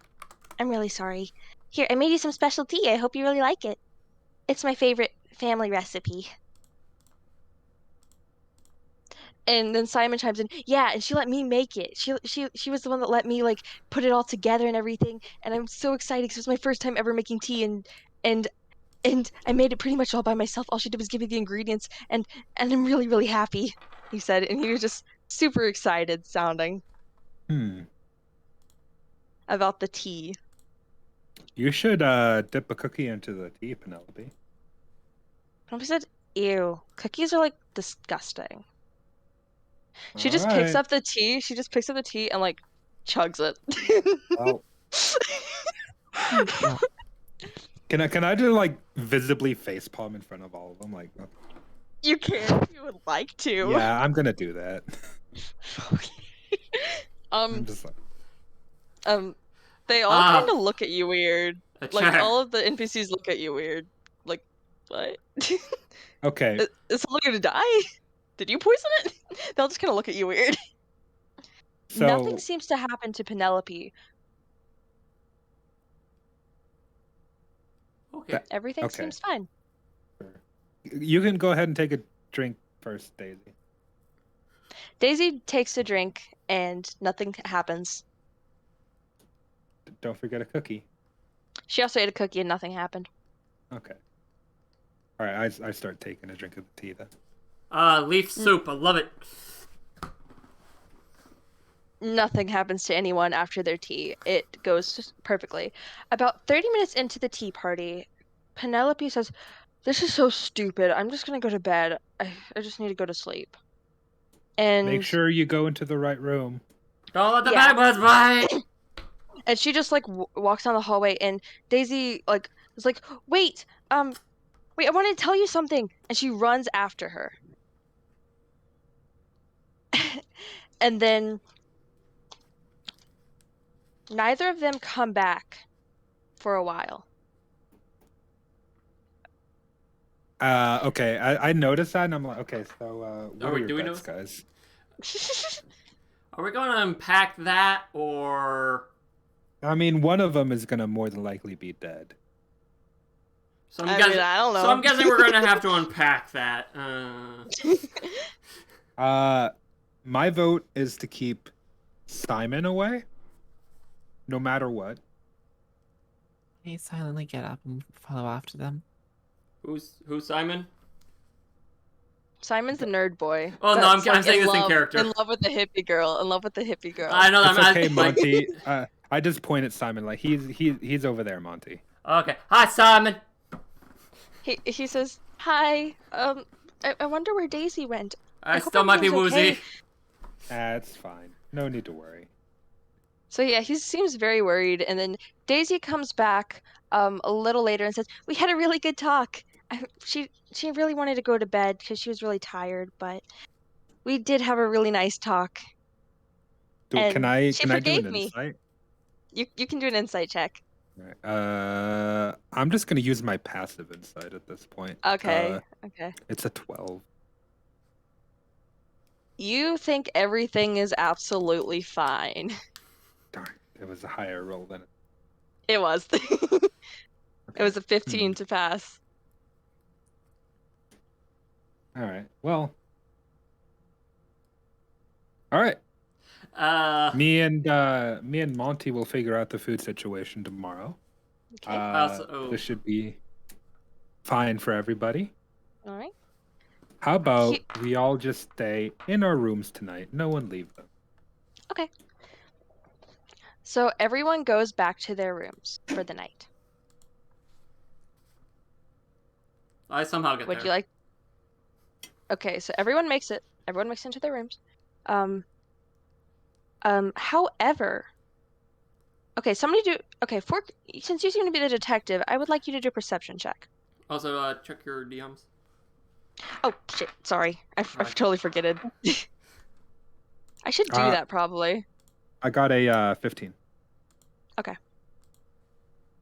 I'm really sorry. Here, I made you some special tea. I hope you really like it. It's my favorite family recipe." And then Simon chimes in, "Yeah, and she let me make it. She was the one that let me like put it all together and everything. And I'm so excited because it was my first time ever making tea, and and I made it pretty much all by myself. All she did was give me the ingredients, and I'm really, really happy," he said, and he was just super excited sounding about the tea. You should dip a cookie into the tea, Penelope. Penelope said, "Ew, cookies are like disgusting." She just picks Alright. up the tea. She just picks up the tea and like chugs it. Well, Well, can I do like visibly facepalm in front of all of them? Like, You can if you would like to. yeah, I'm gonna do that. Okay. I'm just like, They all kind of look at you weird. A Like chair. all of the NPCs look at you weird. Like, what? okay, Is someone gonna die? Did you poison it? They'll just kind of look at you weird. so Nothing seems to happen to Penelope. Okay. Everything okay. seems fine. You can go ahead and take a drink first, Daisy. Daisy takes a drink and nothing happens. Don't forget a cookie. She also ate a cookie and nothing happened. Okay. All right, I start taking a drink of the tea then. Leaf soup. I love it. Nothing happens to anyone after their tea. It goes perfectly. About 30 minutes into the tea party, Penelope says, "This is so stupid. I'm just gonna go to bed. I just need to go to sleep." And Make sure you go into the right room. Don't let the Yeah. bad ones bite. and she just like walks down the hallway, and Daisy like is like, wait, I wanted to tell you something," and she runs after her. And then neither of them come back for a while. Okay, I noticed that, and I'm like, okay, so what are do we your bets, notice? guys? Are we going to unpack that, or? I mean, one of them is gonna more than likely be dead. So I mean, I don't know. So I'm guessing we're going to have to unpack that. My vote is to keep Simon away, no matter what. I silently get up and follow after them. Who's Simon? Simon's the nerd boy. Oh, no, that's, I'm saying this in character. In love with the hippie girl. In love with the hippie girl. I know It's that. okay, Monty. I just point at Simon like he's over there, Monty. Okay. Hi, Simon. He says, "Hi. I wonder where Daisy went. I hope still might be everything's woozy. okay." That's fine. No need to worry. So yeah, he seems very worried, and then Daisy comes back a little later and says, "We had a really good talk. She really wanted to go to bed because she was really tired, but We did have a really nice talk. Can And I she do forgave an me. insight? You can do an insight check. Right. I'm just gonna use my passive insight at this point. Okay. It's a 12. You think everything is absolutely fine. Darn, it was a higher roll than it. It was. It was a 15 Hmm. to pass. All right. Well. All right. Me and Monty will figure out the food situation tomorrow. Okay. This should be fine for everybody. All right. How about we all just stay in our rooms tonight? No one leave them. Okay. So everyone goes back to their rooms for the night. I somehow get Would there. you like? Okay, so everyone makes it. Everyone makes it into their rooms. However, okay, somebody do. Okay, since you seem to be the detective, I would like you to do a perception check. Also, check your DMs. Oh shit! Sorry, I Alright. totally forgetted. I should do that probably. I got a 15. Okay.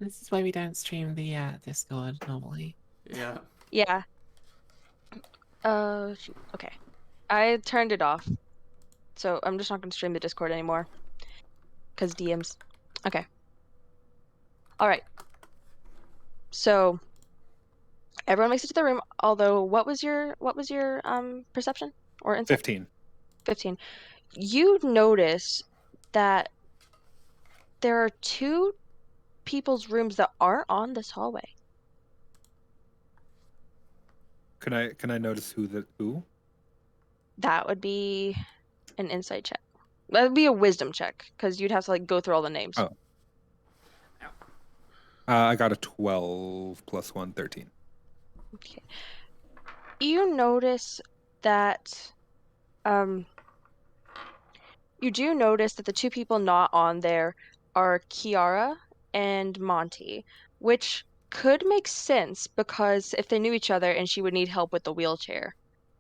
This is why we don't stream the Discord normally. Yeah. Yeah. Shoot. Okay. I turned it off, so I'm just not going to stream the Discord anymore. Cause DMs. Okay. All right. So everyone makes it to the room. Although, what was your perception or insight? 15. 15. You notice that there are two people's rooms that aren't on this hallway. Can I notice who? That would be an insight check. That would be a wisdom check because you'd have to like go through all the names. Oh. I got a 12 plus 1, 13. Okay. You notice that you do notice that the two people not on there are Kiara and Monty, which could make sense because if they knew each other and she would need help with the wheelchair,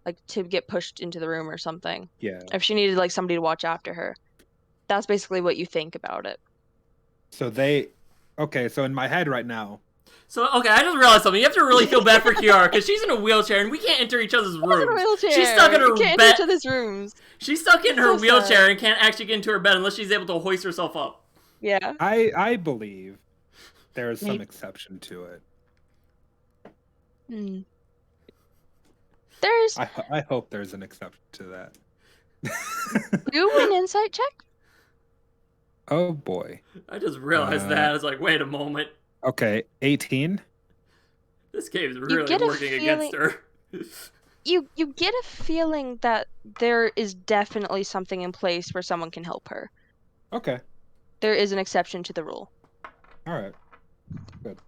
like to get pushed into the room or something. Yeah. If she needed like somebody to watch after her. That's basically what you think about it. So so in my head right now. So, okay, I just realized something. You have to really feel bad for Kiara, because she's in a wheelchair, and we can't enter each other's rooms. In a wheelchair. She's stuck in her can't bed. enter each other's rooms. She's stuck in her so wheelchair sad. and can't actually get into her bed unless she's able to hoist herself up. Yeah. I believe there is some exception to it. There's. I hope there's an exception to that. Do an insight check. Oh boy. I just realized that. I was like, wait a moment. Okay, 18. This game's really working against her. You get a feeling that there is definitely something in place where someone can help her. Okay. There is an exception to the rule. All right. Good.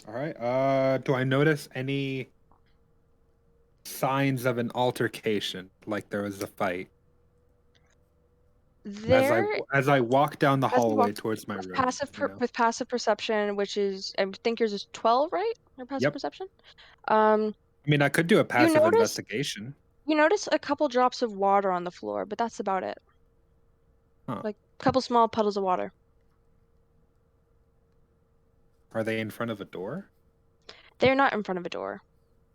All right. Do I notice any signs of an altercation, like there was a fight? As I walk down the hallway towards my room. With passive perception, which is I think yours is 12, right? Your passive perception. I mean, I could do a passive investigation. You notice a couple drops of water on the floor, but that's about it. Huh. Like a couple small puddles of water. Are they in front of a door? They're not in front of a door.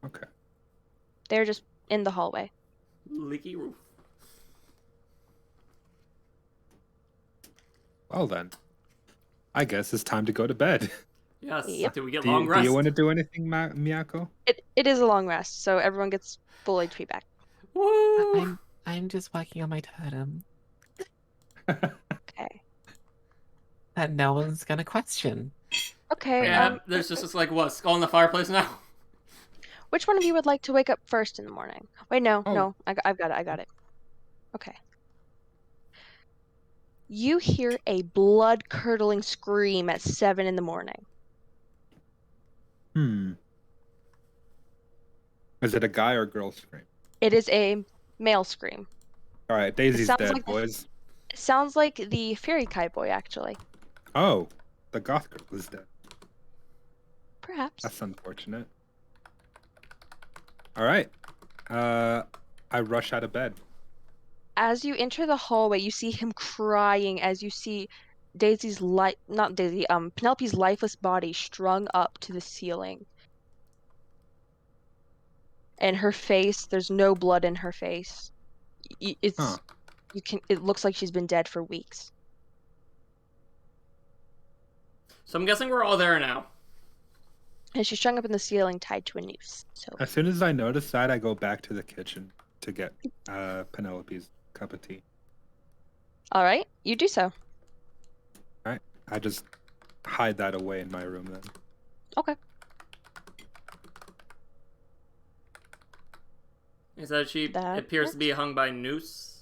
Okay. They're just in the hallway. Leaky roof. Well then, I guess it's time to go to bed. Yes. Yep. Did we get long rest? Do you want to do anything, Miyako? It is a long rest, so everyone gets full HP back. Woo! I'm just working on my totem. Okay. That no one's gonna question. Okay. Yeah, there's just like what, skull in the fireplace now? Which one of you would like to wake up first in the morning? Wait, no. I've got it. Okay. You hear a blood-curdling scream at 7 in the morning. Is it a guy or girl scream? It is a male scream. All right, Daisy's dead, boys. It sounds like the fairy kite boy, actually. Oh, the Goth Girl is dead. Perhaps. That's unfortunate. All right. I rush out of bed. As you enter the hallway, you see him crying as you see Penelope's lifeless body strung up to the ceiling. And her face, there's no blood in her face. It looks like she's been dead for weeks. So I'm guessing we're all there now. And she's strung up in the ceiling tied to a noose. So As soon as I notice that, I go back to the kitchen to get Penelope's cup of tea. all right, you do so. All right. I just hide that away in my room then. Okay. Is that she That appears to be hung by noose?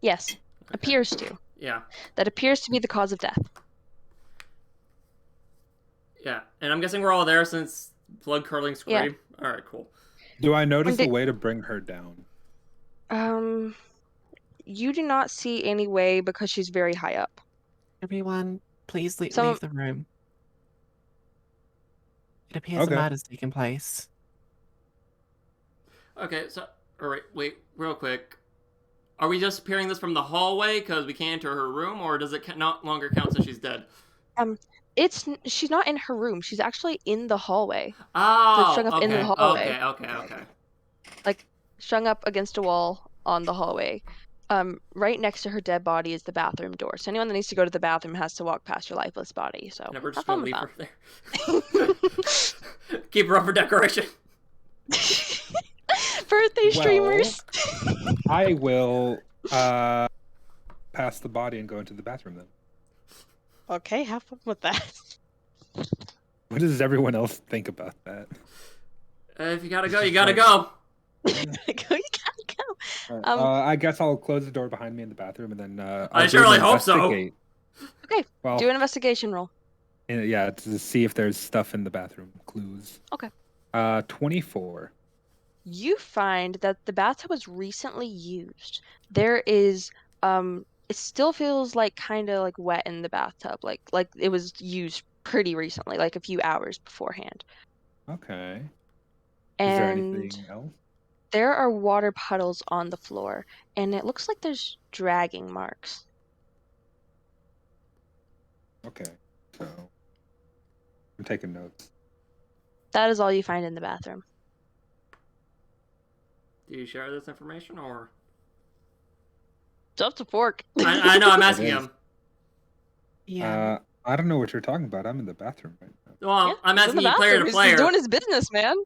Yes. Okay. Appears to. Yeah. That appears to be the cause of death. Yeah. And I'm guessing we're all there since blood curdling scream. Yeah. All right, cool. Do I notice a way to bring her down? You do not see any way because she's very high up. Everyone, please leave the room. It appears a murder's taken place. Okay, so, alright, wait, real quick. Are we just hearing this from the hallway because we can't enter her room, or does it not longer count since she's dead? She's not in her room. She's actually in the hallway. Oh, strung up in the hallway. Okay. Like, strung up against a wall on the hallway. Right next to her dead body is the bathroom door. So anyone that needs to go to the bathroom has to walk past her lifeless body. So never just gonna leave her there. Keep her up for decoration. Birthday streamers. I will pass the body and go into the bathroom then. Okay, have fun with that. What does everyone else think about that? If you gotta go, you gotta go. You gotta go. I guess I'll close the door behind me in the bathroom and then I surely hope so. Okay, well, do an investigation roll. Yeah, to see if there's stuff in the bathroom. Clues. Okay. 24. You find that the bathtub was recently used. There is it still feels like kind of like wet in the bathtub, like it was used pretty recently, like a few hours beforehand. Okay. And is there anything else? There are water puddles on the floor, and it looks like there's dragging marks. Okay, so I'm taking notes. That is all you find in the bathroom. Do you share this information, or? It's up to Fork. I know, I'm asking him. Yeah. I don't know what you're talking about. I'm in the bathroom right now. Well, Yeah, I'm asking you player to player. He's doing his business, man.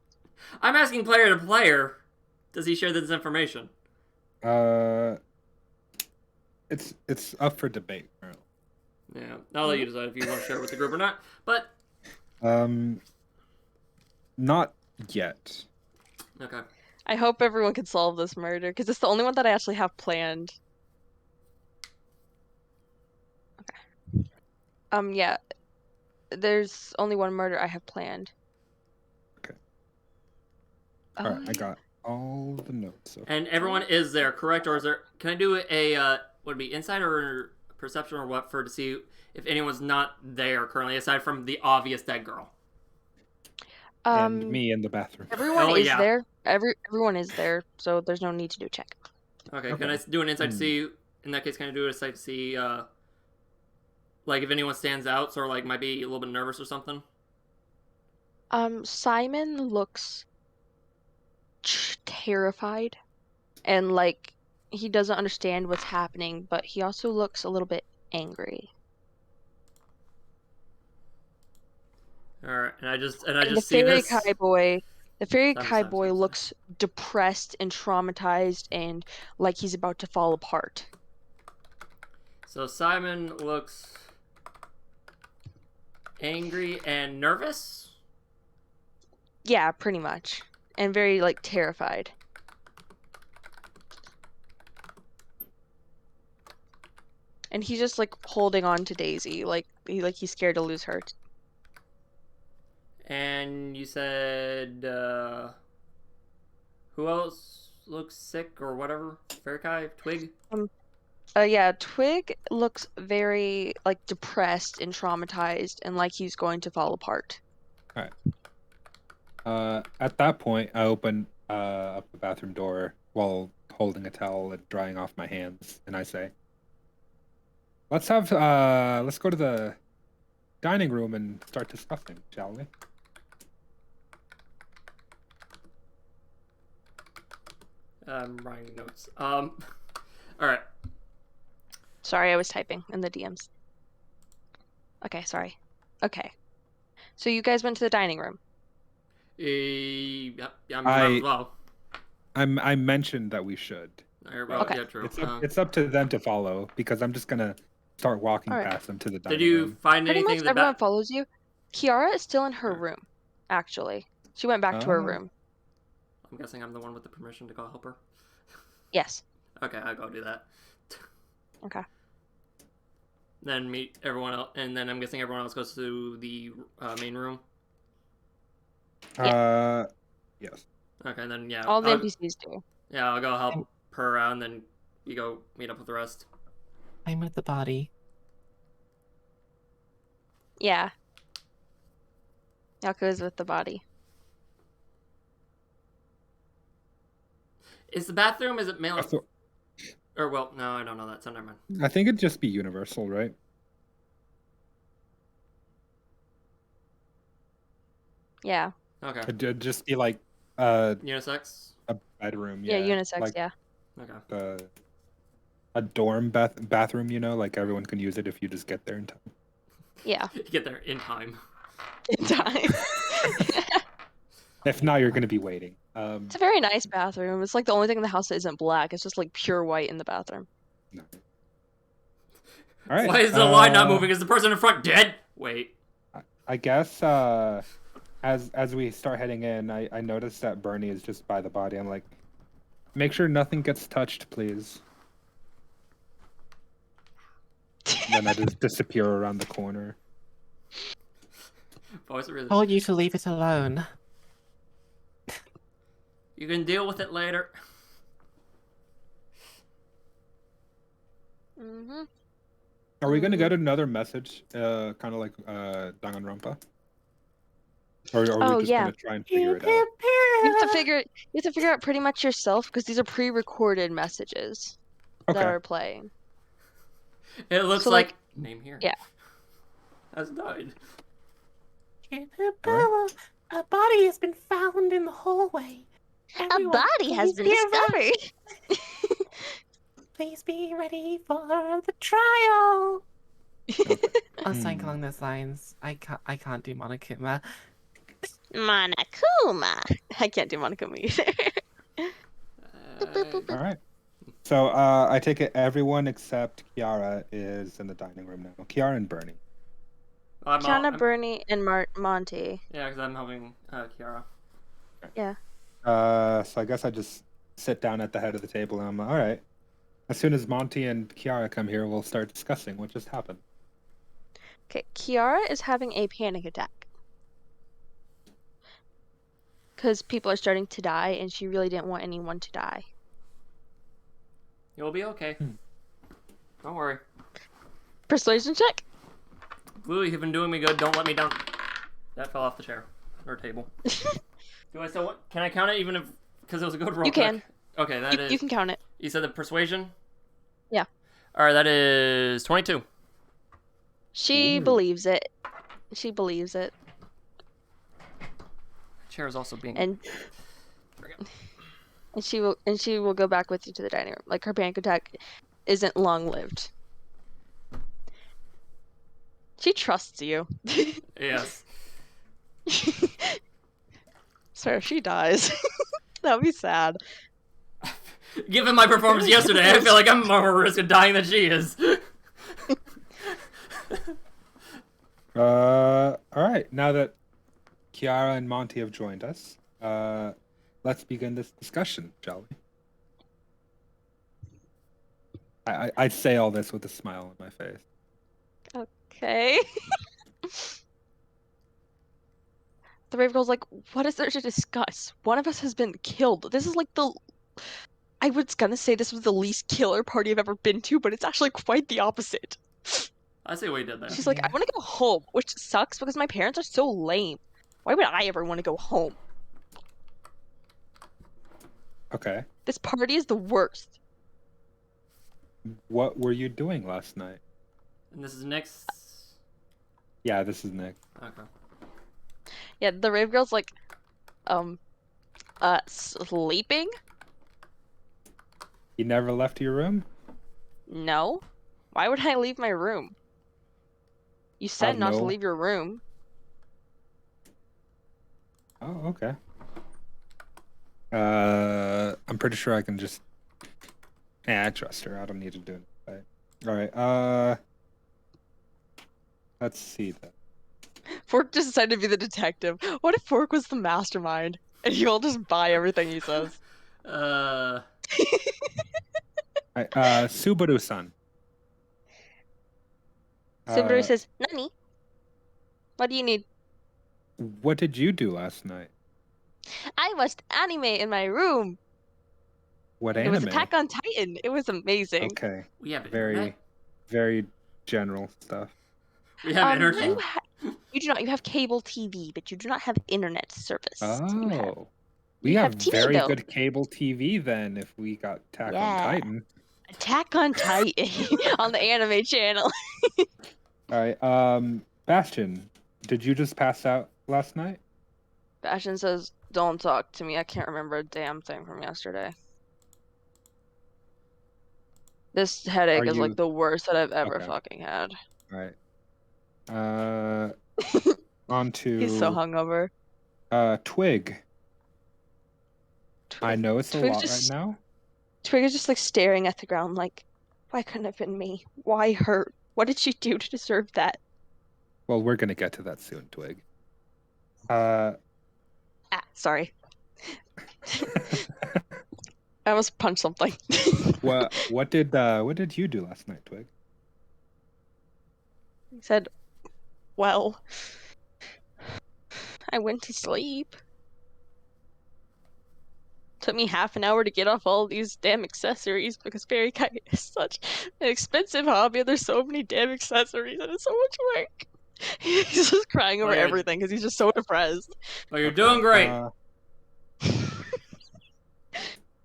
I'm asking player to player. Does he share this information? It's up for debate, bro. Yeah, I'll let you decide if you want to share it with the group or not. But not yet. Okay. I hope everyone can solve this murder because it's the only one that I actually have planned. Okay. Yeah. There's only one murder I have planned. Okay. All right, I got all the notes. Okay. And everyone is there, correct? Or is there? Can I do would it be insight or perception or what to see if anyone's not there currently, aside from the obvious dead girl? And me in the bathroom. Everyone is there. Everyone is there, so there's no need to do a check. Okay. Can I do an insight to see? In that case, can I do an insight to see, like if anyone stands out, or like might be a little bit nervous or something? Simon looks terrified, and like he doesn't understand what's happening, but he also looks a little bit angry. All right, and I just the see fairy this. The fairy Kai boy looks depressed and traumatized, and like he's about to fall apart. So Simon looks angry and nervous? Yeah, pretty much. And very, like, terrified. And he's just, like, holding on to Daisy. Like he's scared to lose her. And you said, who else looks sick or whatever? Fairy Kai? Twig? Yeah, Twig looks very, like, depressed and traumatized and like he's going to fall apart. Alright. At that point, I open up the bathroom door while holding a towel and drying off my hands, and I say, let's go to the dining room and start discussing, shall we? I'm writing notes. All right. Sorry, I was typing in the DMs. Okay, sorry. Okay. So you guys went to the dining room. Yeah, I'm as well. I mentioned that we should. Okay. Yeah, true. It's up to them to follow because I'm just gonna start walking Alright. past them to the dining Did you room. find Pretty anything much that everyone follows you. Kiara is still in her Okay. room, actually. She went back to her Oh. room. I'm guessing I'm the one with the permission to go help her. Yes. Okay, I'll go do that. Okay. Then meet everyone else, and then I'm guessing everyone else goes to the main room. Yes. Okay, and then yeah, All the I'll, NPCs do. yeah, I'll go help her around, then you go meet up with the rest. I'm with the body. Yeah. Yako is with the body. Is the bathroom? Is it male? I thought- Or well, no, I don't know that. So never mind. I think it'd just be universal, right? Yeah. Okay. It'd just be like Unisex. a bedroom. Yeah, Yeah, unisex, like yeah. Okay. a dorm bathroom. You know, like everyone can use it if you just get there in time. Yeah. You get there in time. In time. If not, you're gonna be waiting. It's a very nice bathroom. It's like the only thing in the house that isn't black. It's just like pure white in the bathroom. No. All right. Why is the line not moving? Is the person in front dead? Wait. I guess as we start heading in, I noticed that Bernie is just by the body. I'm like, make sure nothing gets touched, please. Then I just disappear around the corner. Voice really. Told you to leave it alone. You can deal with it later. Mm-hmm. Are we gonna get another message, kind of like Danganronpa? Or are Oh, we just yeah. gonna try and figure it out? You have to figure out pretty much yourself because these are pre-recorded messages that Okay. are playing. It looks So, like name here. Yeah. Has died. Alright. A body has been found in the hallway. Everyone, please be ready. Please be ready for the trial. Or something along those lines. I can't do Monokuma. Monokuma. I can't do Monokuma either. All right. So I take it everyone except Kiara is in the dining room now. Kiara and Bernie. Kiana, Bernie, and Monty. Yeah, because I'm helping Kiara. Yeah. So I guess I just sit down at the head of the table and I'm like, all right. As soon as Monty and Kiara come here, we'll start discussing what just happened. Okay, Kiara is having a panic attack. Because people are starting to die, and she really didn't want anyone to die. You'll be okay. Don't worry. Persuasion check? Blue, you've been doing me good. Don't let me down. That fell off the chair or table. Do I still what? Can I count it even if because it was a good roll? You can. Okay, that is. You can count it. You said the persuasion. Yeah. All right, that is 22. She Ooh. believes it. She believes it. Chair is also being. And she will go back with you to the dining room. Like her panic attack isn't long lived. She trusts you. Yes. So if she dies, that'd be sad. Given my performance yesterday, I feel like I'm more at risk of dying than she is. All right. Now that Kiara and Monty have joined us, let's begin this discussion, shall we? I say all this with a smile on my face. Okay. The Rave Girl's like, what is there to discuss? One of us has been killed. This is like I was gonna say this was the least killer party I've ever been to, but it's actually quite the opposite. I see what you did there. She's like, I want to go home, which sucks because my parents are so lame. Why would I ever want to go home? Okay. This party is the worst. What were you doing last night? And this is Nick's. Yeah, this is Nick. Okay. Yeah, the Rave Girl's like, sleeping? You never left your room? No. Why would I leave my room? You I said don't not to know. leave your room. Oh, okay. I'm pretty sure I can just. Yeah, I trust her. I don't need to do it. All right. Let's see that. Fork just decided to be the detective. What if Fork was the mastermind and you all just buy everything he says? Subaru-san. Subaru Uh, says, Nani? What do you need? what did you do last night? I watched anime in my room. What It was anime? Attack on Titan. It was amazing. Okay. We have Very, internet. very general stuff. We have internet. You do not. You have cable TV, but you do not have internet service. Oh. We You have have TV, very though. good cable TV then if we got Attack on Yeah. Titan. Attack on Titan on the anime channel. All right. Bastion, did you just pass out last night? Bastion says, don't talk to me. I can't remember a damn thing from yesterday. This headache is like the worst that I've ever fucking had. All right. On to He's so hungover. Twig. I know it's a Twig's lot right just now. Twig is just like staring at the ground like, why couldn't it have been me? Why her? What did she do to deserve that? Well, we're gonna get to that soon, Twig. Sorry. I almost punched something. What did you do last night, Twig? He said, well, I went to sleep. Took me half an hour to get off all these damn accessories because fairy kite is such an expensive hobby and there's so many damn accessories and it's so much work. He's just crying over everything because he's just so depressed. Well, you're doing great.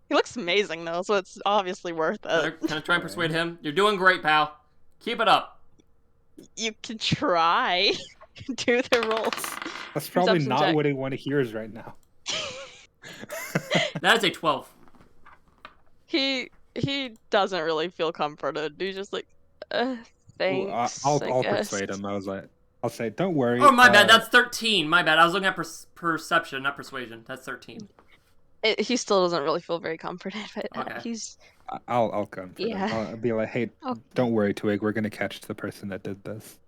He looks amazing though, so it's obviously worth it. Can I try and persuade him? You're doing great, pal. Keep it up. You can try. Do the rolls. That's probably Perception not check. what he want to hear right now. That is a 12. He doesn't really feel comforted. He's just like, thanks. I'll I guess. persuade him. I'll say, don't worry. Oh, my bad. That's 13. My bad. I was looking at perception, not persuasion. That's 13. He still doesn't really feel very comforted, but Okay. he's. I'll comfort him. I'll be like, hey, don't worry, Twig. We're gonna catch the person that did this.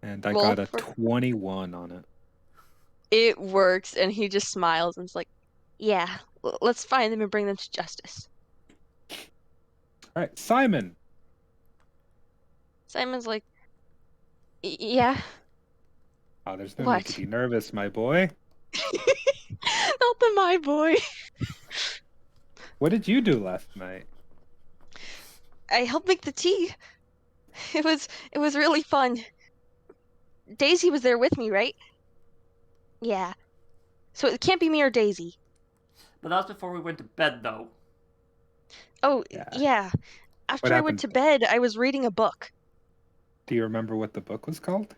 And I got a 21 on it. It works, and he just smiles and is like, yeah, let's find them and bring them to justice. All right, Simon. Simon's like, yeah. Oh, there's no need to be nervous, my boy. Not the my boy. What did you do last night? I helped make the tea. It was really fun. Daisy was there with me, right? Yeah. So it can't be me or Daisy. But that was before we went to bed, though. Oh, yeah. After I went to bed, I was reading a book. Do you remember what the book was called?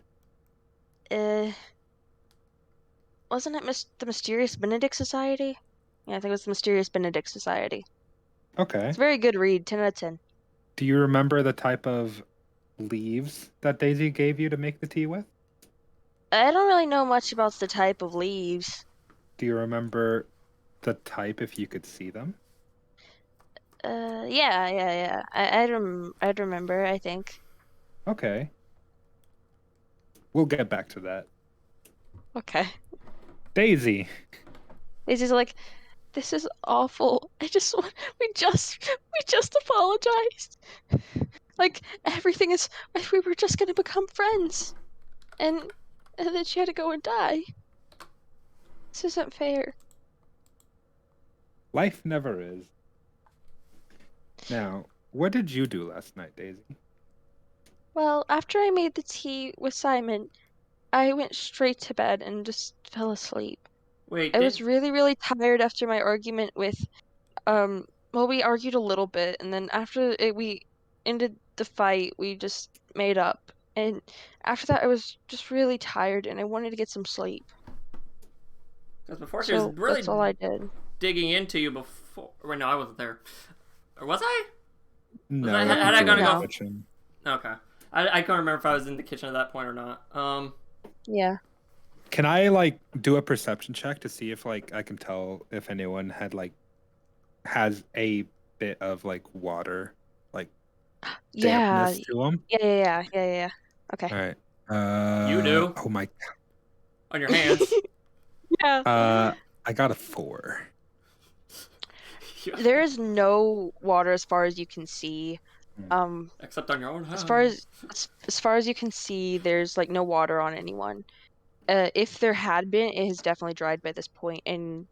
Wasn't it the Mysterious Benedict Society? Yeah, I think it was the Mysterious Benedict Society. Okay. It's a very good read, 10 out of 10. Do you remember the type of leaves that Daisy gave you to make the tea with? I don't really know much about the type of leaves. Do you remember the type if you could see them? Yeah. I'd remember, I think. Okay. We'll get back to that. Okay. Daisy. Daisy's like, this is awful. We just apologized. Like, everything is, we were just gonna become friends. And then she had to go and die. This isn't fair. Life never is. Now, what did you do last night, Daisy? Well, after I made the tea with Simon, I went straight to bed and just fell asleep. Wait, I was really, really tired after my argument with, well, we argued a little bit, and then after we ended the fight, we just made up. And after that, I was just really tired, and I wanted to get some sleep. because before she was So that's all really I did. digging into you before. Wait, no, I wasn't there. Or was I? No, I- I had think I you were gone in to the go- kitchen. Okay. I can't remember if I was in the kitchen at that point or not. Yeah. Can I like do a perception check to see if like I can tell if anyone has a bit of like water like Yeah. dampness to them? Yeah. Okay. All right. You do. Oh my. On your hands. Yeah. I got a 4. There is no water as far as you can see. Except on your own hands. As far as you can see, there's like no water on anyone. If there had been, it has definitely dried by this point, and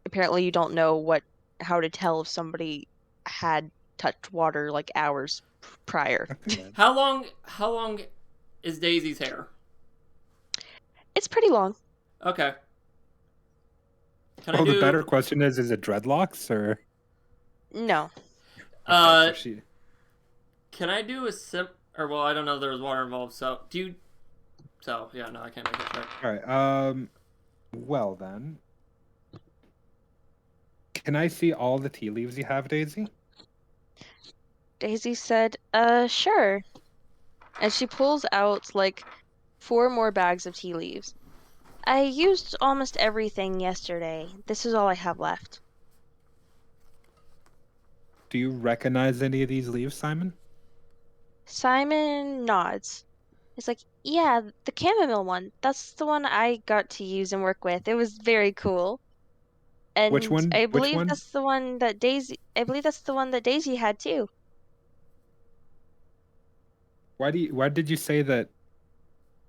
apparently you don't know how to tell if somebody had touched water like hours prior. Okay. How long is Daisy's hair? It's pretty long. Okay. Can Well, I do the better question is it dreadlocks or? No. Okay, so she... Can I do a or well, I don't know if there was water involved, so do you yeah, no, I can't make it check. All right. Well then, can I see all the tea leaves you have, Daisy? Daisy said, sure. And she pulls out like 4 more bags of tea leaves. I used almost everything yesterday. This is all I have left. Do you recognize any of these leaves, Simon? Simon nods. He's like, yeah, the chamomile one. That's the one I got to use and work with. It was very cool. And Which one? I Which believe one? that's the one that Daisy had too. Why did you say that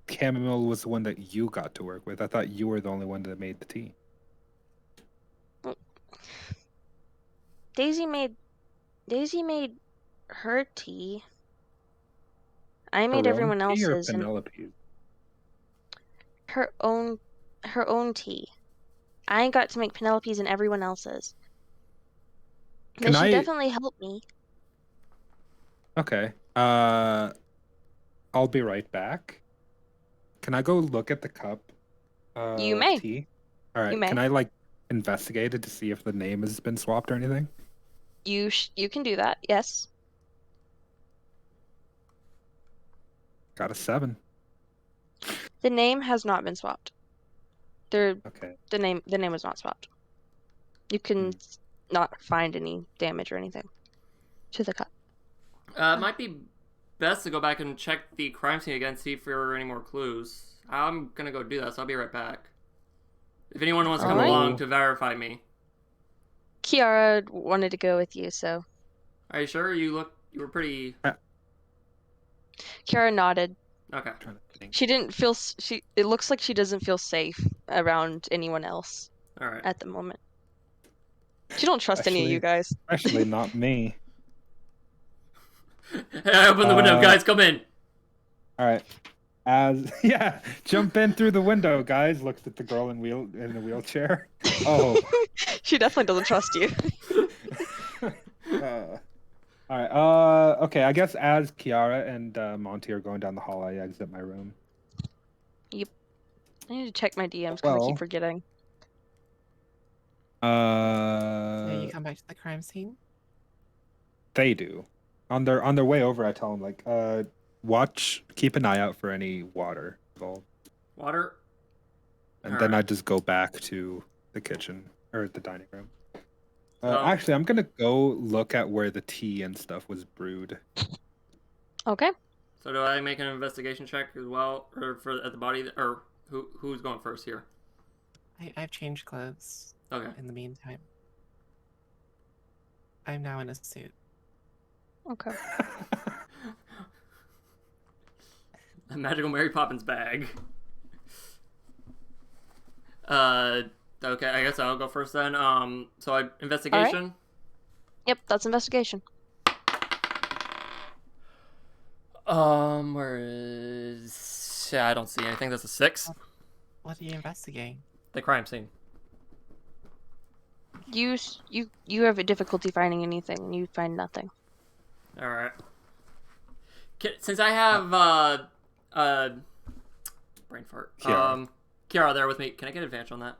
chamomile was the one that you got to work with? I thought you were the only one that made the tea. Daisy made her tea. I made Her own everyone tea or else's and Penelope's? her own tea. I got to make Penelope's and everyone else's. But Can she I? definitely helped me. Okay. I'll be right back. Can I go look at the cup You of may. tea? All right. You may. Can I like investigate it to see if the name has been swapped or anything? You can do that. Yes. Got a 7. The name has not been swapped. Okay. The name was not swapped. You can not find any damage or anything to the cup. It might be best to go back and check the crime scene again, see if there are any more clues. I'm gonna go do that, so I'll be right back. If anyone wants to come Alright. along to verify me. Kiara wanted to go with you, so Are you sure? You were pretty... Kiara nodded. Okay. Trying to think. She didn't feel it looks like she doesn't feel safe around anyone else Alright. at the moment. She don't trust any of you guys. Especially not me. Hey, I opened the window, guys, come in! All right. Jump in through the window, guys. Looks at the girl in the wheelchair. Oh. She definitely doesn't trust you. All right. Okay. I guess as Kiara and Monty are going down the hall, I exit my room. I need to check my DMs because I Well, keep forgetting. So you come back to the crime scene? They do. On their way over, I tell them like, keep an eye out for any water involved. Water? And then I just go back to the kitchen or the dining room. So- Actually, I'm gonna go look at where the tea and stuff was brewed. Okay. So do I make an investigation check as well, or at the body, or who's going first here? I've changed clothes Okay. in the meantime. I'm now in a suit. Okay. A magical Mary Poppins bag. Okay, I guess I'll go first then. Investigation. Yep, that's investigation. Where is? Yeah, I don't see anything. That's a 6. What are you investigating? The crime scene. You have a difficulty finding anything, and you find nothing. All right. Since I have brain fart. Kiara. Kiara, there with me. Can I get advantage on that?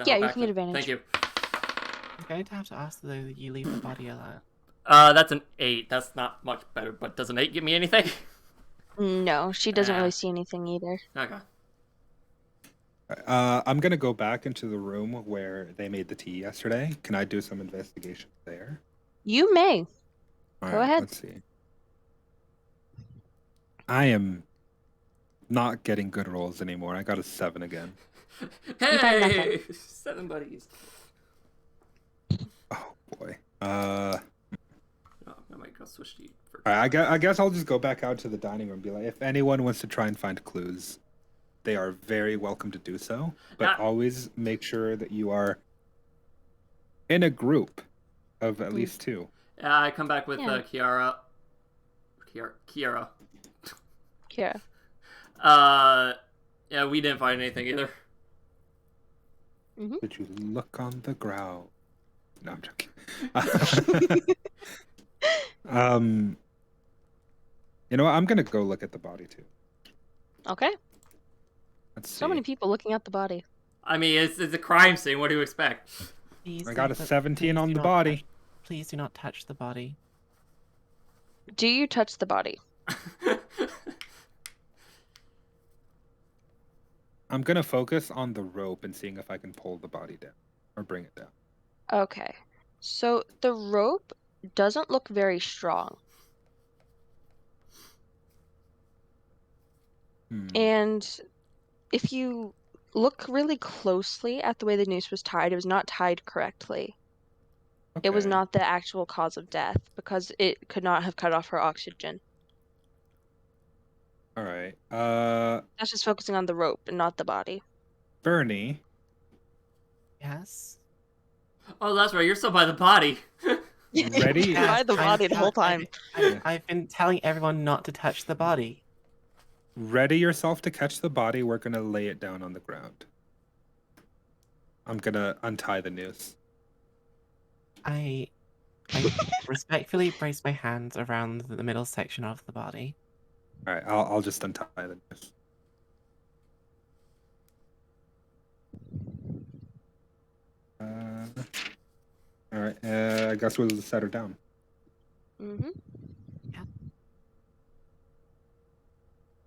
Yeah, you can get advantage. Thank you. I'm going to have to ask though that you leave the body alone. That's an 8. That's not much better, but does an 8 give me anything? No, she doesn't really see anything either. Okay. I'm gonna go back into the room where they made the tea yesterday. Can I do some investigation there? You may. All Go ahead. Let's see. I am not getting good rolls anymore. I got a 7 again. find Hey, nothing. 7 buddies. Oh boy. Oh, I might go switch to you. All right, I guess I'll just go back out to the dining room and be like, if anyone wants to try and find clues, they are very welcome to do so. But always make sure that you are in a group of at least 2. Yeah, I come back with Yeah. Kiara. Yeah, we didn't find anything either. Did you look on the ground? No, I'm joking. You know what? I'm gonna go look at the body too. Okay. Let's see. So many people looking at the body. I mean, it's a crime scene. What do you expect? Please I got a don't- 17 please on do the not body. touch- please do not touch the body. Do you touch the body? I'm gonna focus on the rope and seeing if I can pull the body down or bring it down. Okay. So the rope doesn't look very strong. And if you look really closely at the way the noose was tied, it was not tied correctly. It was Okay. not the actual cause of death because it could not have cut off her oxygen. All right. That's just focusing on the rope and not the body. Bernie. Yes. Oh, that's right. You're still by the body. Ready? By the body the whole time. I've been telling everyone not to touch the body. Ready yourself to catch the body. We're gonna lay it down on the ground. I'm gonna untie the noose. I respectfully brace my hands around the middle section of the body. All right. I'll just untie the noose. All right. I guess we'll set her down.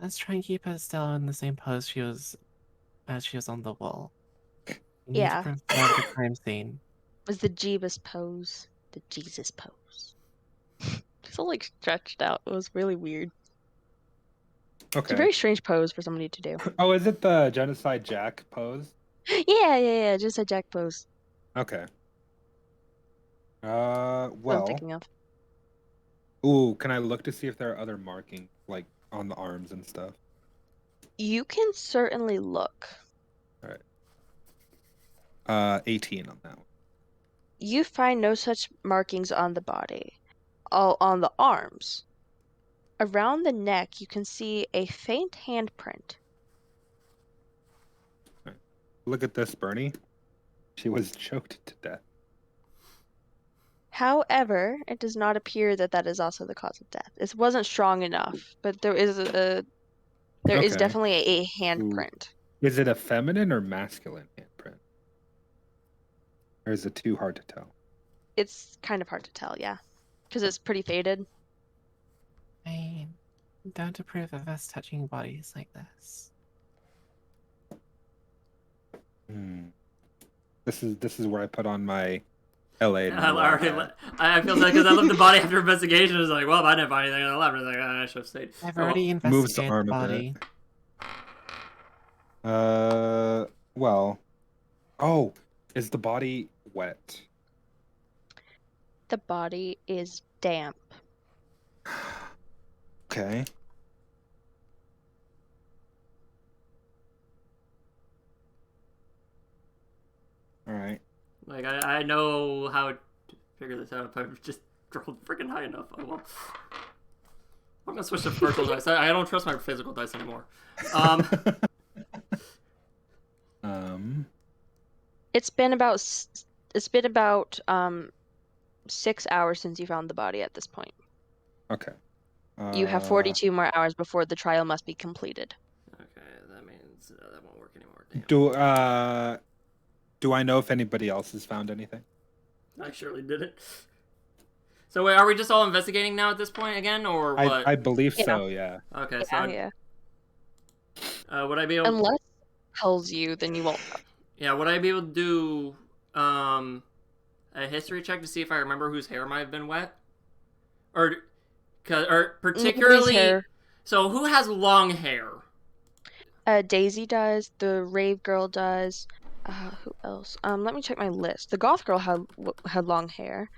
Let's try and keep her still in the same pose she was as she was on the wall. We need to Yeah. preserve the crime scene. It was the Jeebus pose. The Jesus pose. It's all like stretched out. It was really weird. It's a Okay. very strange pose for somebody to do. Oh, is it the genocide Jack pose? Yeah. Just a Jack pose. Okay. What I'm Well. thinking of. Ooh, can I look to see if there are other markings, like on the arms and stuff? You can certainly look. All right. 18 on that one. You find no such markings on the body. All on the arms. Around the neck, you can see a faint handprint. Look at this, Bernie. She was choked to death. However, it does not appear that that is also the cause of death. It wasn't strong enough, but there is Okay. definitely a handprint. Is it a feminine or masculine handprint? Or is it too hard to tell? It's kind of hard to tell, yeah, because it's pretty faded. I don't approve of us touching bodies like this. This is where I put on my LA. I feel like because I left the body after investigation. It's like, well, if I didn't find anything in the lab, like, I should have stayed. I've Oh, already moves the investigated arm the a body. bit. Well. Oh, is the body wet? The body is damp. Okay. All right. Like, I know how to figure this out if I just rolled freaking high enough. Oh well. I'm gonna switch to virtual dice. I don't trust my physical dice anymore. It's been about 6 hours since you found the body at this point. Okay. You have 42 more hours before the trial must be completed. Okay, that means that won't work anymore. Damn. Do I know if anybody else has found anything? I surely didn't. So wait, are we just all investigating now at this point again, or what? I believe Yeah. so. Yeah. Okay, Yeah. would I be able? Unless it tells you, then you won't. Yeah, would I be able to do a history check to see if I remember whose hair might have been wet, or particularly? Hair. So who has long hair? Daisy does. The Rave Girl does. Who else? Let me check my list. The Goth Girl had long hair.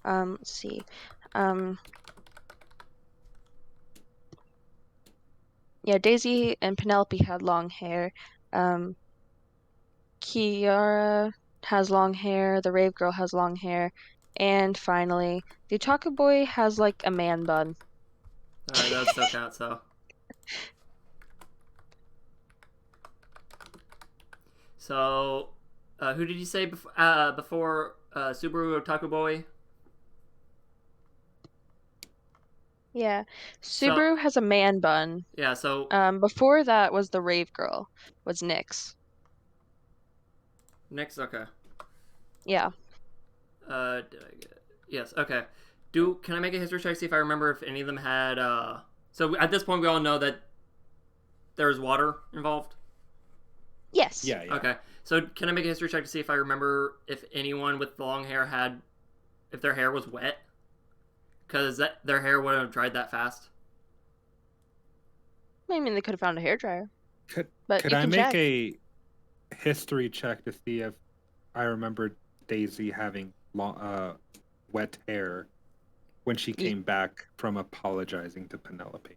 Let's see. Yeah, Daisy and Penelope had long hair. Kiara has long hair. The Rave Girl has long hair. And finally, the Otaku Boy has like a man bun. Alright, that still counts, so. So, who did you say before Subaru Otaku Boy? Yeah. Subaru has a man bun. Yeah, so. Before that was the Rave Girl, was Nyx. Nyx, okay. Yeah. Did I get it? Yes, okay. Can I make a history check, see if I remember if any of them had, so at this point we all know that there's water involved? Yes. Yeah. Okay, so can I make a history check to see if I remember if anyone with long hair if their hair was wet? Because their hair wouldn't have dried that fast. I mean, they could have found a hairdryer. Could But I make a history check to see if I remember Daisy having wet hair when she came back from apologizing to Penelope?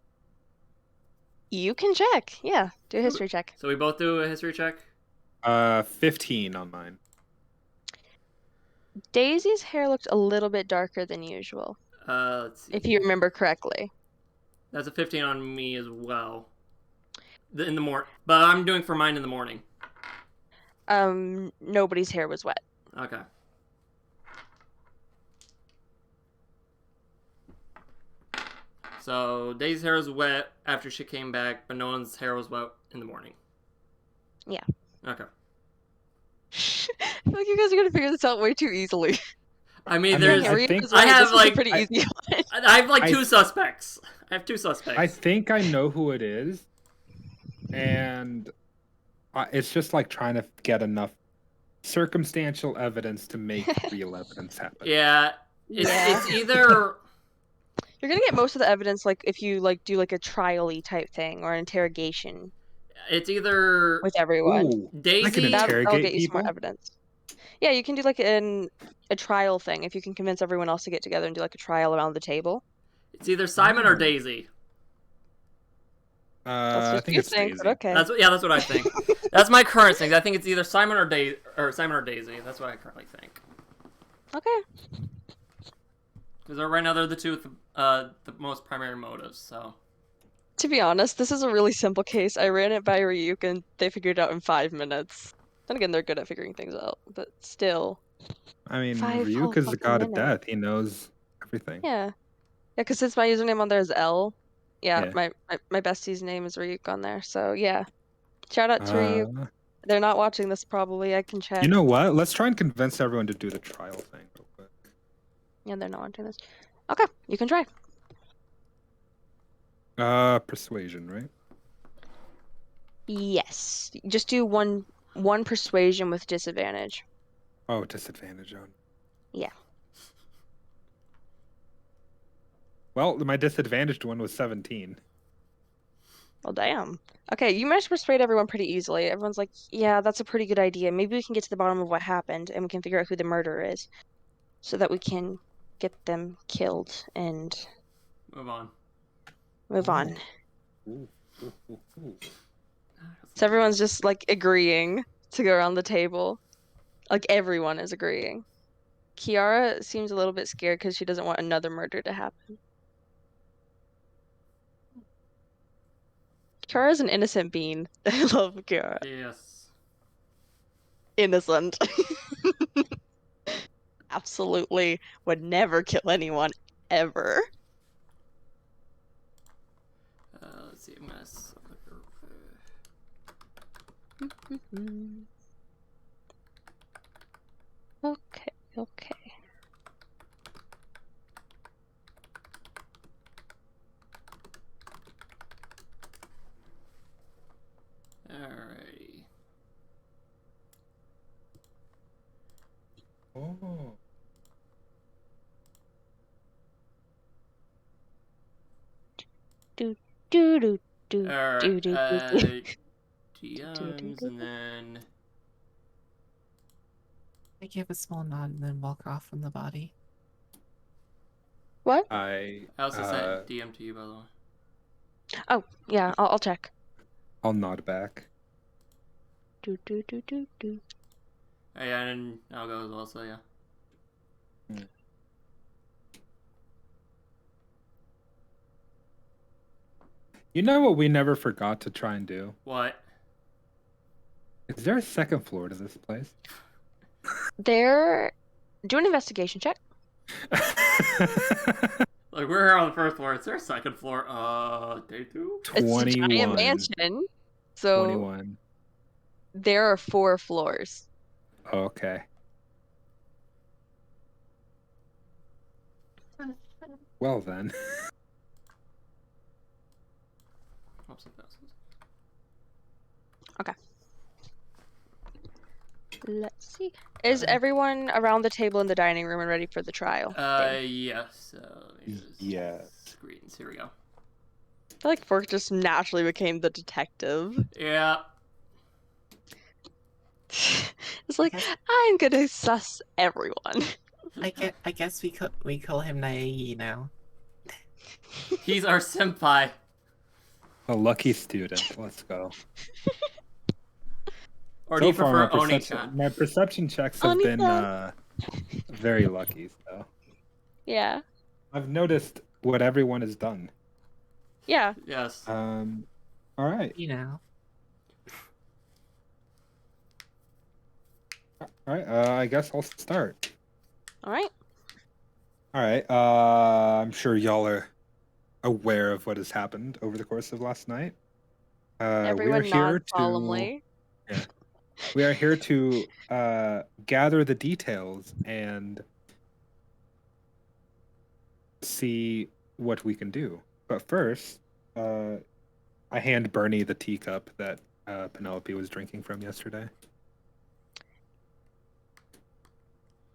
You can check. Yeah, do a history check. So we both do a history check? 15 on mine. Daisy's hair looked a little bit darker than usual. Let's see. If you remember correctly. That's a 15 on me as well. In the morning. But I'm doing for mine in the morning. Nobody's hair was wet. Okay. So Daisy's hair was wet after she came back, but no one's hair was wet in the morning. Yeah. Okay. I feel like you guys are gonna figure this out way too easily. I mean, I have like pretty easy one. I have like two suspects. I have two suspects. I think I know who it is, and it's just like trying to get enough circumstantial evidence to make real evidence happen. Yeah, it's either you're gonna get most of the evidence like if you like do like a trial-y type thing or an interrogation. It's either with everyone. Ooh, Daisy. I can interrogate that'll get you some people. more evidence. Yeah, you can do like a trial thing if you can convince everyone else to get together and do like a trial around the table. It's either Simon or Daisy. That's I think it's think, Daisy. but okay. That's what I think. That's my current thing. I think it's either Simon or Daisy. That's what I currently think. Okay. Because right now they're the two with the most primary motives. So. To be honest, this is a really simple case. I ran it by Ryuk and they figured it out in 5 minutes. Then again, they're good at figuring things out, but still. I mean, 5 Ryuk is the god of minutes. death. He knows everything. Yeah. Yeah, because since my username on there is L, Yeah. my bestie's name is Ryuk on there. So yeah. Shout out to Ryuk. They're not watching this probably. I can check. You know what? Let's try and convince everyone to do the trial thing real quick. Yeah, they're not watching this. Okay, you can try. Persuasion, right? Yes. Just do one persuasion with disadvantage. Oh, disadvantage on. Yeah. Well, my disadvantaged one was 17. Well, damn. Okay, you managed to persuade everyone pretty easily. Everyone's like, yeah, that's a pretty good idea. Maybe we can get to the bottom of what happened and we can figure out who the murderer is so that we can get them killed and Move on. Ooh. So everyone's just like agreeing to go around the table. Like everyone is agreeing. Kiara seems a little bit scared because she doesn't want another murder to happen. Kiara's an innocent bean. I love Kiara. Yes. innocent. Absolutely would never kill anyone ever. Let's see. I'm gonna. Okay, okay. Alrighty. Oh. Do do do do Alright. do DMs and then. I give a small nod and then walk off from the body. What? I also sent DM to you, by the way. Oh, yeah, I'll check. I'll nod back. Do. Oh, yeah, and I'll go as well, so yeah. You know what we never forgot to try and do? What? Is there a second floor to this place? Do an investigation check. Like, we're here on the first floor. Is there a second floor? Day 2? It's a giant 21. mansion, so 21. there are 4 floors. Okay. Well then. Okay. Let's see. Is everyone around the table in the dining room and ready for the trial? Yes. Let me just Yes. screens. Here we go. I feel like Fork just naturally became the detective. Yeah. It's like, I'm gonna suss everyone. I guess we call him Nae now. He's our senpai. A lucky student. Let's go. Or do you prefer my Oni-chan? my perception checks have been very lucky. So Yeah. I've noticed what everyone has done. Yeah. Yes. All right. You know. All right. I guess I'll start. All right. All right. I'm sure y'all are aware of what has happened over the course of last night. Everyone nods solemnly. Yeah. We are here to gather the details and see what we can do. But first, I hand Bernie the teacup that Penelope was drinking from yesterday.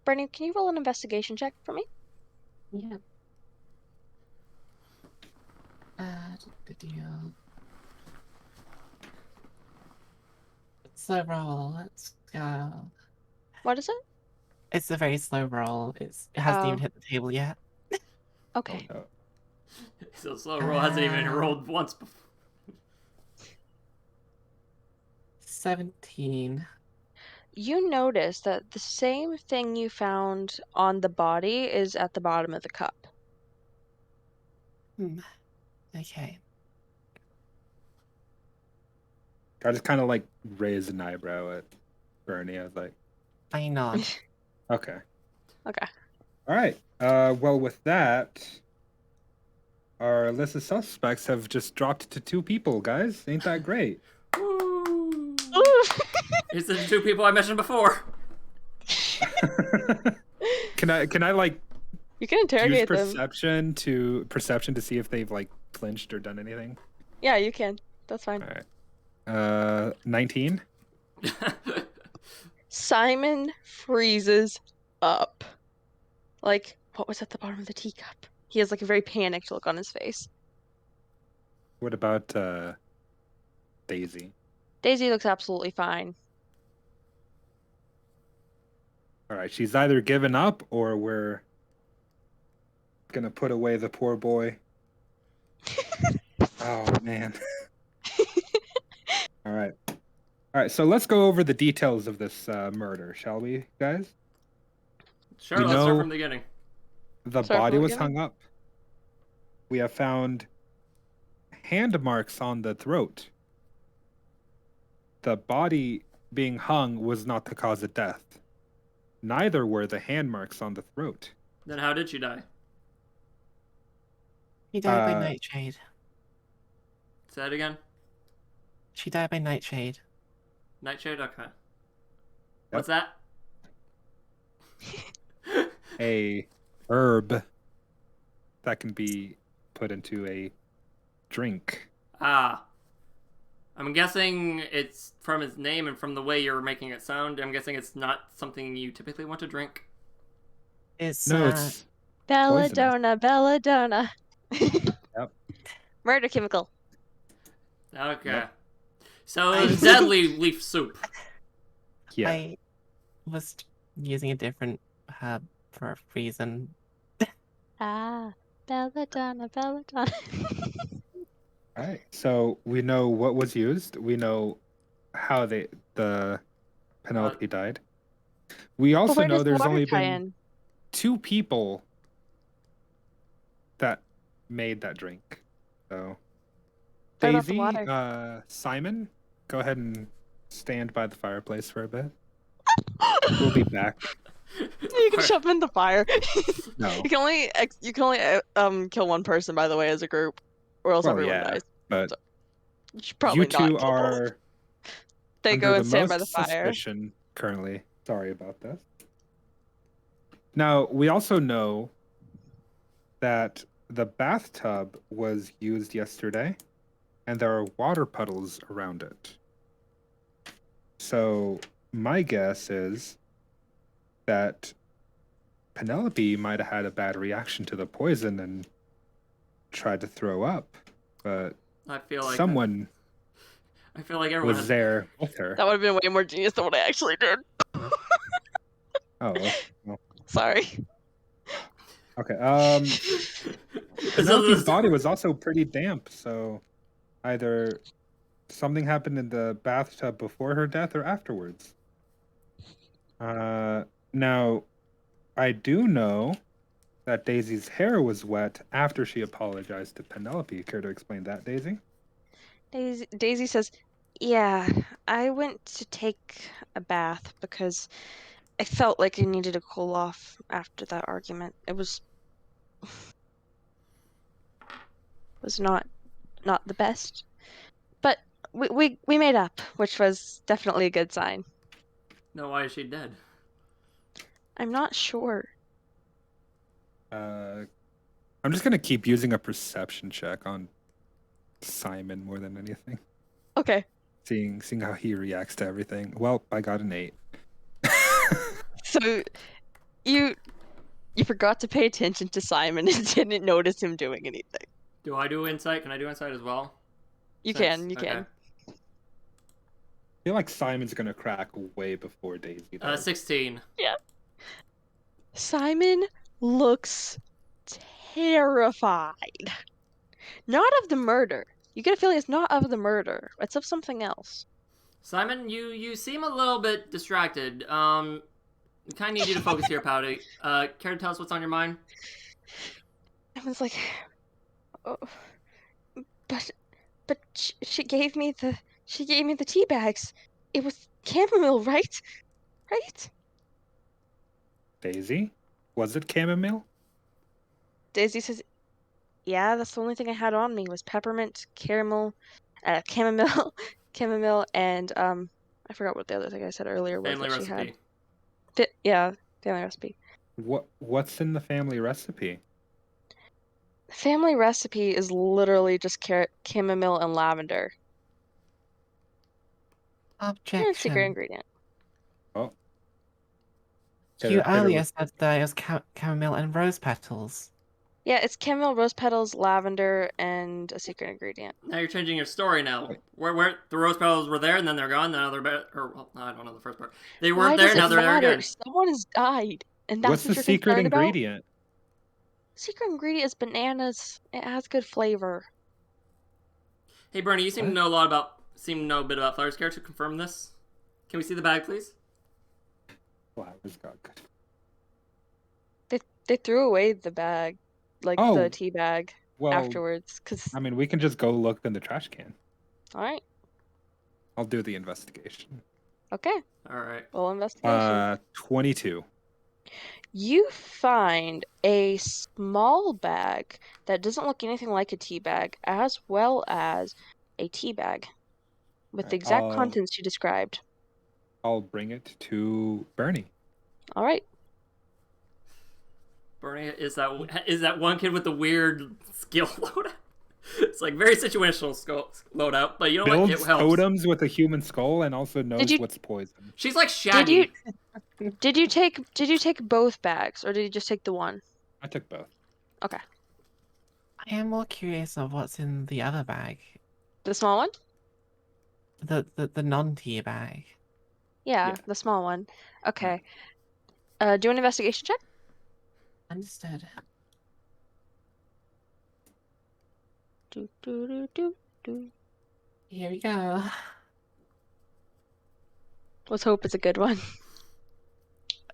Bernie, can you roll an investigation check for me? Yeah. The deal. Slow roll. Let's go. What is it? It's a very slow roll. It hasn't even hit the table yet. Okay. Oh, So slow roll hasn't even rolled once before. 17. You notice that the same thing you found on the body is at the bottom of the cup. Okay. I just kind of like raised an eyebrow at Bernie. I was like, I nod. okay. Okay. All right. Well, with that, our list of suspects have just dropped to 2 people, guys. Ain't that great? Woo! Ooh. It's the 2 people I mentioned before. Can I like You can use interrogate them. perception to see if they've like flinched or done anything? Yeah, you can. That's fine. All right. 19. Simon freezes up. Like, what was at the bottom of the teacup? He has like a very panicked look on his face. What about Daisy? Daisy looks absolutely fine. All right, she's either given up or we're gonna put away the poor boy. Oh man. All right. All right, so let's go over the details of this murder, shall we, guys? Sure, We let's start know from the beginning. The Start from body the was beginning? hung up. We have found hand marks on the throat. The body being hung was not the cause of death. Neither were the hand marks on the throat. Then how did she die? She died by Uh, nightshade. Say that again. She died by nightshade. Nightshade. Okay. What's that? A herb that can be put into a drink. Ah. I'm guessing it's from its name and from the way you're making it sound. I'm guessing it's not something you typically want to drink. It's No, it's Belladonna, belladonna. Yep. Murder chemical. Okay. Yep. So it's deadly leaf soup. Yeah. I was using a different herb for a reason. Ah, belladonna, belladonna. All right. So we know what was used. We know how the Penelope died. We But also where know does the there's water only tie been in? 2 people that made that drink. So What about the Daisy, water? Simon, go ahead and stand by the fireplace for a bit. We'll be back. You can shove him in the fire. No. You can only kill one person, by the way, as a group, or else Well, everyone yeah, dies. but So, you should probably you not two kill both. are They under go the and stand by most the fire. suspicion currently. Sorry about this. Now, we also know that the bathtub was used yesterday, and there are water puddles around it. So my guess is that Penelope might have had a bad reaction to the poison and tried to throw up, but I feel like someone I feel like everyone was has... there with her. That would have been way more genius than what I actually did. Oh, well, Sorry. okay. Penelope's this- body was also pretty damp, so either something happened in the bathtub before her death or afterwards. Now, I do know that Daisy's hair was wet after she apologized to Penelope. Care to explain that, Daisy? Daisy says, "Yeah, I went to take a bath because I felt like I needed to cool off after that argument. It was not the best, but we made up, which was definitely a good sign. No, why is she dead? I'm not sure. I'm just gonna keep using a perception check on Simon more than anything. Okay. Seeing how he reacts to everything. Well, I got an 8. So you forgot to pay attention to Simon and didn't notice him doing anything. Do I do insight? Can I do insight as well? You Since- can. okay. I feel like Simon's gonna crack way before Daisy does. 16. Simon looks terrified. Not of the murder. You get a feeling it's not of the murder. It's of something else. Simon, you seem a little bit distracted. We kind of need you to focus here, Pouty. Care to tell us what's on your mind? I was like, oh, but she gave me the tea bags. It was chamomile, right? Right? Daisy? Was it chamomile? Daisy says, "Yeah, that's the only thing I had on me was peppermint, chamomile, chamomile, and I forgot what the other thing I said earlier was Family that she recipe. had. Yeah, family recipe. What's in the family recipe? Family recipe is literally just chamomile and lavender. They're a secret Objection. ingredient. Oh. You Taylor earlier was- said that it was chamomile and rose petals. Yeah, it's chamomile, rose petals, lavender, and a secret ingredient. Now you're changing your story now. Where the rose petals were there and then they're gone. Now they're better. Or well, no, I don't know the first part. They Why weren't there. does Now it they're there matter? again. Someone has died, and that's What's what the you're secret concerned about? ingredient? Secret ingredient is bananas. It has good flavor. Hey, Bernie, you seem to What? know a bit about flowers. Care to confirm this? Can we see the bag, please? Flowers got good. They threw away the bag, like Oh, the tea bag, Well, afterwards. Cause I mean, we can just go look in the trash can. all right, I'll do the investigation. Okay. All right. Roll investigation. 22. You find a small bag that doesn't look anything like a tea bag, as well as a tea bag with the exact contents you described. I'll bring it to Bernie. All right. Bernie is that one kid with the weird skill loadout. It's like very situational loadout, but you know what? It Builds helps. totems with a human skull and also knows you- what's poison. She's like Shaggy. Did you take both bags, or did you just take the one? I took both. Okay. I am more curious of what's in the other bag. The small one? The non-tea bag. Yeah, Yeah. the small one. Okay. Do an investigation check. Understood. Do, do, do, do, do. Here we go. Let's hope it's a good one.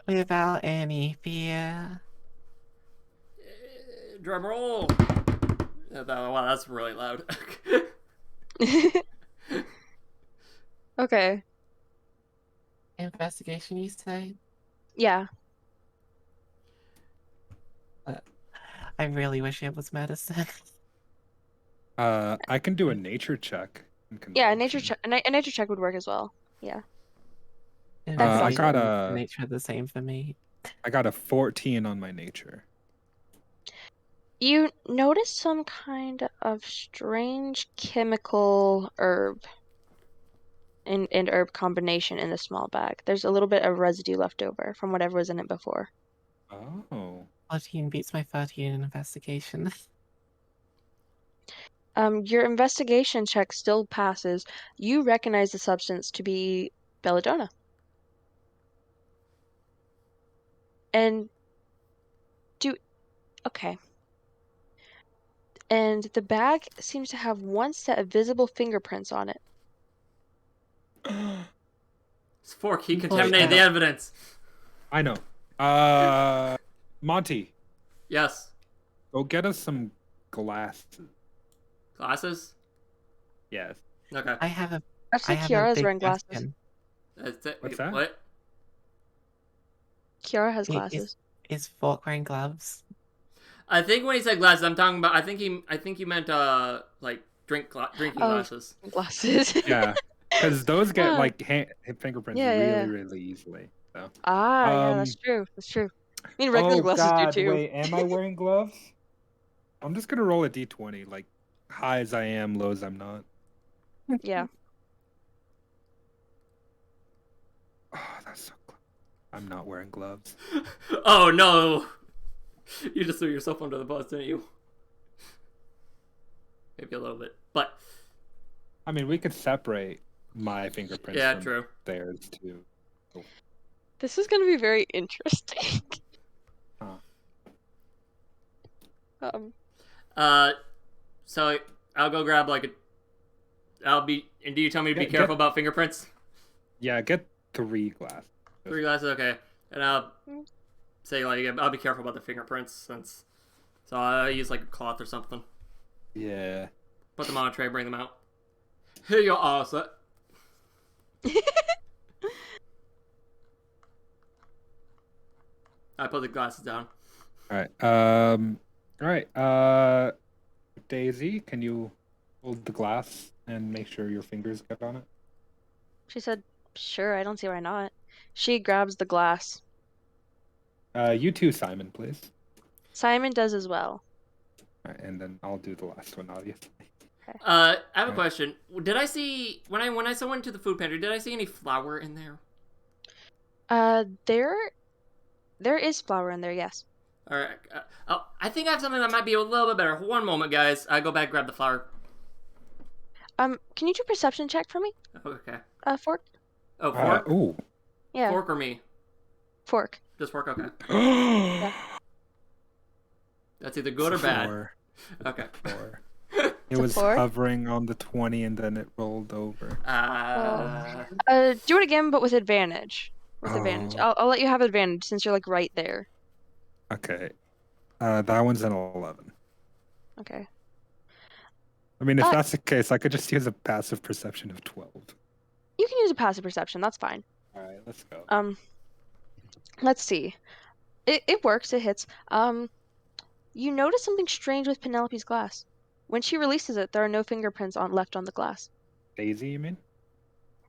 Without any fear. Drum roll. Wow, that's really loud. Okay. Investigation, you say? Yeah. I really wish it was medicine. I can do a nature check. Yeah, a nature check would work as well. Yeah. I Investigation got and a nature the same for me. I got a 14 on my nature. You notice some kind of strange chemical herb and herb combination in the small bag. There's a little bit of residue left over from whatever was in it before. Oh. 14 beats my 13 in investigation. Your investigation check still passes. You recognize the substance to be belladonna. And okay. And the bag seems to have one set of visible fingerprints on it. It's Fork. He contaminated the evidence. I know. Monty, Yes. go get us some glasses. Glasses? Yes. Okay. I have a Actually, I have a Kiara's big wearing glasses. question. What's that? What? Kiara has Is- glasses. Is Fork wearing gloves? I think when he said glasses, I'm talking about. I think he meant like drinking glasses. Glasses. Yeah, because those get Ah. like fingerprints Yeah, yeah, yeah. really easily. So. Yeah, that's true. That's true. I mean, regular glasses do too. Wait, am I wearing gloves? I'm just gonna roll a d20. Like highs I am, lows I'm not. Yeah. Oh, that's so close. I'm not wearing gloves. Oh no! You just threw yourself under the bus, didn't you? Maybe a little bit, but I mean, we could separate my fingerprints. yeah, from true. theirs too. This is gonna be very interesting. Huh. So I'll go grab like a. And do you tell me to be careful about fingerprints? Yeah, get 3 glasses. 3 glasses, okay. And I'll say like I'll be careful about the fingerprints so I'll use like a cloth or something. Yeah. Put them on a tray, bring them out. Here you are, sir. I put the glasses down. All right. All right. Daisy, can you hold the glass and make sure your fingers get on it? She said, "Sure, I don't see why not." She grabs the glass. You too, Simon, please. Simon does as well. All right, and then I'll do the last one, obviously. I have a question. Did I see when I went to the food pantry? Did I see any flour in there? There is flour in there. Yes. All right. I think I have something that might be a little bit better. One moment, guys. I go back grab the flour. Can you do a perception check for me? Okay. Fork. Oh, Fork. Ooh. Yeah. Fork or me? Fork. Just Fork. Okay. Yeah. That's either good or bad. 4. Okay. 4. It's It a was 4? hovering on the 20 and then it rolled over. Do it again, but with advantage. With advantage. I'll let you have advantage since you're like right there. Okay. That one's an 11. Okay. I mean, if that's the case, I could just use a passive perception of 12. You can use a passive perception. That's fine. All right, let's go. Let's see. It works. It hits. You notice something strange with Penelope's glass. When she releases it, there are no fingerprints left on the glass. Daisy, you mean?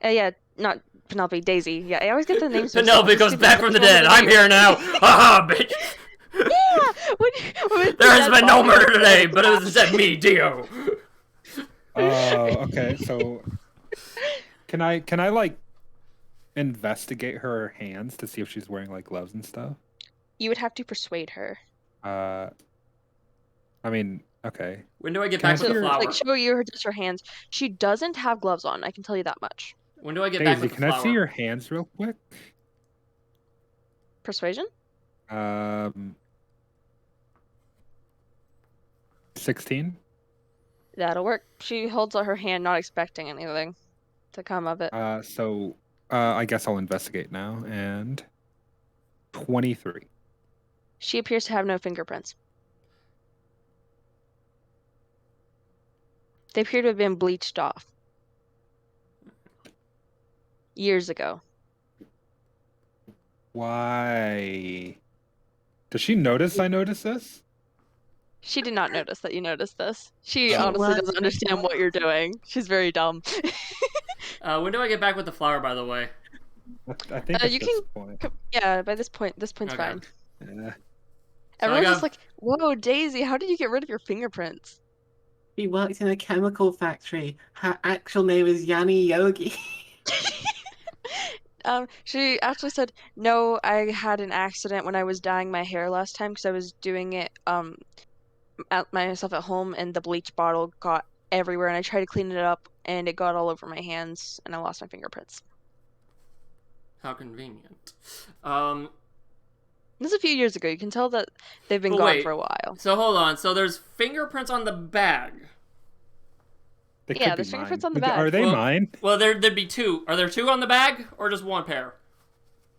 Yeah, not Penelope, Daisy. Yeah, I always get the names. Penelope goes back from the dead. I'm here now. Haha, bitch. Yeah. There has been no murder today, but it was instead me, Dio. Oh, okay. So, can I like investigate her hands to see if she's wearing like gloves and stuff? You would have to persuade her. I mean, okay. When do I get Can I back with see the her- flower? Like show you just her hands. She doesn't have gloves on. I can tell you that much. When do I get back Daisy, with the can flower? I see your hands real quick? Persuasion? 16. That'll work. She holds out her hand, not expecting anything to come of it. So I guess I'll investigate now. And 23. She appears to have no fingerprints. They appear to have been bleached off. Years ago. Why? Does she notice I noticed this? She did not notice that you noticed this. She Oh. honestly What? doesn't understand what you're doing. She's very dumb. When do I get back with the flower, by the way? I think at you this point. Yeah, by this point's Okay. fine. Yeah. Everyone's got- just like, whoa, Daisy, how did you get rid of your fingerprints? She worked in a chemical factory. Her actual name is Yanni Yogi. She actually said, no, I had an accident when I was dyeing my hair last time because I was doing it at myself at home and the bleach bottle got everywhere and I tried to clean it up and it got all over my hands and I lost my fingerprints. How convenient. This is a few years ago. You can tell that they've been But gone wait, for a while. So hold on. So there's fingerprints on the bag. They Yeah, could be there's fingerprints mine. on the bag. Are they Well- mine? Well, there'd be two. Are there two on the bag or just one pair?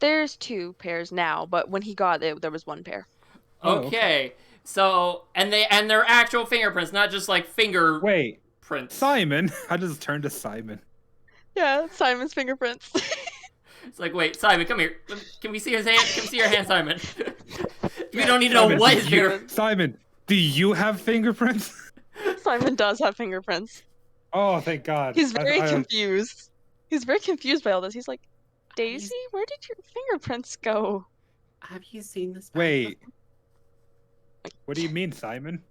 There's 2 pairs now, but when he got it, there was 1 pair. Oh, Okay. So and they're actual fingerprints, not just like finger Wait, prints. Simon. I just turned to Simon. Yeah, Simon's fingerprints. It's like, wait, Simon, come here. Can we see his hand? Can we see your hand, Simon? We don't need to know Simon, what do his you- finger. Simon, do you have fingerprints? Simon does have fingerprints. Oh, thank God. He's very I- confused. He's very confused by all this. He's like, Daisy, where did your fingerprints go? Have you seen this? bag Wait. before? What do you mean, Simon?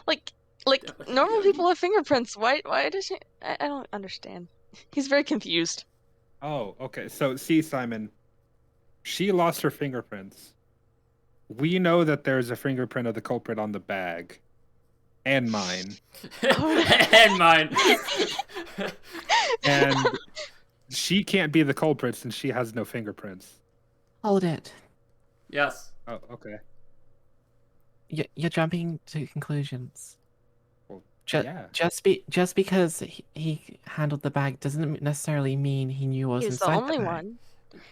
Like Definitely normal good. people have fingerprints. Why does she? I don't understand. He's very confused. Oh, okay. So, see, Simon, she lost her fingerprints. We know that there's a fingerprint of the culprit on the bag. And mine. And mine. And she can't be the culprit since she has no fingerprints. Hold it. Yes. Oh, okay. You're jumping to conclusions. Well, Ju- yeah. Just because he handled the bag doesn't necessarily mean he knew what was He's the inside only bag. one.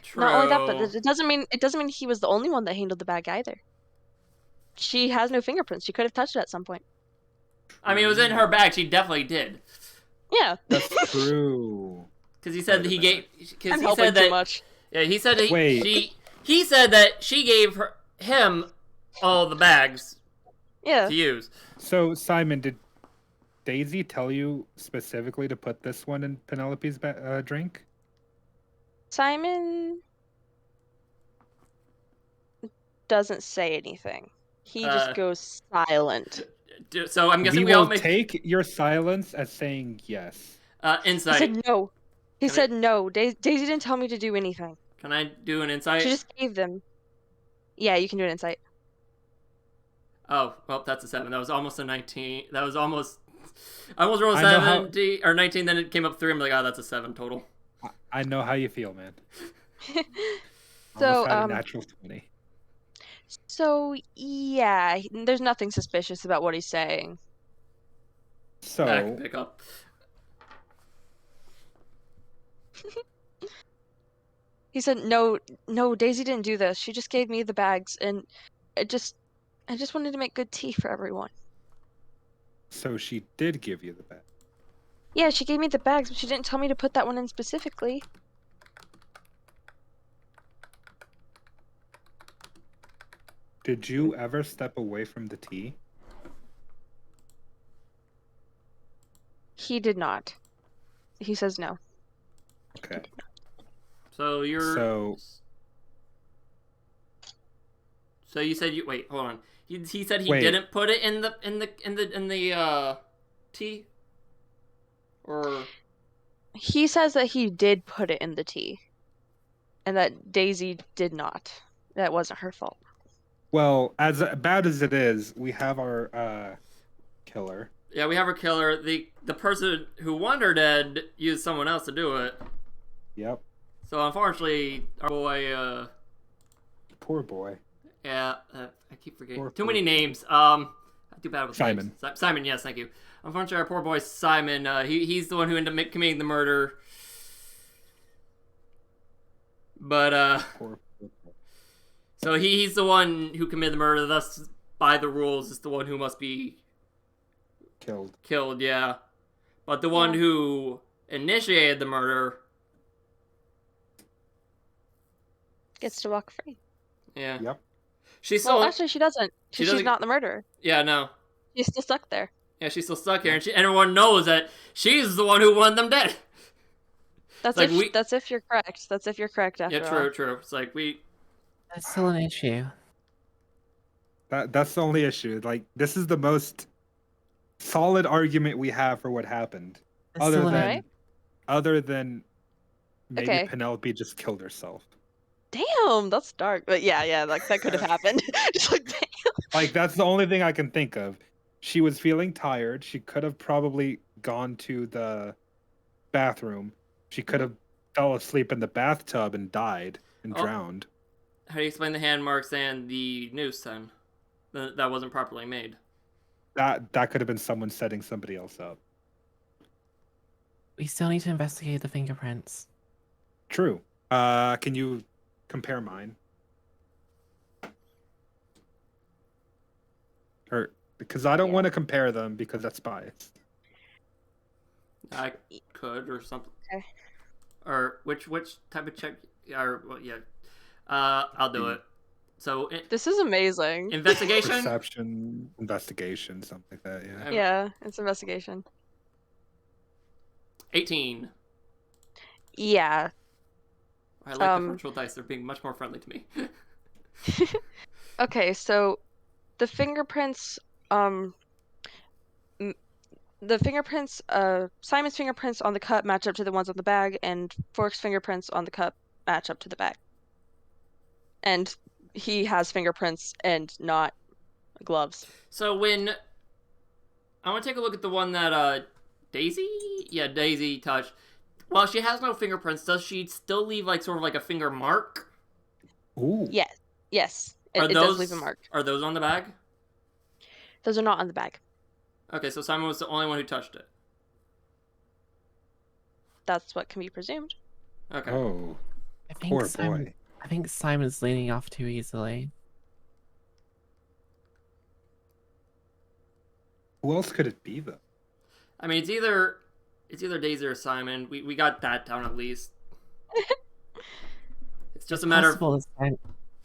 True. Not only that, but it doesn't mean he was the only one that handled the bag either. She has no fingerprints. She could have touched it at some point. I mean, it was in her bag. She definitely did. Yeah. That's true. Because he said that he gave. Because I'm he helping said too that. much. Yeah, he said that Wait. He said that she gave him all the bags Yeah. to use. So, Simon, did Daisy tell you specifically to put this one in Penelope's drink? Simon doesn't say anything. He just goes silent. So I'm guessing We we all will make take your silence as saying yes. He insight. said no. He Can I- said no. Daisy didn't tell me to do anything. Can I do an insight? She just gave them. Yeah, you can do an insight. Oh, well, that's a 7. That was almost a 19. That was almost. I almost rolled a I know how- 17 or 19. Then it came up 3. I'm like, oh, that's a 7 total. I know how you feel, man. So, Almost had a natural 20. So yeah, there's nothing suspicious about what he's saying. So, That I can pick up. He said no, Daisy didn't do this. She just gave me the bags, and I just wanted to make good tea for everyone. so she did give you the bet. Yeah, she gave me the bags, but she didn't tell me to put that one in specifically. Did you ever step away from the tea? He did not. He says no. Okay. So you're. So So you said you wait. Hold on. He said he Wait. didn't put it in the tea. Or He says that he did put it in the tea. And that Daisy did not. That wasn't her fault. well, as bad as it is, we have our killer. yeah, we have our killer. The person who wanted her dead used someone else to do it. Yep. So unfortunately, our boy. Poor boy. Yeah, I keep forgetting. Poor Too many names. Too bad with Simon. names. Simon, yes, thank you. Unfortunately, our poor boy Simon. He's the one who ended up committing the murder. But Poor. so he's the one who committed the murder. Thus, by the rules, is the one who must be Killed. killed. Yeah, but the one who initiated the murder. Gets to walk free. Yeah. Yep. She's Well, still. actually, she doesn't. She She's doesn't- not the murderer. Yeah, no. She's still stuck there. Yeah, she's still stuck here, and everyone knows that she's the one who wanted them dead. That's Like if that's if you're correct. That's if you're correct after Yeah, all. true. It's like That's still an issue. That's the only issue. Like, this is the most solid argument we have for what happened. That's Other still an than Alright. other than maybe Okay. Penelope just killed herself. Damn, that's dark. But yeah, like that could have happened. Just like, damn. Like, that's the only thing I can think of. She was feeling tired. She could have probably gone to the bathroom. She could have fell asleep in the bathtub and died and Oh. drowned. how do you explain the hand marks and the noose then? That wasn't properly made. That could have been someone setting somebody else up. We still need to investigate the fingerprints. True. Can you compare mine? Or because I don't Yeah. want to compare them because that's biased. I could or something. Okay. Or which type of check? Or well, yeah. I'll do it. So This is amazing. investigation. Perception, investigation, something like that. Yeah. Yeah, it's investigation. 18. Yeah. I like the Um, virtual dice. They're being much more friendly to me. Okay, so the fingerprints, Simon's fingerprints on the cup match up to the ones on the bag, and Fork's fingerprints on the cup match up to the bag. And he has fingerprints and not gloves. So when I want to take a look at the one that Daisy touched. While she has no fingerprints, does she still leave like sort of like a finger mark? Ooh. Yes, Are it those does leave a mark. Are those on the bag? Those are not on the bag. Okay, so Simon was the only one who touched it. That's what can be presumed. Okay. Oh, I think poor Simon. boy. I think Simon's leaning off too easily. Who else could it be though? I mean, it's either Daisy or Simon. We got that down at least. It's just a matter of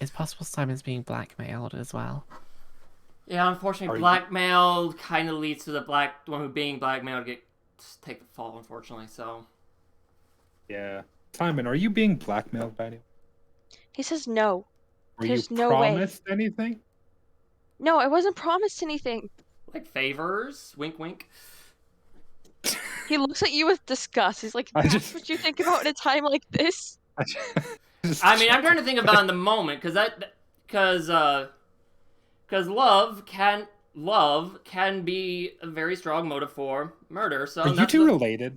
It's possible Simon's being blackmailed as well. yeah. Unfortunately, Are you- blackmail kind of leads to the one who being blackmailed take the fall. Unfortunately, so Yeah. Simon, are you being blackmailed by anyone? He says no. Were There's you no way. promised anything? No, I wasn't promised anything. like favors, wink, wink. He looks at you with disgust. He's like, I that's just- what you think about in a time like this? I mean, I'm trying to think about it in the moment because love can be a very strong motive for murder. So Are you that's two related?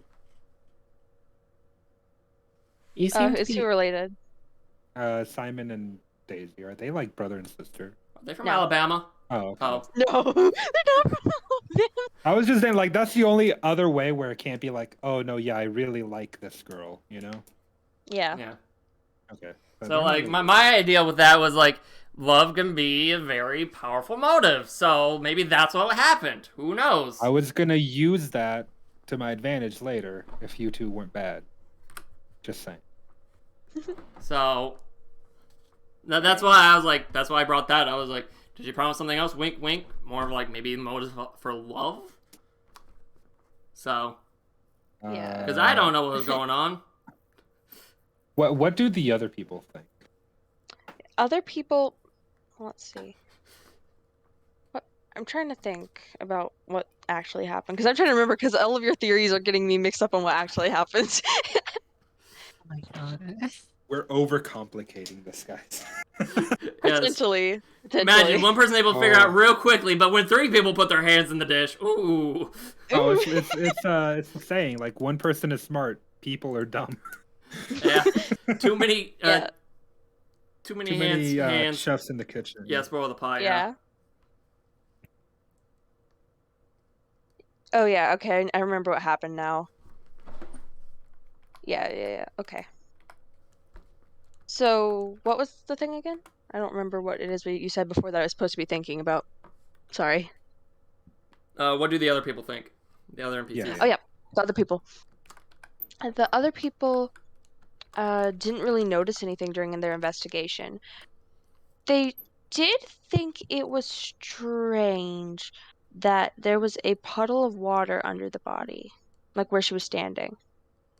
You seem to Is be... he related? Simon and Daisy, are they like brother and sister? Are they from No. Alabama? Oh, okay. Oh, No, they're not from Alabama. I was just saying, like, that's the only other way where it can't be like, oh no, yeah, I really like this girl, you know? Yeah. yeah. Okay. So like my idea with that was like love can be a very powerful motive. So maybe that's what happened. Who knows? I was gonna use that to my advantage later if you two weren't bad. Just saying. So that's why I was like, that's why I brought that. I was like, did you promise something else? Wink, wink. More of like maybe motive for love. So, Yeah. because I don't know what was going on. What do the other people think? Other people, let's see. I'm trying to think about what actually happened because I'm trying to remember because all of your theories are getting me mixed up on what actually happened. Oh my god. We're overcomplicating this, guys. Yes. Potentially. Imagine one person able to figure out Oh. real quickly, but when 3 people put their hands in the dish, ooh. Oh, it's the saying, like, one person is smart, people are dumb. Yeah. Too many. Yeah. Too many Too hands. many hands. chefs in the kitchen. Yeah, spoil the pie. Yeah. Oh yeah, okay. I remember what happened now. Yeah. Okay. So, what was the thing again? I don't remember what it is you said before that I was supposed to be thinking about. Sorry. What do the other people think? The other NPCs. Yeah. Oh yeah, the other people. The other people didn't really notice anything during their investigation. They did think it was strange that there was a puddle of water under the body, like where she was standing.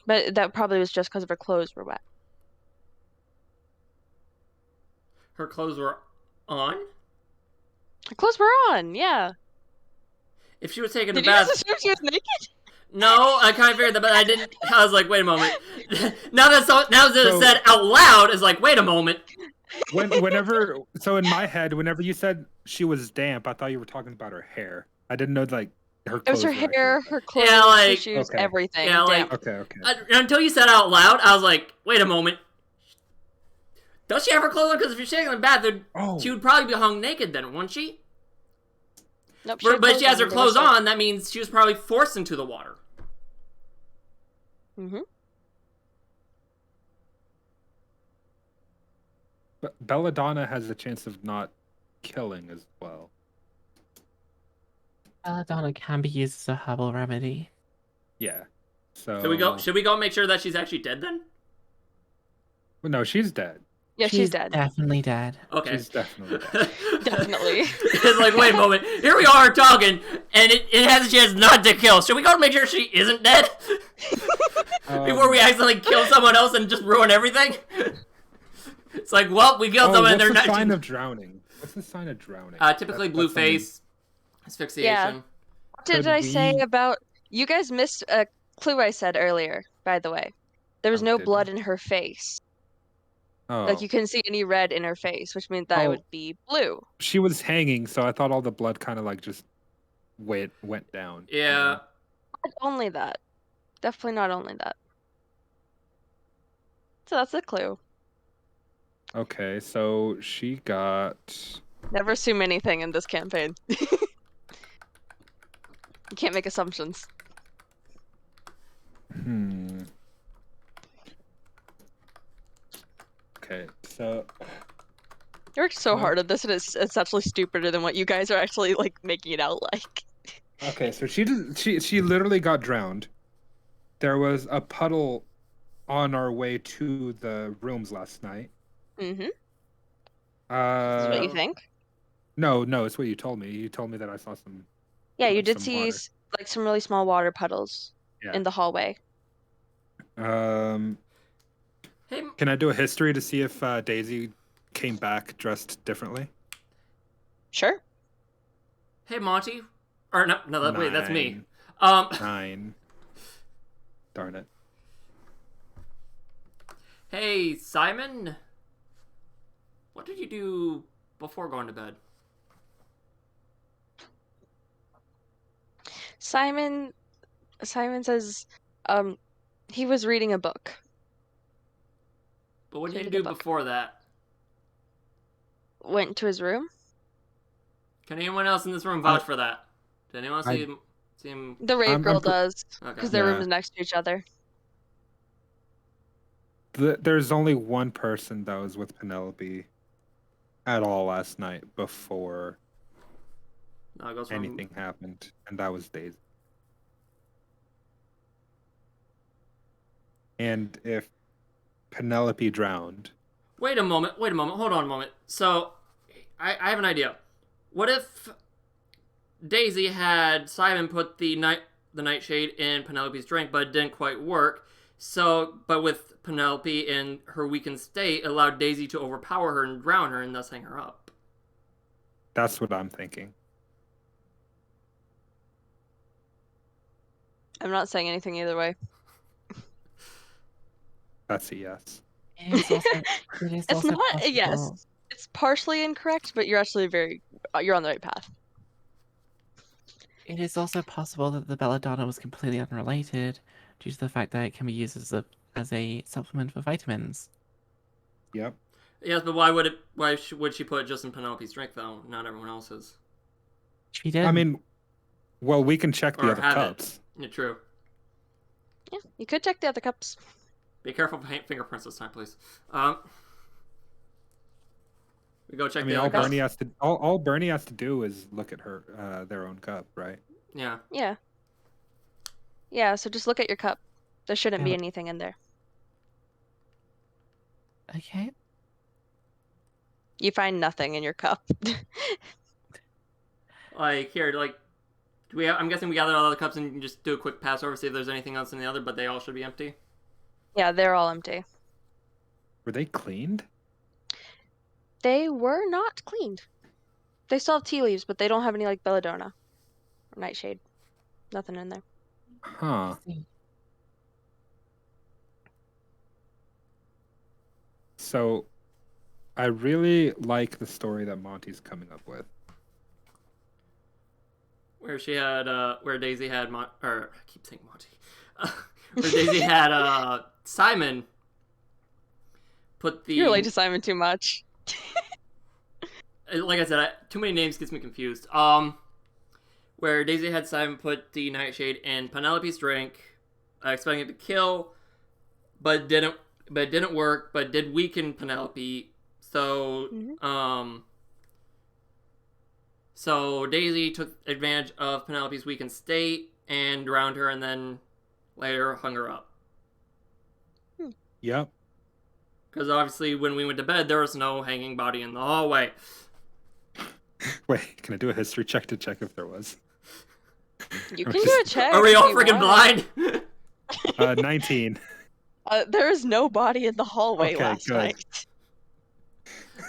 But that probably was just because of her clothes were wet. Her clothes were on. Her clothes were on, yeah. If she was taking a Did you bath. just assume she was naked? No, I kind of figured that, but I didn't. I was like, wait a moment. now that it's So- said out loud, it's like, wait a moment. So in my head, whenever you said she was damp, I thought you were talking about her hair. I didn't know like her It was clothes her were actually hair, damp. her clothes, Yeah, her like- shoes, Okay. everything. Yeah, like- damp. Okay. Until you said out loud, I was like, wait a moment. Does she have her clothes on? Because if she's taking a bath, Oh. she would probably be hung naked then, wouldn't she? Nope, But she has her clothes on, that means she was probably forced into the water. Mm-hmm. But Belladonna has a chance of not killing as well. Belladonna can be used as a herbal remedy. Yeah. So Should we go make sure that she's actually dead then? Well, no, she's dead. Yeah, she's dead. Definitely dead. Okay. She's definitely dead. Definitely. It's like, wait a moment. Here we are talking, and it has a chance not to kill. Should we go make sure she isn't dead? Before we accidentally kill someone else and just ruin everything? It's like, well, we killed someone and what's they're the not... sign of drowning? What's the sign of drowning? Typically That's blue something- face, asphyxiation. Yeah. What did Could I say we- about... You guys missed a clue I said earlier, by the way. There was Oh, no did blood we? in her face. Oh. Like, you couldn't see any red in her face, which meant that it Oh. would be blue. She was hanging, so I thought all the blood kind of like just went down. you Yeah. know? Not only that. Definitely not only that. So that's a clue. Okay, so she got. Never assume anything in this campaign. You can't make assumptions. Okay, so You worked so Well- hard at this, and it's actually stupider than what you guys are actually like making it out like. okay, so she literally got drowned. There was a puddle on our way to the rooms last night. Mm-hmm. This is what you think? No, it's what you told me. You told me that I saw some. Yeah, you like, did some see water. like some really small water puddles Yeah. in the hallway. Hey, Can I do a history to see if Daisy came back dressed differently? Sure. hey, Monty. Or no, wait, that's me. 9. Darn it. Hey, Simon. What did you do before going to bed? Simon says he was reading a book. But what did you Read a do book. before that? Went to his room. Can anyone else in this room vouch for that? Did anyone I- see him? The Rave I'm Girl pre- does, Okay. because their Yeah. rooms next to each other. There's only one person that was with Penelope at all last night before No, it goes from anything happened, and that was Daisy. And if Penelope drowned, Wait a moment. Hold on a moment. So, I have an idea. What if Daisy had Simon put the nightshade in Penelope's drink, but it didn't quite work? So, but with Penelope in her weakened state, it allowed Daisy to overpower her and drown her, and thus hang her up. that's what I'm thinking. I'm not saying anything either way. That's a yes. It is also, it is It's also not a possible. yes. It's partially incorrect, but you're actually you're on the right path. It is also possible that the belladonna was completely unrelated due to the fact that it can be used as a supplement for vitamins. Yep. Yes, but why would she put it just in Penelope's drink though, not everyone else's? She did. I mean, well, we can check the Or other have cups. it. Yeah, true. Yeah, you could check the other cups. Be careful of fingerprints this time, please. We go check I mean, the all other cups. Bernie has to all Bernie has to do is look at her their own cup, right? Yeah. Yeah. Yeah, so just look at your cup. There shouldn't be Yeah. anything in there. Okay. You find nothing in your cup. Like here, like do we? I'm guessing we gathered all the cups and you can just do a quick pass over, see if there's anything else in the other, but they all should be empty. Yeah, they're all empty. Were they cleaned? They were not cleaned. They still have tea leaves, but they don't have any like belladonna or nightshade. Nothing in there. Huh. See. So, I really like the story that Monty's coming up with. Where she had, where Daisy had, or I keep saying Monty, where Daisy had Simon put the. You relate to Simon too much. Like I said, too many names gets me confused. Where Daisy had Simon put the nightshade in Penelope's drink, expecting it to kill, but didn't. But it didn't work. But did weaken Penelope. So, So Daisy took advantage of Penelope's weakened state and drowned her, and then later hung her up. Yep. Because obviously, when we went to bed, there was no hanging body in the hallway. Wait, can I do a history check to check if there was? You I'm can do just- a check. Are we if all you freaking want. blind? 19. There is no body in the hallway Okay, last good. night.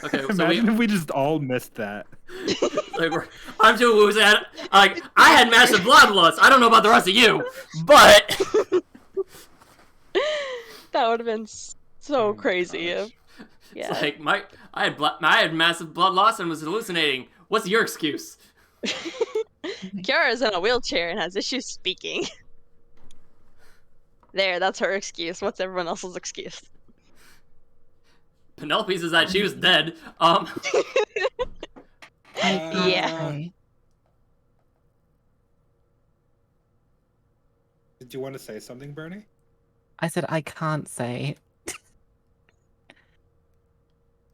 Okay, so Imagine if we just all missed that. I'm too woozy. I had massive bloodlust. I don't know about the rest of you, but That would have been so Oh my crazy. gosh. Yeah. it's like I had massive blood loss and was hallucinating. What's your excuse? Kiara's in a wheelchair and has issues speaking. There, that's her excuse. What's everyone else's excuse? Penelope's is that she was dead. I can't Yeah. say. Did you want to say something, Bernie? I said I can't say.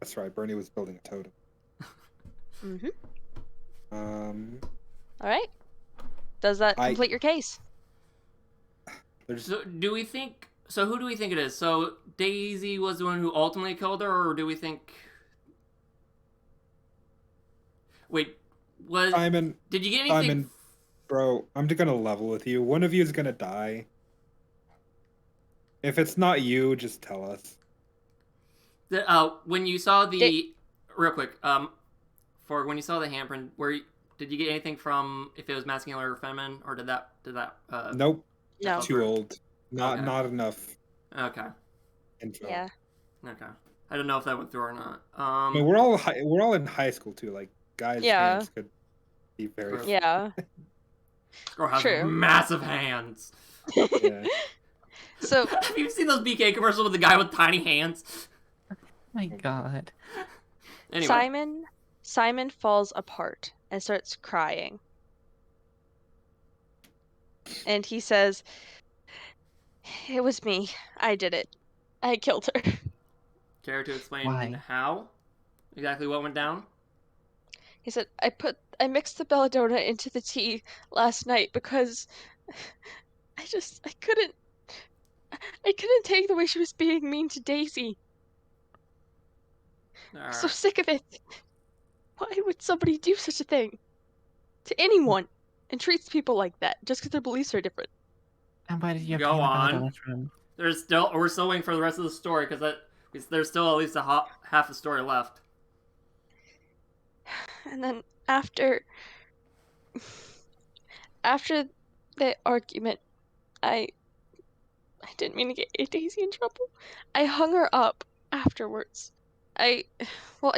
That's right. Bernie was building a totem. All right. Does that complete your case? There's So do we think? So who do we think it is? So Daisy was the one who ultimately killed her, or do we think? Wait, was Simon. did you get anything? Simon, bro, I'm gonna level with you. One of you is gonna die. If it's not you, just tell us. When you saw the real quick, for when you saw the handprint, did you get anything from if it was masculine or feminine, or did that Nope. No. Too old. Okay. Not enough Okay. info. Yeah. Okay. I don't know if that went through or not. I mean, we're all in high school too. Like guys' Yeah. hands could be very. True. Yeah. Girl has True. massive hands. Yeah. So Have you seen those BK commercials with the guy with tiny hands? My God. Anyway. Simon falls apart and starts crying. And he says, "It was me. I did it. I killed her." Care to explain Why? how? Exactly what went down? He said, I mixed the belladonna into the tea last night because I couldn't I couldn't take the way she was being mean to Daisy. I'm so sick of it. Why would somebody do such a thing to anyone and treats people like that just because their beliefs are different? And why did you Go obtain the on. belladonna from? We're still waiting for the rest of the story because there's still at least half a story left. And then after the argument, I didn't mean to get Daisy in trouble. I hung her up afterwards. I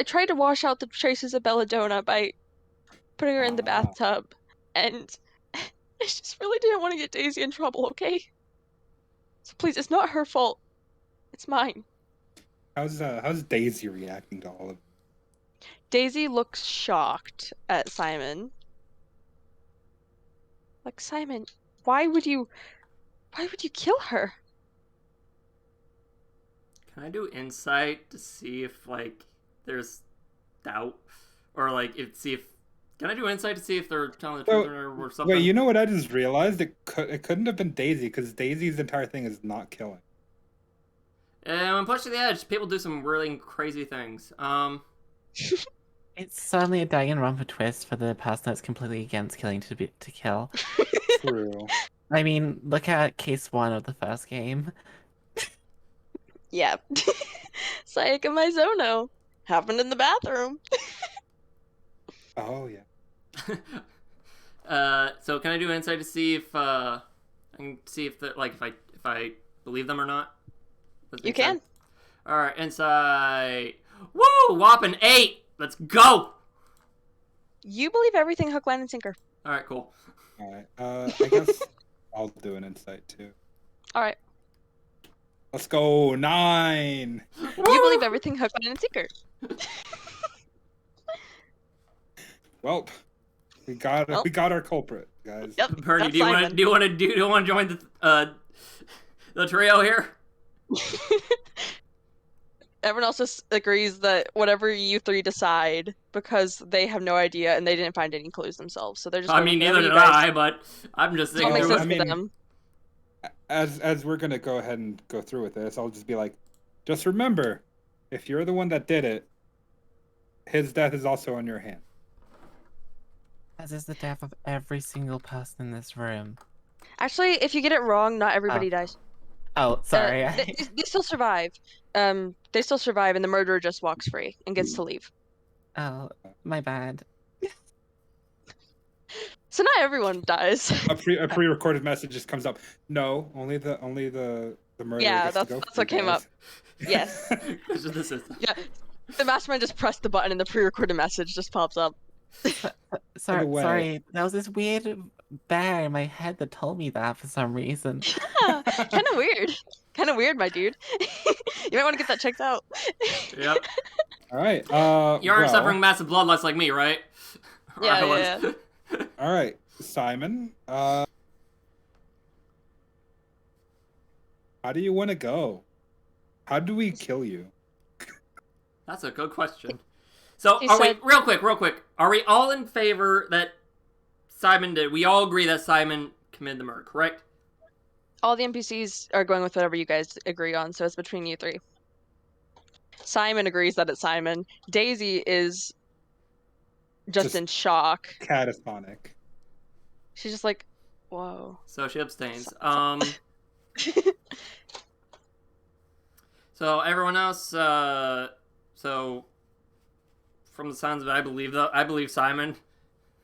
tried to wash out the traces of belladonna by putting her in the bathtub, and I just really didn't want to get Daisy in trouble, okay? So please, it's not her fault. It's mine. How's Daisy reacting to all of it? Daisy looks shocked at Simon. Like, Simon, why would you kill her? Can I do insight to see if like there's doubt or like can I do insight to see if they're telling the truth or something? Wait, you know what I just realized? It couldn't have been Daisy because Daisy's entire thing is not killing. And when pushed to the edge, people do some really crazy things. It's certainly a Danganronpa twist for the person that's completely against killing to kill. True. I mean, look at case 1 of the first game. Yeah. Sayaka Mizono. Happened in the bathroom. Oh yeah. So can I do insight to see if I can see if if I believe them or not? You can. All right, insight. Woo! Whopping 8. Let's go. You believe everything hook, line, and sinker. All right, cool. All right. I guess I'll do an insight too. All right. Let's go 9. You believe everything hook, line, and sinker. Well, we got our culprit, guys. Yep. Bernie, that's do you Simon. want to join the trio here? Everyone else just agrees that whatever you three decide, because they have no idea and they didn't find any clues themselves, so they're just. I mean, neither did guys... I, but I'm just It all thinking. makes sense to them. As we're gonna go ahead and go through with this, I'll just be like, just remember, if you're the one that did it, his death is also on your hand. As is the death of every single person in this room. Actually, if you get it wrong, not everybody dies. Oh, sorry. They still survive. They still survive, and the murderer just walks free and gets to leave. Oh, my bad. So not everyone dies. A pre-recorded message just comes up. No, only the murderer. Yeah, gets to that's go what came up. Yes. This is the system. Yeah. The mastermind just pressed the button, and the pre-recorded message just pops up. Sorry. There was this weird bear in my head that told me that for some reason. Yeah, kind of weird. Kind of weird, my dude. You might want to get that checked out. Yep. All right. You aren't suffering massive blood loss like me, right? Yeah. All right, Simon. How do you want to go? How do we kill you? That's a good question. So, real quick, are we all in favor that Simon did? We all agree that Simon committed the murder, correct? All the NPCs are going with whatever you guys agree on, so it's between you three. Simon agrees that it's Simon. Daisy is just in shock. Catatonic. She's just like, whoa. So she abstains. So everyone else, so from the sounds of it, I believe Simon.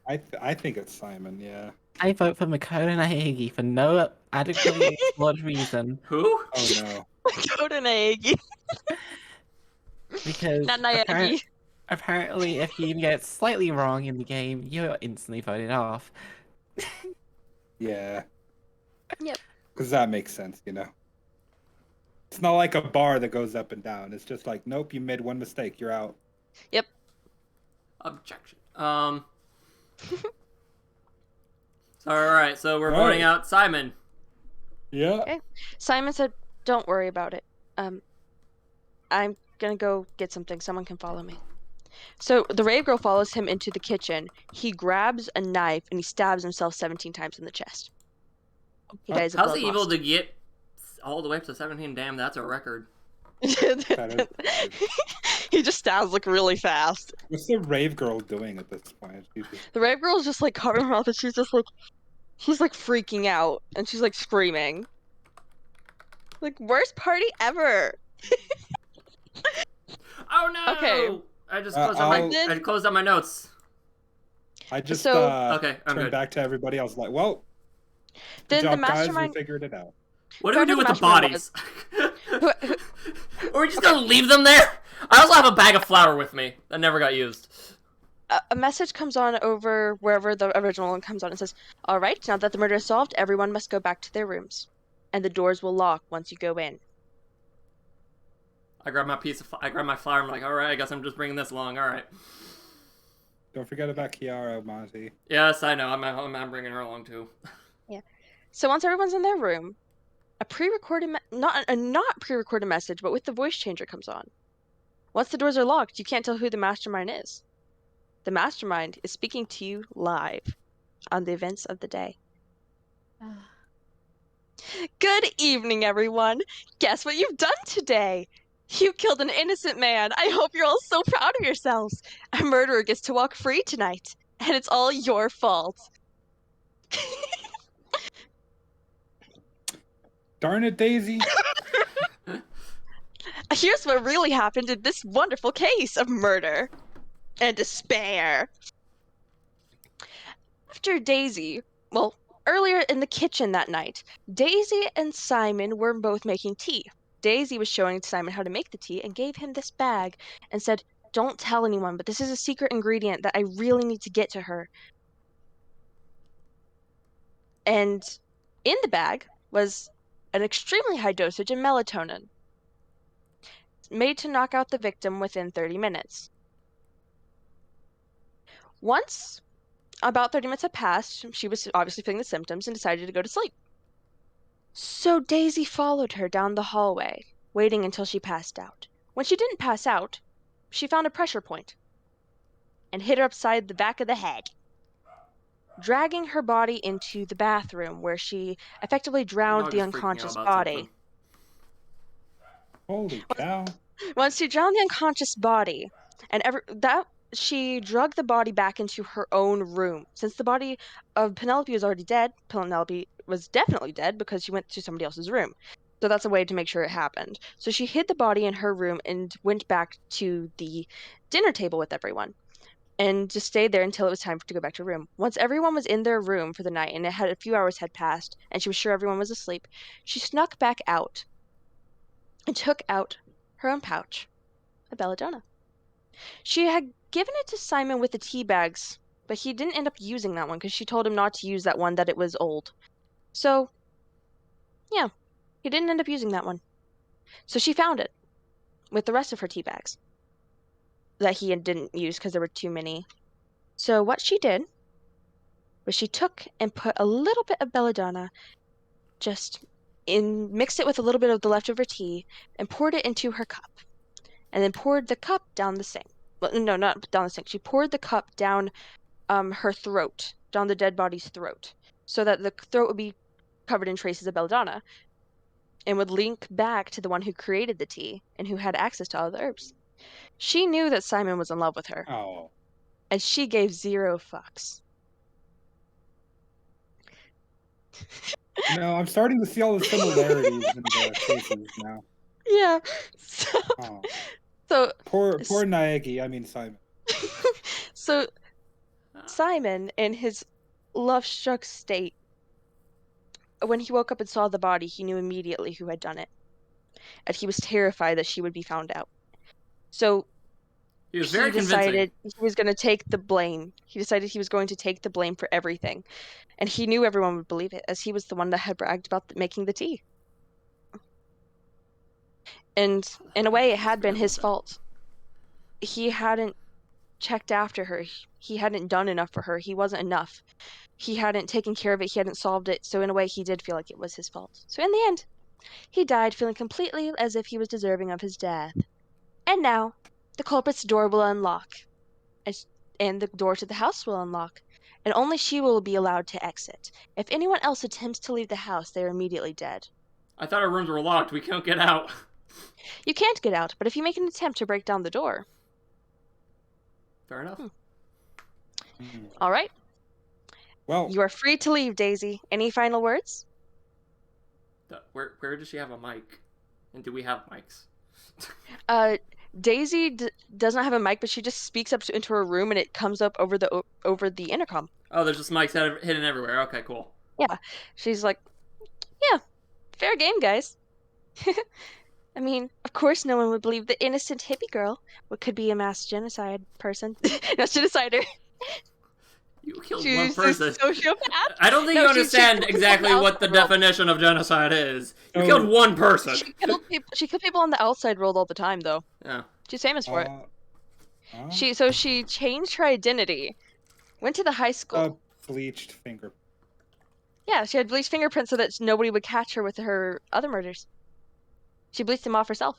I think it's Simon. Yeah. I vote for Makoto Naegi for no adequately explored reason. Who? Oh no. Makoto Naegi. Because Not Naegi. apparently, if you get slightly wrong in the game, you're instantly voted off. Yeah. Yep. Because that makes sense, you know. It's not like a bar that goes up and down. It's just like, nope, you made one mistake, you're out. Yep. Objection. Alright, so we're voting out Simon. Yeah. Okay. Simon said, don't worry about it. I'm gonna go get something. Someone can follow me. So the Rave Girl follows him into the kitchen. He grabs a knife and he stabs himself 17 times in the chest. He dies of How's blood he able loss. to get all the way up to 17. Damn, that's a record. That is- He just stabs like really fast. What's the Rave Girl doing at this point? The Rave Girl's just like covering her mouth, and she's like freaking out, and she's like screaming. Like, worst party ever. Oh no! Okay. I just closed out I closed out my notes. I just okay, I'm turned good. back to everybody. I was like, well, Then good the job, guys. mastermind. We figured it out. What do we do with the Mastermind bodies? Who- Or we just gonna leave them there? I also have a bag of flour with me that never got used. A message comes on over wherever the original one comes on and says, "All right, now that the murder is solved, everyone must go back to their rooms, and the doors will lock once you go in." I grab my flour. I'm like, all right, I guess I'm just bringing this along. All right. Don't forget about Kiara, Monty. Yes, I know. I'm bringing her along too. So once everyone's in their room, a pre-recorded not pre-recorded message, but with the voice changer comes on. Once the doors are locked, you can't tell who the mastermind is. The mastermind is speaking to you live on the events of the day. Good evening, everyone. Guess what you've done today? You killed an innocent man. I hope you're all so proud of yourselves. A murderer gets to walk free tonight, and it's all your fault. Darn it, Daisy. Here's what really happened in this wonderful case of murder and despair. After Daisy, well, earlier in the kitchen that night, Daisy and Simon were both making tea. Daisy was showing Simon how to make the tea and gave him this bag and said, "Don't tell anyone, but this is a secret ingredient that I really need to get to her." And in the bag was an extremely high dosage of melatonin, made to knock out the victim within 30 minutes. Once about 30 minutes had passed, she was obviously feeling the symptoms and decided to go to sleep. So Daisy followed her down the hallway, waiting until she passed out. When she didn't pass out, she found a pressure point and hit her upside the back of the head, dragging her body into the bathroom where she effectively drowned the Dog is freaking out unconscious about body. something. Holy cow. Once she drowned the unconscious body, and she drugged the body back into her own room. Since the body of Penelope was already dead, Penelope was definitely dead because she went to somebody else's room. So that's a way to make sure it happened. So she hid the body in her room and went back to the dinner table with everyone and just stayed there until it was time to go back to her room. Once everyone was in their room for the night and a few hours had passed and she was sure everyone was asleep, she snuck back out and took out her own pouch, a belladonna. She had given it to Simon with the tea bags, but he didn't end up using that one because she told him not to use that one, that it was old. So, yeah, he didn't end up using that one. So she found it with the rest of her tea bags that he didn't use because there were too many. So what she did was she took and put a little bit of belladonna, mixed it with a little bit of the leftover tea, and poured it into her cup. And then poured the cup down the sink. Well, no, not down the sink. She poured the cup down her throat, down the dead body's throat, so that the throat would be covered in traces of belladonna and would link back to the one who created the tea and who had access to all the herbs. She knew that Simon was in love with her, Oh. and she gave 0 fucks. No, I'm starting to see all the similarities in the cases now. Yeah. Oh. So Poor Naegi, I mean Simon. so Simon, in his love-struck state, when he woke up and saw the body, he knew immediately who had done it. And he was terrified that she would be found out. So He was very decided convincing. he was going to take the blame. He decided he was going to take the blame for everything. And he knew everyone would believe it, as he was the one that had bragged about making the tea. And in a way, it had been his fault. He hadn't checked after her. He hadn't done enough for her. He wasn't enough. He hadn't taken care of it. He hadn't solved it. So in a way, he did feel like it was his fault. So in the end, he died feeling completely as if he was deserving of his death. And now, the culprit's door will unlock. And the door to the house will unlock. And only she will be allowed to exit. If anyone else attempts to leave the house, they are immediately dead. I thought our rooms were locked. We can't get out. You can't get out, but if you make an attempt to break down the door. Fair enough. All right. Well, You are free to leave, Daisy. Any final words? Where does she have a mic? And do we have mics? Daisy does not have a mic, but she just speaks up into her room, and it comes up over the intercom. Oh, there's just mics hidden everywhere. Okay, cool. Yeah, she's like, yeah, fair game, guys. I mean, of course, no one would believe the innocent hippie girl what could be a mass genocide person. Mass genocider. You killed She's one person. a sociopath. I don't think No, you she understand killed people exactly on the what the outside world. definition of genocide is. You So- killed one person. She killed people on the outside world all the time, though. Yeah. She's famous for it. uh, She changed her identity, went to the high school. bleached finger. Yeah, she had bleached fingerprints so that nobody would catch her with her other murders. She bleached them off herself.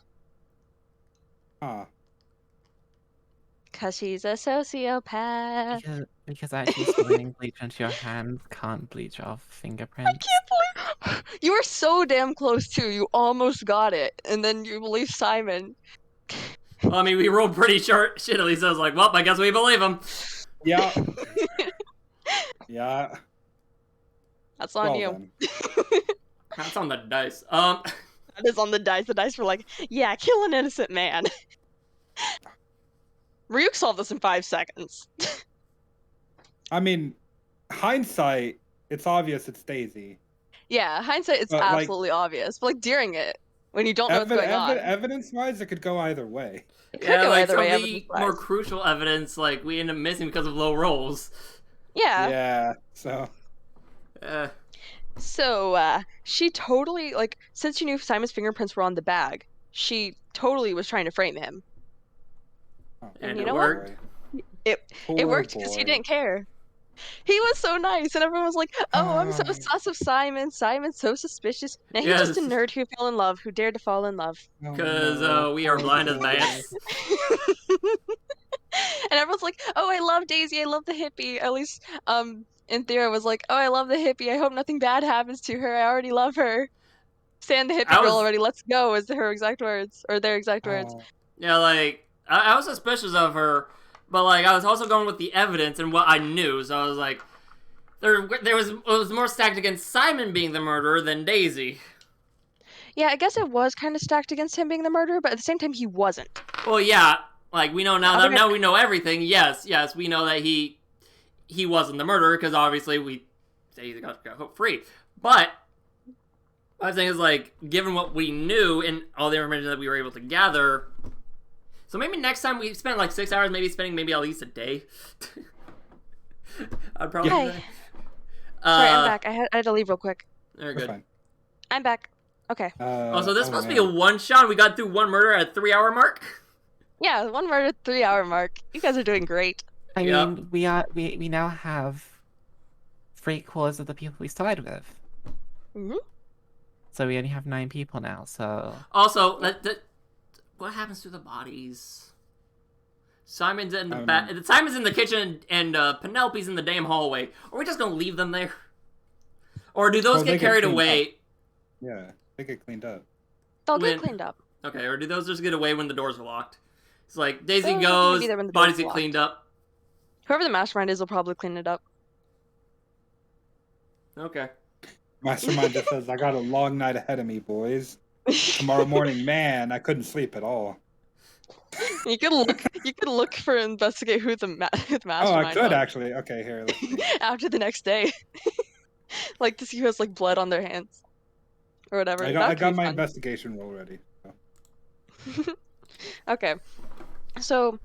Because she's a sociopath. Because actually spraying bleach onto your hands can't bleach off fingerprints. You were so damn close, too. You almost got it. And then you believe Simon. Well, I mean, we rolled pretty shittily, so I was like, well, I guess we believe him. Yeah. Yeah. That's on Well you. then. That's on the dice. That is on the dice. The dice were like, yeah, kill an innocent man. Ryuk solved this in 5 seconds. I mean, hindsight, it's obvious it's Daisy. Yeah, hindsight, it's But, like, absolutely obvious. But, like, during it, when you don't know what's going on. Evidence-wise, it could go either way. It could Yeah, go like either some way, of the evidence-wise. more crucial evidence, like, we end up missing because of low rolls. Yeah. Yeah, so... So, she totally, like, since she knew Simon's fingerprints were on the bag, she totally was trying to frame him. And you it know worked. It Poor worked because he boy. didn't care. He was so nice, and everyone was like, oh, I'm so Ah. sus of Simon. Simon's so suspicious. Now he's just a Yes. nerd who fell in love, who dared to fall in love. Oh, Because no, we are poor blind as boy. bats. And everyone's like, oh, I love Daisy. I love the hippie. At least, and Thera was like, oh, I love the hippie. I hope nothing bad happens to her. I already love her. Stand the hippie I girl was- already. Let's go, is her exact words, or their exact words. Oh, Yeah, like, I was suspicious of her, but, like, I was also going with the evidence and what I knew, so I was like, it was more stacked against Simon being the murderer than Daisy. Yeah, I guess it was kind of stacked against him being the murderer, but at the same time, he wasn't. Well, yeah, like, we know now I mean, now we know everything. Yes, we know that he wasn't the murderer, because obviously Daisy got hope free. But my thing is, like, given what we knew and all the information that we were able to gather, so maybe next time we spend like 6 hours, maybe spending maybe at least a day. I'd probably Hi. say. Sorry, I'm back. I had to leave real quick. Very we're good. fine. I'm back. Okay. So this must be a one-shot. We got through one murder at 3-hour mark. Yeah, 1 murder, 3-hour mark. You guys are doing great. I Yep. mean, we now have 3/4 of the people we started with. Mhm. So we only have 9 people now. So Also, what happens to the bodies? Simon's in the back. Simon's in the kitchen, and Penelope's in the damn hallway. Are we just gonna leave them there, or do those Well, they get get carried cleaned away? Yeah, they get cleaned up. They'll When- get cleaned up. Okay, or do those just get away when the doors are locked? It's like Daisy They're gonna goes, be there when the bodies doors are get locked. cleaned up. Whoever the mastermind is will probably clean it up. Okay. Mastermind just says, I got a long night ahead of me, boys. Tomorrow morning, man, I couldn't sleep at all. You could look for investigate who the Oh, mastermind I could was actually. Okay, here. Let's see. after the next day. Like to see who has like blood on their hands. Or whatever. I That could got be my fun. investigation roll ready. So. Okay. So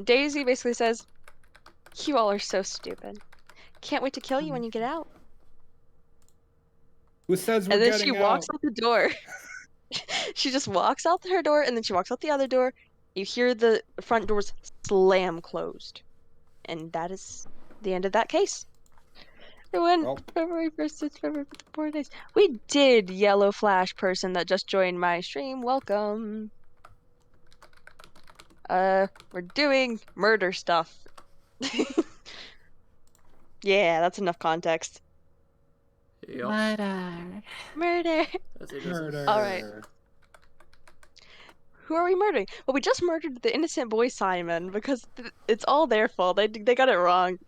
Daisy basically says, you all are so stupid. Can't wait to kill you when you get out. Who says we're And then getting she walks out? out the door. She just walks out her door, and then she walks out the other door. You hear the front doors slam closed. And that is the end of that case. It went Well. February 1st to February 4 days. We did Yellow Flash person that just joined my stream. Welcome. We're doing murder stuff. Yeah, that's enough context. Yep. Murder. Murder. That's interesting. Murder. All right. Who are we murdering? Well, we just murdered the innocent boy Simon because it's all their fault. They got it wrong.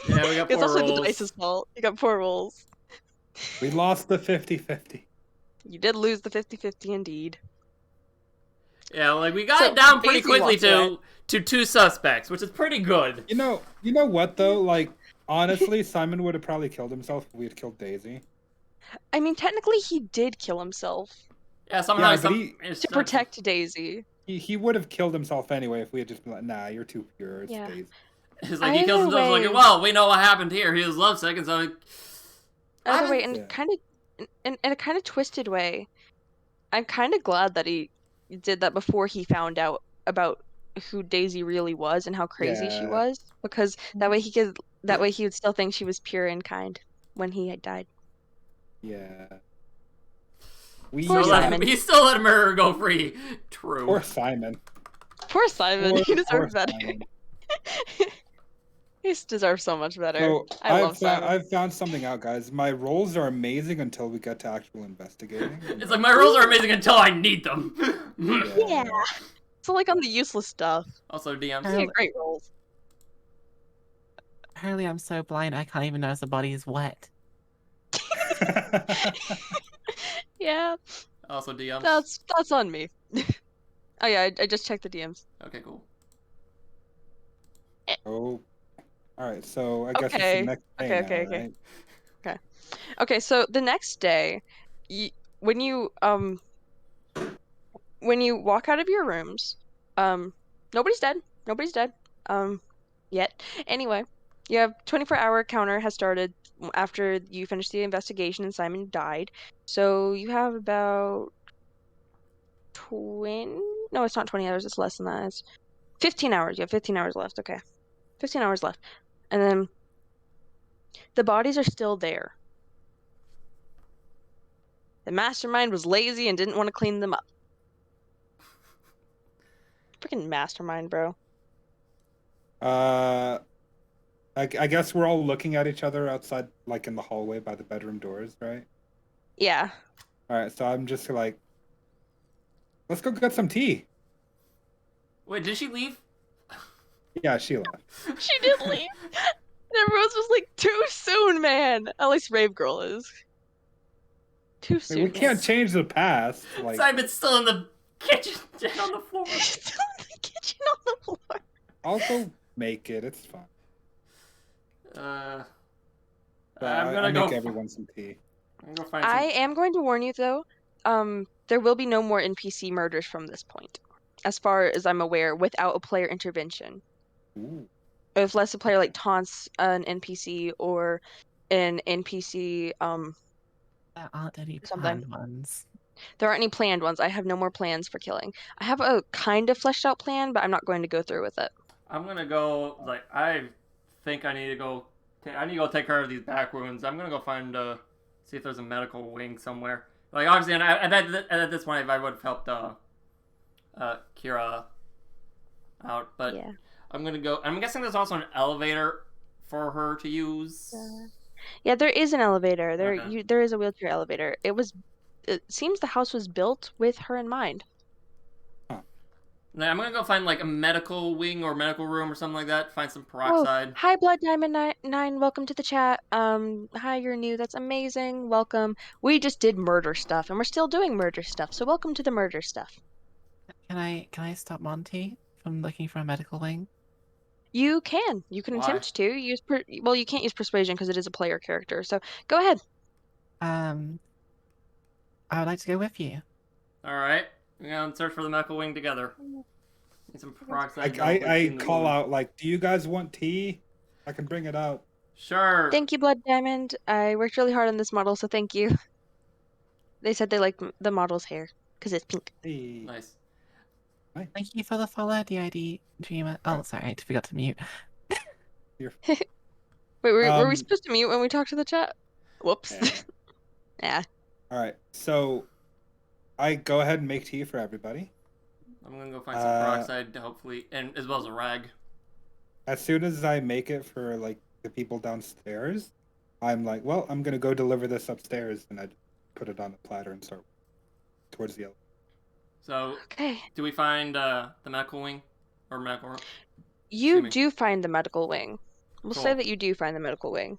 Yeah, we got It's 4 also the rolls. dice's fault. You got 4 rolls. We lost the 50-50. You did lose the 50-50 indeed. Yeah, like we got So, it down pretty Daisy quickly walks away. to 2 suspects, which is pretty good. You know what though? Like honestly, Simon would have probably killed himself if we had killed Daisy. I mean, technically, he did kill himself Yeah, somehow Yeah, but to protect Daisy. he would have killed himself anyway if we had just been like, nah, you're too pure. It's Yeah. Daisy. It's like he kills Either himself. way- Like, well, we know what happened here. He was lovesick, and so. Either way, and Yeah. kind of in a kind of twisted way, I'm kind of glad that he did that before he found out about who Daisy really was and how crazy she Yeah. was, because that way he would still think she was pure and kind when he had died. Yeah. We Poor Simon. He still let murderer go free. True. Poor Simon. Poor Simon. He Poor deserves better. Simon. He deserves so much better. So I love Simon. I've found something out, guys. My rolls are amazing until we get to actual investigating. It's like my rolls are amazing until I need them. Yeah. So like on the useless stuff. Also, DMs. Yeah, great rolls. Apparently, I'm so blind I can't even notice the body is wet. Yeah, Also, DMs. that's on me. Oh yeah, I just checked the DMs. Okay, cool. Oh. All right. So I guess it's Okay. the next day Okay, now, right? Okay, so the next day, when you walk out of your rooms, nobody's dead. Nobody's dead. Yet. Anyway, you have 24-hour counter has started after you finished the investigation and Simon died. So you have about 20. No, it's not 20 hours. It's less than that. It's 15 hours. You have 15 hours left. Okay, 15 hours left, and then the bodies are still there. The mastermind was lazy and didn't want to clean them up. Freaking mastermind, bro. I guess we're all looking at each other outside, like in the hallway by the bedroom doors, right? Yeah. All right. So I'm just like, let's go get some tea. Wait, did she leave? Yeah, she left. She did leave. And everyone's just like, too soon, man. At least Rave Girl is. Too Like, soon. we can't change the past. Like, Simon's still in the kitchen, dead on the floor. Still in the kitchen on the floor. I'll go make it. It's fine. I'm I'll gonna go. make everyone some tea. I'm gonna find some. I am going to warn you, though. There will be no more NPC murders from this point, as far as I'm aware, without a player intervention. Ooh. Unless a player like taunts an NPC or an NPC. There aren't any Something. planned ones. There aren't any planned ones. I have no more plans for killing. I have a kind of fleshed out plan, but I'm not going to go through with it. I'm gonna go. Like, I think I need to go. I need to go take care of these back wounds. I'm gonna go find. See if there's a medical wing somewhere. Like, obviously, and at this point, I would have helped Kira out, but Yeah. I'm gonna go. I'm guessing there's also an elevator for her to use. Yeah, there is an elevator. Okay. There is a wheelchair elevator. It seems the house was built with her in mind. Now, I'm gonna go find like a medical wing or medical room or something like that. Find some Oh, peroxide. hi, Blood Diamond 9. Welcome to the chat. Hi, you're new. That's amazing. Welcome. We just did murder stuff, and we're still doing murder stuff. So welcome to the murder stuff. Can I stop Monty from looking for a medical wing? You can. You can Why? attempt to well, you can't use persuasion because it is a player character. So go ahead. I would like to go with you. All right, we're gonna search for the medical wing together. Need some peroxide. I call out like, do you guys want tea? I can bring it out. Sure. Thank you, Blood Diamond. I worked really hard on this model, so thank you. They said they like the model's hair because it's pink. Tea. Nice. Thank you for the follow, DID Dreamer. Oh, sorry, I forgot to mute. Wait, were we Um, supposed to mute when we talked to the chat? Whoops. Yeah. Yeah. All right. So I go ahead and make tea for everybody. I'm gonna go find some peroxide, hopefully, and as well as a rag. As soon as I make it for like the people downstairs, I'm like, well, I'm gonna go deliver this upstairs, and I put it on a platter and start towards the elevator. So, Okay. do we find the medical wing or medical room? You me. do find the medical wing. We'll say Cool. that you do find the medical wing.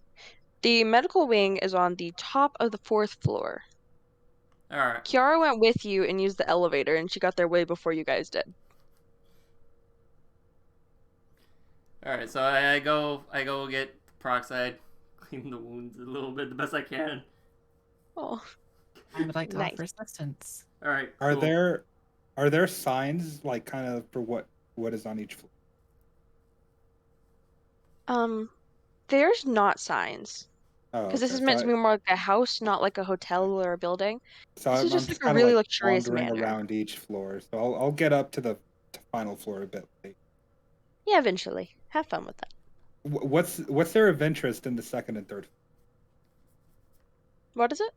The medical wing is on the top of the 4th floor. All right. Kiara went with you and used the elevator, and she got there way before you guys did. All right. So I go get peroxide, clean the wounds a little bit the best I can. Oh, I would like to Nice. offer assistance. All right. Are Cool. there signs like kind of for what is on each floor? there's not signs. Oh, Because this okay. is meant to be more like a house, not like a hotel or a building. So This is I'm just like just a kind of really like luxurious wandering manor. around each floor. So I'll get up to the final floor a bit late. Yeah, eventually. Have fun with that. What's there of interest in the second and third? What is it?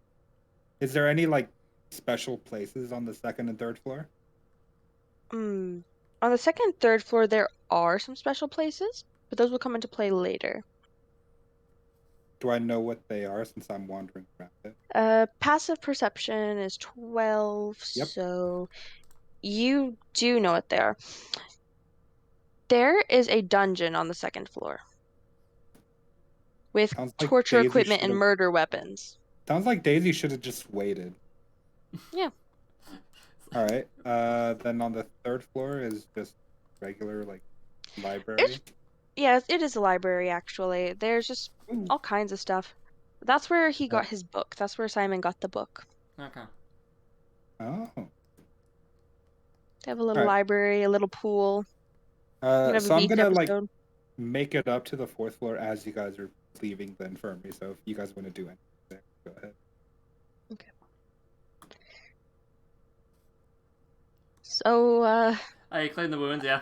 Is there any like special places on the second and third floor? On the 2nd and 3rd floor, there are some special places, but those will come into play later. Do I know what they are since I'm wandering around it? Passive perception is 12, Yep. so you do know what they are. There is a dungeon on the 2nd floor with Sounds like torture Daisy equipment and should've- murder weapons. Sounds like Daisy should have just waited. Yeah. All right. Then on the 3rd floor is just regular like library. Yeah, it is a library, actually. There's just all kinds of stuff. That's where he got his book. That's where Simon got the book. Okay. Oh. They have a little Alright. library, a little pool. We're gonna have So a I'm beach gonna like episode. make it up to the 4th floor as you guys are leaving the infirmary. So if you guys want to do anything there, go ahead. So, I cleaned the wounds. Yeah.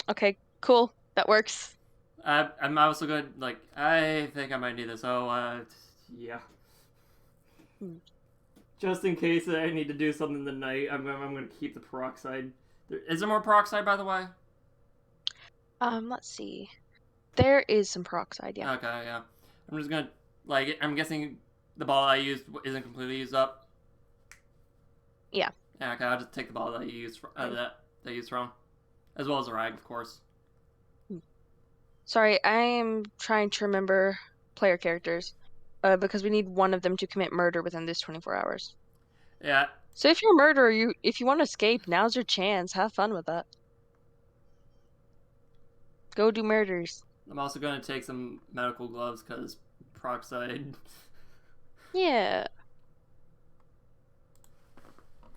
okay, cool. That works. I'm also good. Like, I think I might need this. So, yeah. Just in case I need to do something tonight, I'm gonna keep the peroxide. Is there more peroxide, by the way? Let's see. There is some peroxide, yeah. Okay, yeah. I'm just gonna like. I'm guessing the bottle I used isn't completely used up. Yeah. Yeah. Okay. I'll just take the bottle that you used that you used from, as well as the rag, of course. Sorry, I am trying to remember player characters, because we need one of them to commit murder within this 24 hours. Yeah. So if you're a murderer, if you want to escape, now's your chance. Have fun with that. Go do murders. I'm also gonna take some medical gloves because peroxide. Yeah.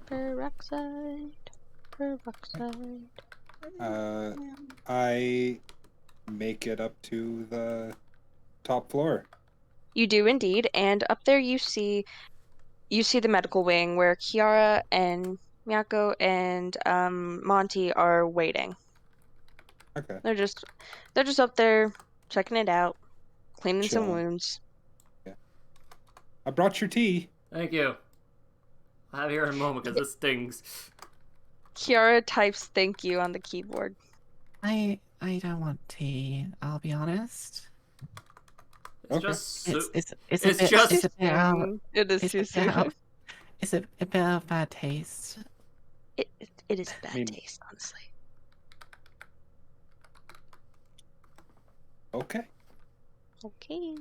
Peroxide. Peroxide. I make it up to the top floor. You do indeed, and up there you see the medical wing where Kiara and Miyako and Monty are waiting. Okay. They're just up there checking it out, cleaning some Chilling. wounds. Yeah. I brought your tea. Thank you. I'll have it here in a moment because this stings. Kiara types thank you on the keyboard. I don't want tea, I'll be honest. It's Okay. just soup. It's It's a bit, just- it's a bit It is it's too a bit soon. out- it's a bit of bad taste. It is bad mean- taste, honestly. Okay. Okay.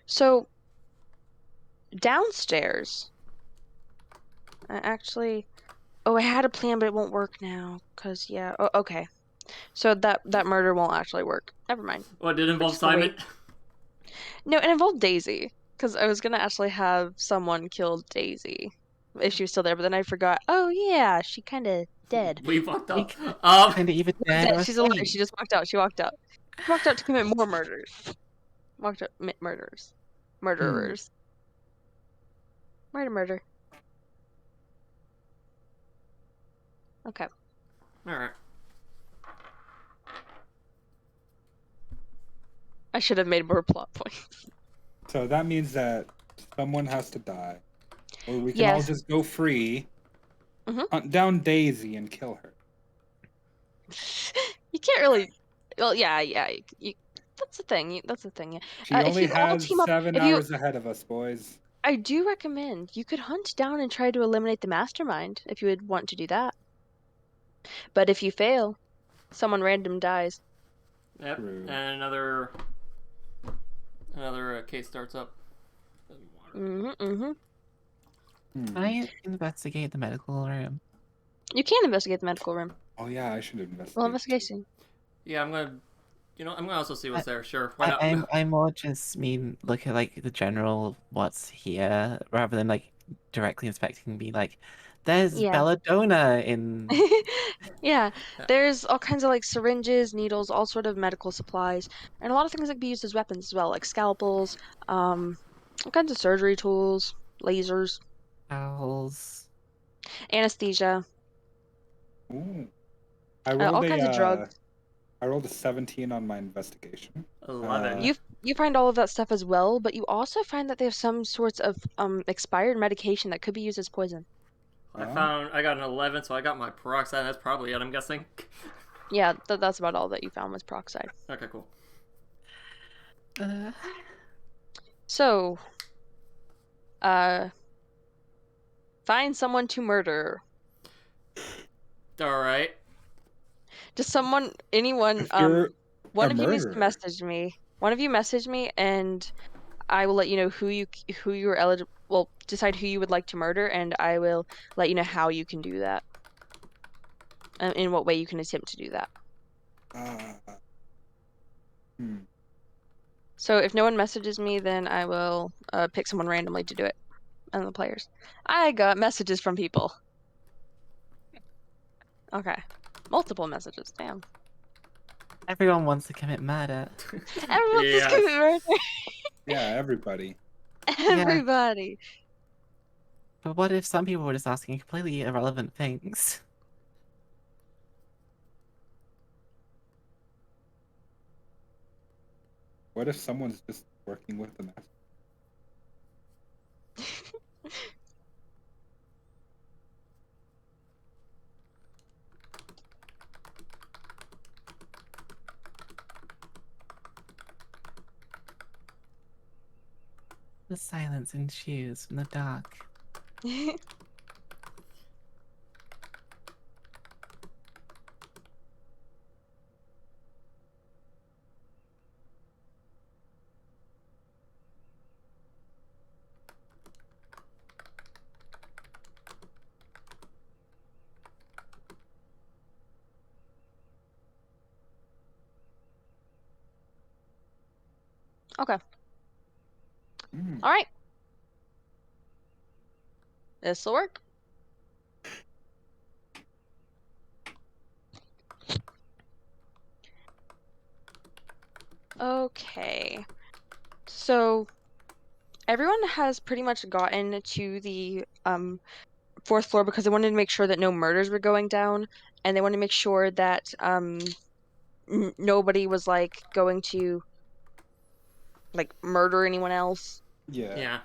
So downstairs, I had a plan, but it won't work now. Yeah. Oh, okay. So that murder won't actually work. Never mind. What did it involve just gonna Simon? No, it involved Daisy. Because I was gonna actually have someone kill Daisy if she was still there, but then I forgot. Oh yeah, she kind of dead. We fucked up. Kind of even dead. She's alive. She just walked out. She walked out. She walked out to commit more murders. Walked out to commit murders. Murderers. Murder. Okay. All right. I should have made more plot points. So that means that someone has to die, or we can all Yes. just go free, Mhm. hunt down Daisy and kill her. You can't really Well, yeah. That's the thing. That's the thing. Yeah. She If only you all has team up, 7 hours ahead of us, boys. I do recommend you could hunt down and try to eliminate the mastermind if you would want to do that. But if you fail, someone random dies. Yep. True. And another case starts up. Mm-hmm. Hmm. I investigate the medical room. You can investigate the medical room. Oh yeah, I should investigate. Well, investigation. Yeah, I'm gonna also see what's there. Sure, why not? I more just mean look at like the general what's here rather than like directly inspecting me. Like, there's Yeah. belladonna in. Yeah, there's all kinds of like syringes, needles, all sort of medical supplies, and a lot of things that can be used as weapons as well, like scalpels, all kinds of surgery tools, lasers, Owls. anesthesia, Ooh. I rolled all kinds of drugs. I rolled a 17 on my investigation. 11. You find all of that stuff as well, but you also find that they have some sorts of expired medication that could be used as poison. I got an 11, so I got my peroxide. That's probably it, I'm guessing. Yeah, that's about all that you found was peroxide. Okay, cool. So, find someone to murder. All right. Just anyone, If you're one a of you needs to murderer. message me. One of you message me, and I will let you know who you're eligible. Well, decide who you would like to murder, and I will let you know how you can do that. In what way you can attempt to do that. So if no one messages me, then I will pick someone randomly to do it. And the players. I got messages from people. Okay. Multiple messages. Damn. Everyone wants to commit murder. Everyone just Yes. commit murder. Yeah, everybody. Everybody. But what if some people were just asking completely irrelevant things? What if someone's just working with the master? The silence ensues from the dark. Okay. All right. This'll work. Okay. So everyone has pretty much gotten to the fourth floor because they wanted to make sure that no murders were going down, and they wanted to make sure that nobody was like going to like murder anyone else. Yeah.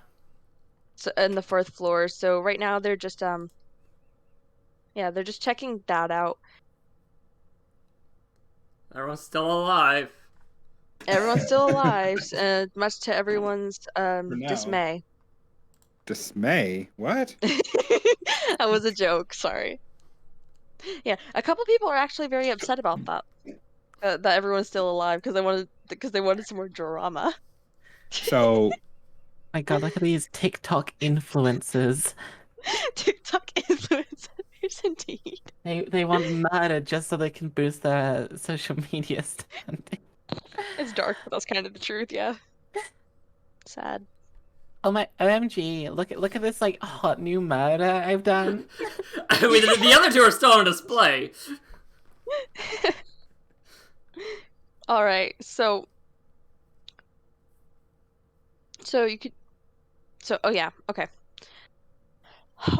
So in the fourth floor. So right now they're just they're just checking that out. Everyone's still alive. Everyone's still alive, much to everyone's now. dismay. Dismay? What? That was a joke. Sorry. Yeah, a couple people are actually very upset about that. That everyone's still alive because they wanted some more drama. So My god, look at these TikTok influencers. TikTok influencers, indeed. They want murder just so they can boost their social media standing. It's dark, but that's kind of the truth. Yeah. Sad. Oh my OMG, look at this like hot new murder I've done. I mean, the other two are still on display. All right, so you could. So oh yeah, okay.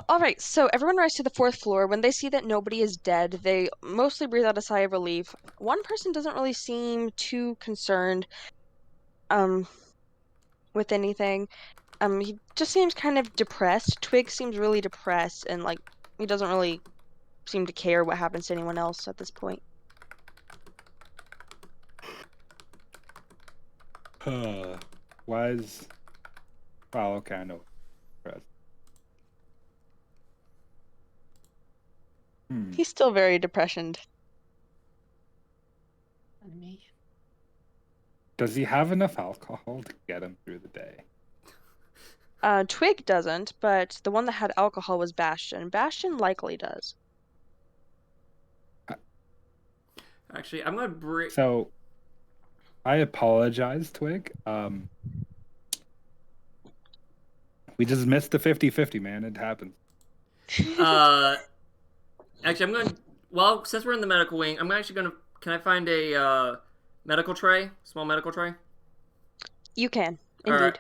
All right, so everyone rises to the fourth floor. When they see that nobody is dead, they mostly breathe out a sigh of relief. One person doesn't really seem too concerned with anything. He just seems kind of depressed. Twig seems really depressed, and like he doesn't really seem to care what happens to anyone else at this point. Why is... Well, okay, I know. He's still very depressioned. Me. Does he have enough alcohol to get him through the day? Twig doesn't, but the one that had alcohol was Bastion. Bastion likely does. Actually, I'm gonna bring. So, I apologize, Twig. We just missed the 50-50, man. It happened. Actually, I'm going. Well, since we're in the medical wing, I'm actually gonna. Can I find a medical tray? Small medical tray. You can, All indeed.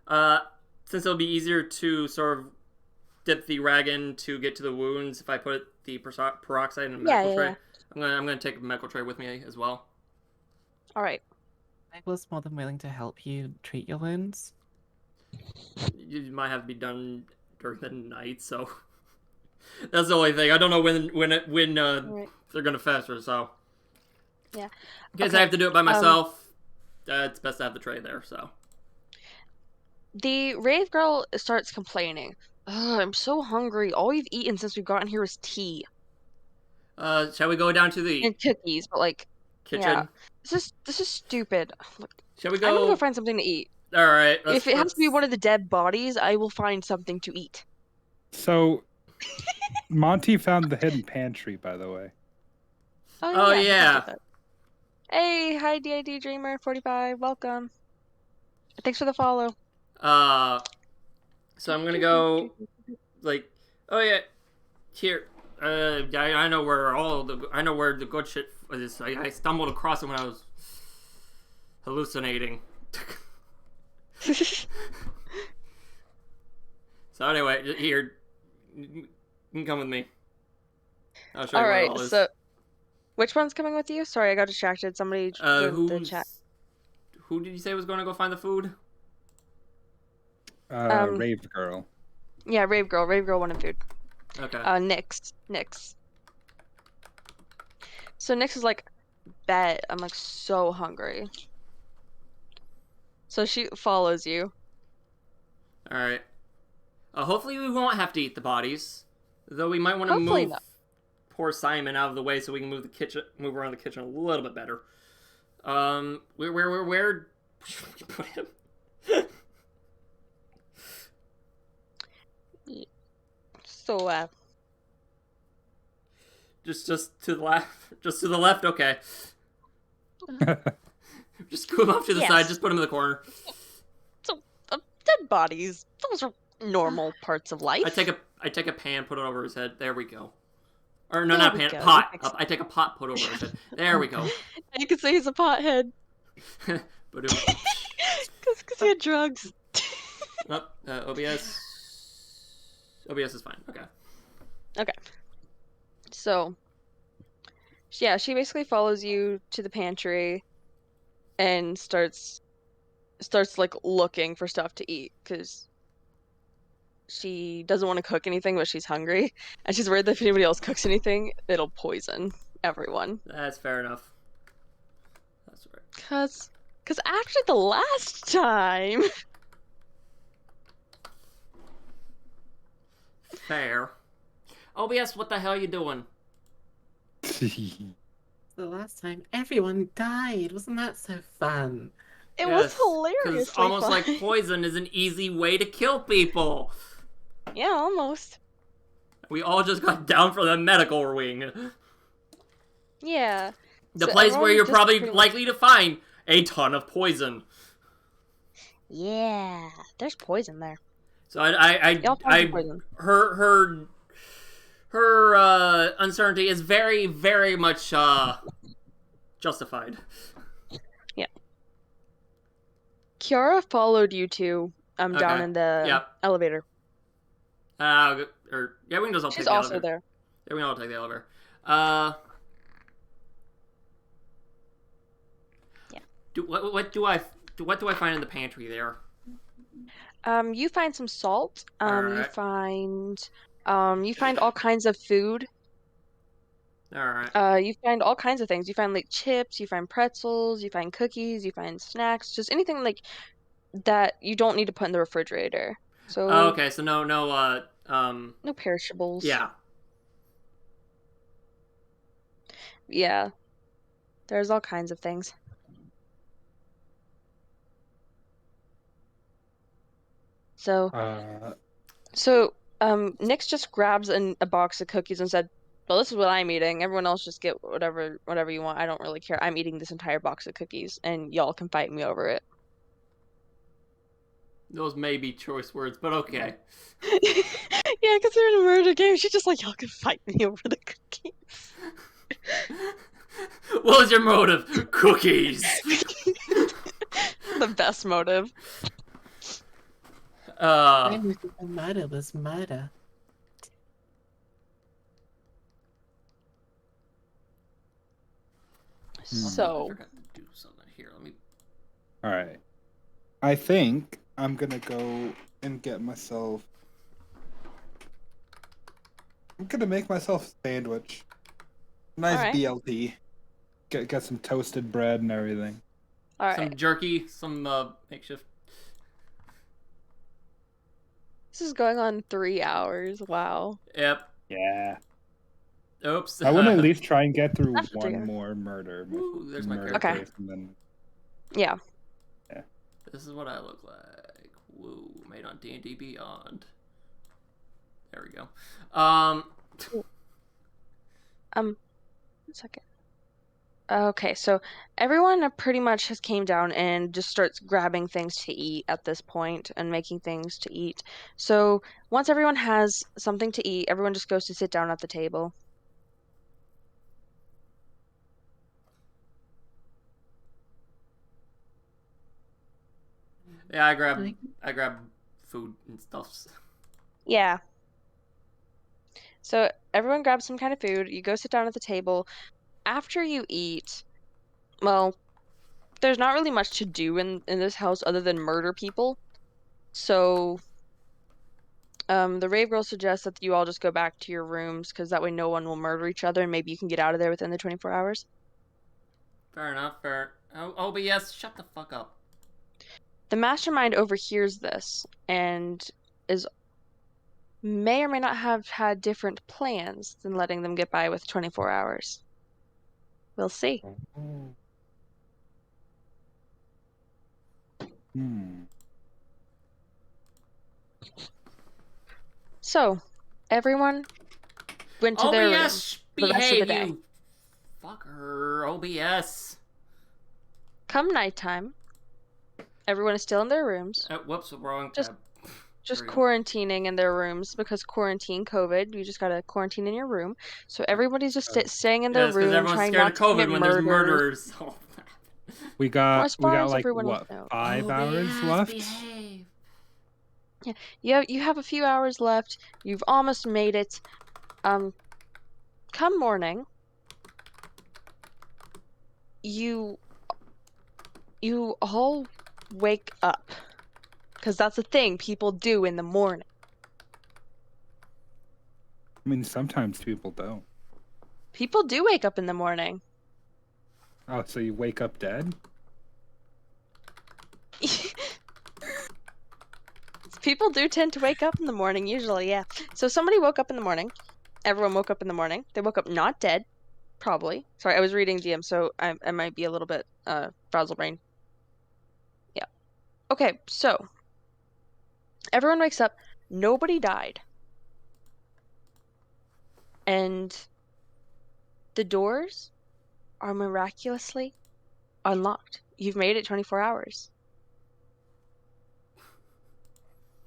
right. Since it'll be easier to sort of dip the rag in to get to the wounds if I put the peroxide in a medical tray. Yeah. I'm gonna take a medical tray with me as well. All right. I was more than willing to help you treat your wounds. You might have to be done during the night, so that's the only thing. I don't know when Right. they're gonna fester, so Yeah. in case Okay. I have to do it by myself, it's best to have the tray there. So The Rave Girl starts complaining. Ugh, I'm so hungry. All we've eaten since we've gotten here is tea shall we go down to the and cookies, but like, kitchen? yeah, this is stupid. Look, Shall we I'm gonna go? go find something to eat. All right. If it has to be one of the dead bodies, I will find something to eat. So, Monty found the hidden pantry, by the way. Oh, he yeah. did that. Hey, hi DID Dreamer 45, welcome. Thanks for the follow. So I'm gonna go like, oh yeah, here. I know where the good shit is. I stumbled across it when I was hallucinating. So anyway, here, you can come with me. I'll show you All where it right, all is. so which one's coming with you? Sorry, I got distracted. Somebody joined the chat. Who did you say was going to go find the food? Rave Girl. Yeah, Rave Girl. Rave Girl wanted food. Okay. Nyx. So Nyx is like, bet. I'm like so hungry. So she follows you. All right. Hopefully we won't have to eat the bodies, though we might want to Hopefully move not. poor Simon out of the way so we can move around the kitchen a little bit better. Where should we put him? So Just to the left. Just to the left. Okay. Just scoot him off to the Yes. side. Just put him in the corner. so dead bodies. Those are normal parts of life. I take a pan, put it over his head. There we go. Or no, There not we pan, go. pot. I take a pot, put over his head. There we go. You could say he's a pothead. But Because he had drugs. OBS is fine. Okay. Okay. So, yeah, she basically follows you to the pantry and starts like looking for stuff to eat because she doesn't want to cook anything, but she's hungry, and she's worried that if anybody else cooks anything, it'll poison everyone. That's fair enough. That's right. Cause after the last time, Fair. OBS, what the hell are you doing? The last time everyone died. Wasn't that so fun? it was Because hilarious. it's almost like poison is an easy way to kill people. Yeah, almost. We all just got down for the medical wing. Yeah. The So place where everyone you're just probably pretty much- likely to find a ton of poison. Yeah, there's poison there. So I Y'all find some poison. her uncertainty is very, very much justified. Kiara followed you two down Okay. in the Yep. elevator. We can just all take She's the also elevator. there. Yeah, we can all take the elevator. Yeah. What do I find in the pantry there? You find some salt. You Alright. find all kinds of food. Alright. You find all kinds of things. You find like chips, you find pretzels, you find cookies, you find snacks, just anything like that you don't need to put in the refrigerator. So Okay, so no, no perishables. yeah. Yeah. There's all kinds of things. So Nix just grabs a box of cookies and said, "Well, this is what I'm eating. Everyone else just get whatever you want. I don't really care. I'm eating this entire box of cookies, and y'all can fight me over it." Those may be choice words, but okay. Yeah, because they're in a murder game. She's just like, "Y'all can fight me over the cookies." What was your motive? Cookies! The best motive. Murder was murder. So I forgot to do something here. Let me. All right. I think I'm gonna go and get myself. I'm gonna make myself a sandwich. Nice Alright. BLT. Get some toasted bread and everything. all right. Some jerky, some makeshift. This is going on 3 hours. Wow. Yep. Yeah. Oops. I want to at least try and get through After one dinner. more murder. Ooh, there's my murder character. Okay. case, and then Yeah. This is what I look like. Woo, made on D&D Beyond. There we go. One second. Okay, so everyone pretty much has came down and just starts grabbing things to eat at this point and making things to eat. So once everyone has something to eat, everyone just goes to sit down at the table. Yeah, I grab food and stuff. Yeah. So everyone grabs some kind of food. You go sit down at the table. After you eat, well, there's not really much to do in this house other than murder people. So the Rave Girl suggests that you all just go back to your rooms because that way no one will murder each other and maybe you can get out of there within the 24 hours. Fair enough. Fair. Oh, but yes, shut the fuck up. The mastermind overhears this and may or may not have had different plans than letting them get by with 24 hours. We'll see. So, everyone went to their room OBS, the rest of the behave, day. you fucker. OBS. Come nighttime, everyone is still in their rooms, Whoops, wrong Just- tab. just There we go. quarantining in their rooms because quarantine COVID. You just gotta quarantine in your room. So everybody's just staying in Yeah, their it's because room, everyone's trying scared not of to commit COVID when there's murders. murderers. Oh, we Well, got as far as like everyone what knows. 5 hours left. Behave. You have a few hours left. You've almost made it. Come morning, you all wake up because that's a thing people do in the morning. I mean, sometimes people don't. People do wake up in the morning. Oh, so you wake up dead? People do tend to wake up in the morning, usually, yeah. So somebody woke up in the morning. Everyone woke up in the morning. They woke up not dead, probably. Sorry, I was reading DM, so I might be a little bit frazzle brain. Yeah. Okay, so everyone wakes up. Nobody died. And the doors are miraculously unlocked. You've made it 24 hours.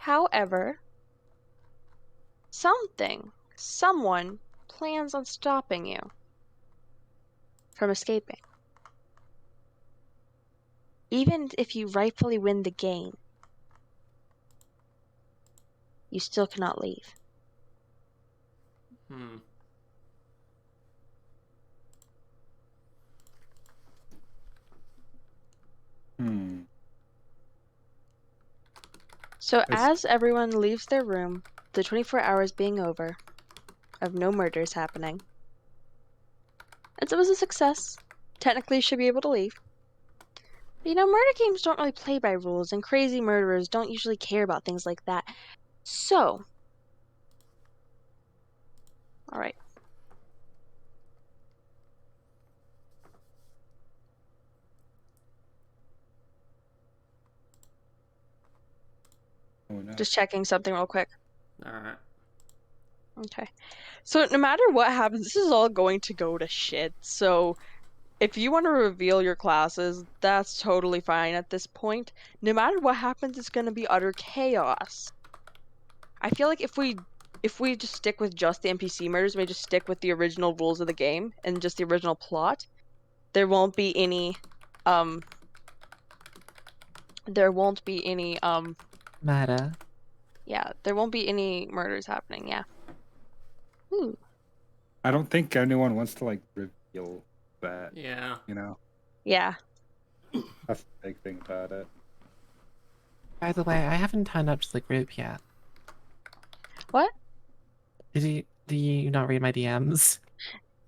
However, someone plans on stopping you from escaping. Even if you rightfully win the game, you still cannot leave. So as everyone leaves their room, the 24 hours being over, of no murders happening, As it was a success. Technically, you should be able to leave. But, murder games don't really play by rules, and crazy murderers don't usually care about things like that. So, alright. Oh, no. Just checking something real quick. Alright. Okay. So no matter what happens, this is all going to go to shit. So if you want to reveal your classes, that's totally fine at this point. No matter what happens, it's going to be utter chaos. I feel like if we just stick with just the NPC murders, we just stick with the original rules of the game and just the original plot, there won't be any Meta. yeah, there won't be any murders happening, yeah. Ooh. I don't think anyone wants to like reveal that. Yeah. Yeah. That's the big thing about it. By the way, I haven't turned up to the group yet. What? Do you not read my DMs?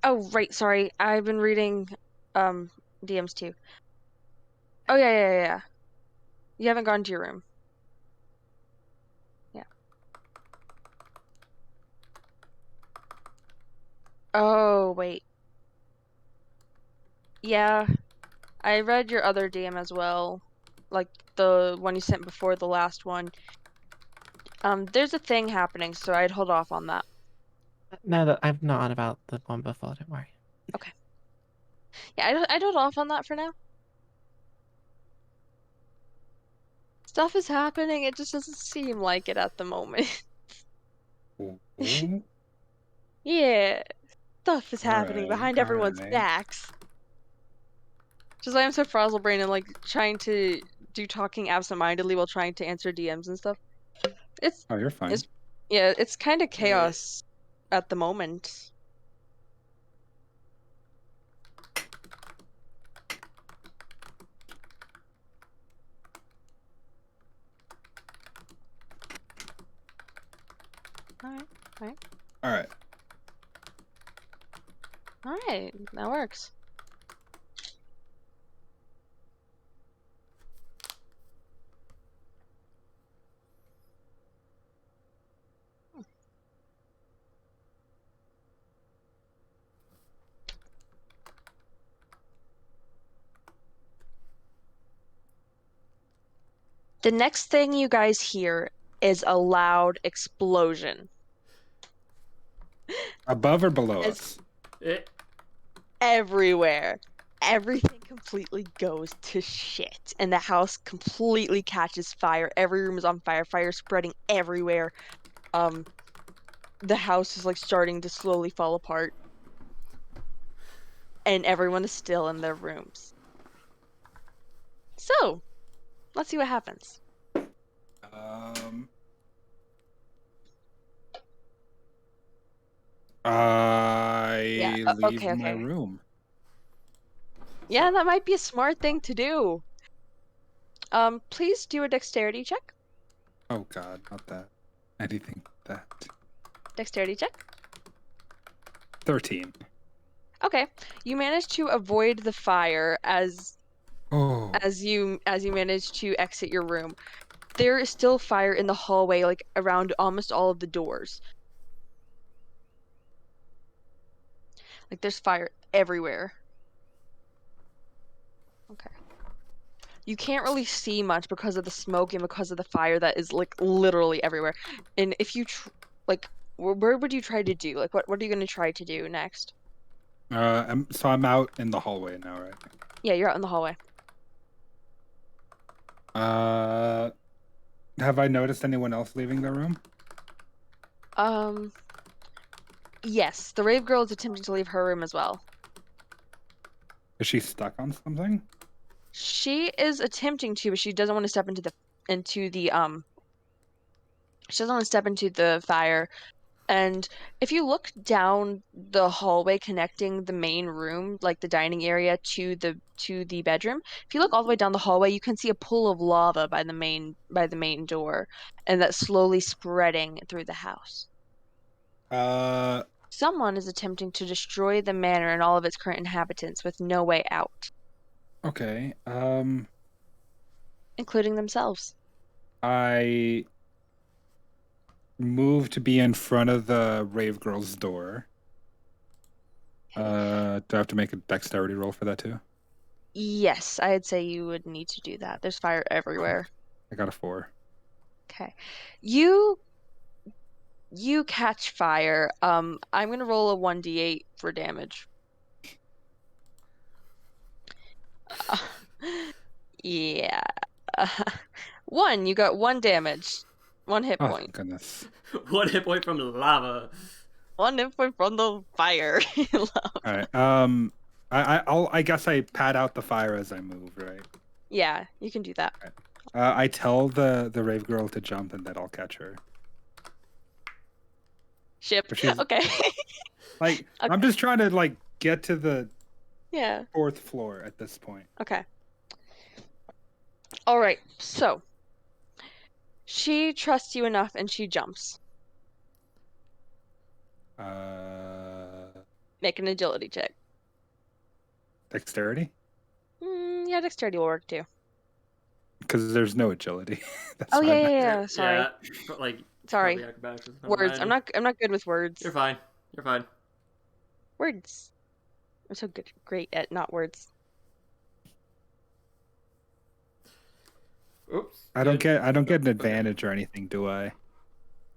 Oh, right, sorry. I've been reading DMs too. Oh yeah. You haven't gone to your room. Yeah. Oh, wait. Yeah. I read your other DM as well. Like the one you sent before the last one. There's a thing happening, so I'd hold off on that. No, I'm not on about the one before, don't worry. Okay. Yeah, I'd hold off on that for now. Stuff is happening, it just doesn't seem like it at the moment. Ooh. Yeah. Stuff is happening behind everyone's alright. backs. Just like I'm so frazzled brain and like trying to do talking absentmindedly while trying to answer DMs and stuff. Oh, you're fine. It's kind of chaos at the moment. Alright. Alright, that works. The next thing you guys hear is a loud explosion. Above or below As- us? Everywhere. Everything completely goes to shit, and the house completely catches fire. Every room is on fire. Fire spreading everywhere. The house is like starting to slowly fall apart, and everyone is still in their rooms. So, let's see what happens. I leave okay. my room. Yeah, that might be a smart thing to do. Please do a dexterity check. Oh god, not that. Anything but that. Dexterity check. 13. Okay, you managed to avoid the fire as you manage to exit your room. There is still fire in the hallway, like around almost all of the doors. Like there's fire everywhere. Okay. You can't really see much because of the smoke and because of the fire that is like literally everywhere. And if you where would you try to do? Like what are you going to try to do next? So I'm out in the hallway now, right? Yeah, you're out in the hallway. Have I noticed anyone else leaving the room? Yes, the Rave Girl is attempting to leave her room as well. Is she stuck on something? She is attempting to, but she doesn't want to step into the she doesn't want to step into the fire. And if you look down the hallway connecting the main room, like the dining area to the bedroom, if you look all the way down the hallway, you can see a pool of lava by the main door, and that's slowly spreading through the house. Someone is attempting to destroy the manor and all of its current inhabitants with no way out, Okay. including themselves. I move to be in front of the Rave Girl's door. Do I have to make a dexterity roll for that too? Yes, I'd say you would need to do that. There's fire everywhere. I got a 4. Okay. You catch fire. I'm gonna roll a 1d8 for damage. Yeah. 1, you got 1 damage. 1 hit Oh, point. goodness. 1 hit point from the lava. 1 hit point from the fire. All right. I guess I pat out the fire as I move, right? Yeah, you can do that. I tell the Rave Girl to jump and that I'll catch her. Ship. But she's- Okay. Like, Okay. I'm just trying to like get to the Yeah. 4th floor at this point. Okay. All right. So she trusts you enough and she jumps. Make an agility check. Dexterity? Yeah, dexterity will work too. Because there's no agility. That's Oh why yeah, I'm yeah, not- yeah. Sorry. Yeah, but, like, Sorry. probably acrobatics or something. Words. I'm not good with words. You're fine. You're fine. Words. I'm so great at not words. Oops. I don't get an advantage or anything, do I?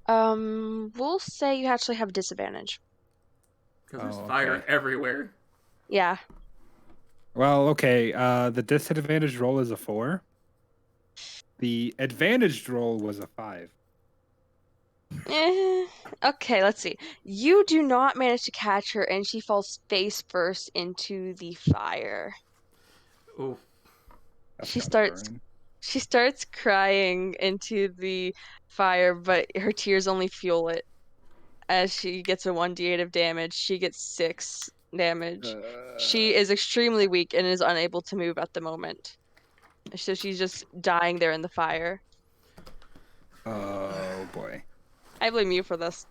We'll say you actually have disadvantage. Because there's Oh, fire okay. everywhere. Yeah. Well, okay. The disadvantaged roll is a 4. The advantaged roll was a 5. Okay, let's see. You do not manage to catch her, and she falls face first into the fire. Ooh. That's She gotta starts- burn. She starts crying into the fire, but her tears only fuel it. As she gets a 1d8 of damage, she gets 6 damage. She is extremely weak and is unable to move at the moment. So she's just dying there in the fire. Oh boy. I blame you for this.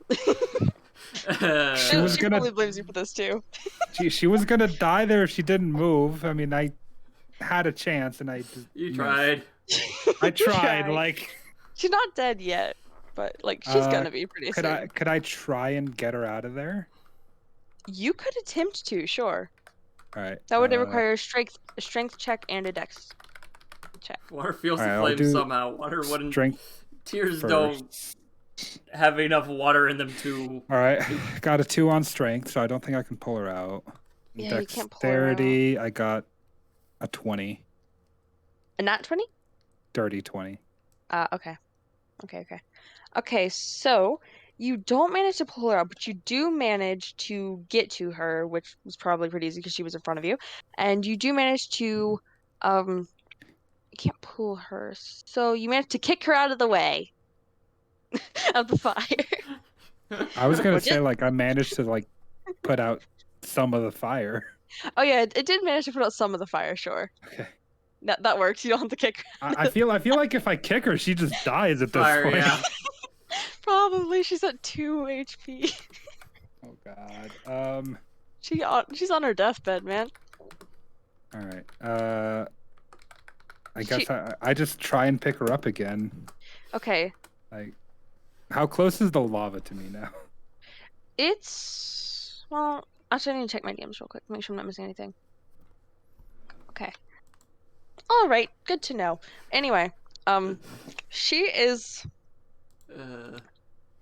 She was She gonna- probably blames you for this too. She was gonna die there if she didn't move. I mean, I had a chance and I just You missed. tried. I tried. Like, She's not dead yet, but like she's gonna be pretty soon. could I try and get her out of there? You could attempt to, sure. All right. That would require a strength check and a dex check. Water feels Alright, the I'll flame do somehow. Water wouldn't. strength Tears first. don't have enough water in them to. All right. Got a 2 on strength, so I don't think I can pull her out. Yeah, you can't pull her out. Dexterity, I got a 20. A nat 20? Dirty 20. Okay. Okay, so you don't manage to pull her out, but you do manage to get to her, which was probably pretty easy because she was in front of you. And you do manage to, you can't pull her, so you manage to kick her out of the way of the fire. I was gonna Would say you? like I managed to like put out some of the fire. Oh yeah, it did manage to put out some of the fire, sure. Okay. That works. You don't have to kick her. I feel like if I kick her, she just dies at this Fire, point. yeah. Probably she's at 2 HP. Oh god. She's on her deathbed, man. All right. I guess She- I just try and pick her up again. Okay, Like, how close is the lava to me now? it's well. Actually, I need to check my DMs real quick. Make sure I'm not missing anything. Okay. All right. Good to know. Anyway, she is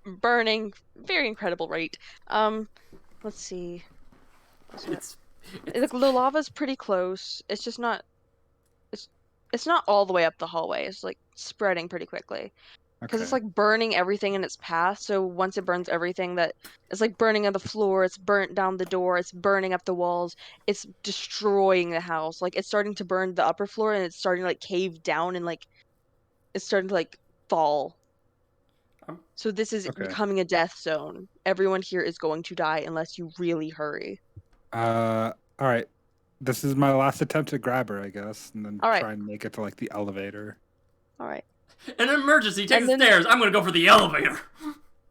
burning very incredible rate. Let's see. It's The lava's pretty close. It's just not. It's not all the way up the hallway. It's like spreading pretty quickly because it's Okay. like burning everything in its path. So once it burns everything, that it's like burning on the floor. It's burnt down the door. It's burning up the walls. It's destroying the house. Like it's starting to burn the upper floor and it's starting to like cave down and like it's starting to like fall. So this is Okay. becoming a death zone. Everyone here is going to die unless you really hurry. All right. This is my last attempt to grab her, I guess, and then All right. try and make it to like the elevator. All right. an emergency. Take And the then- stairs. I'm gonna go for the elevator.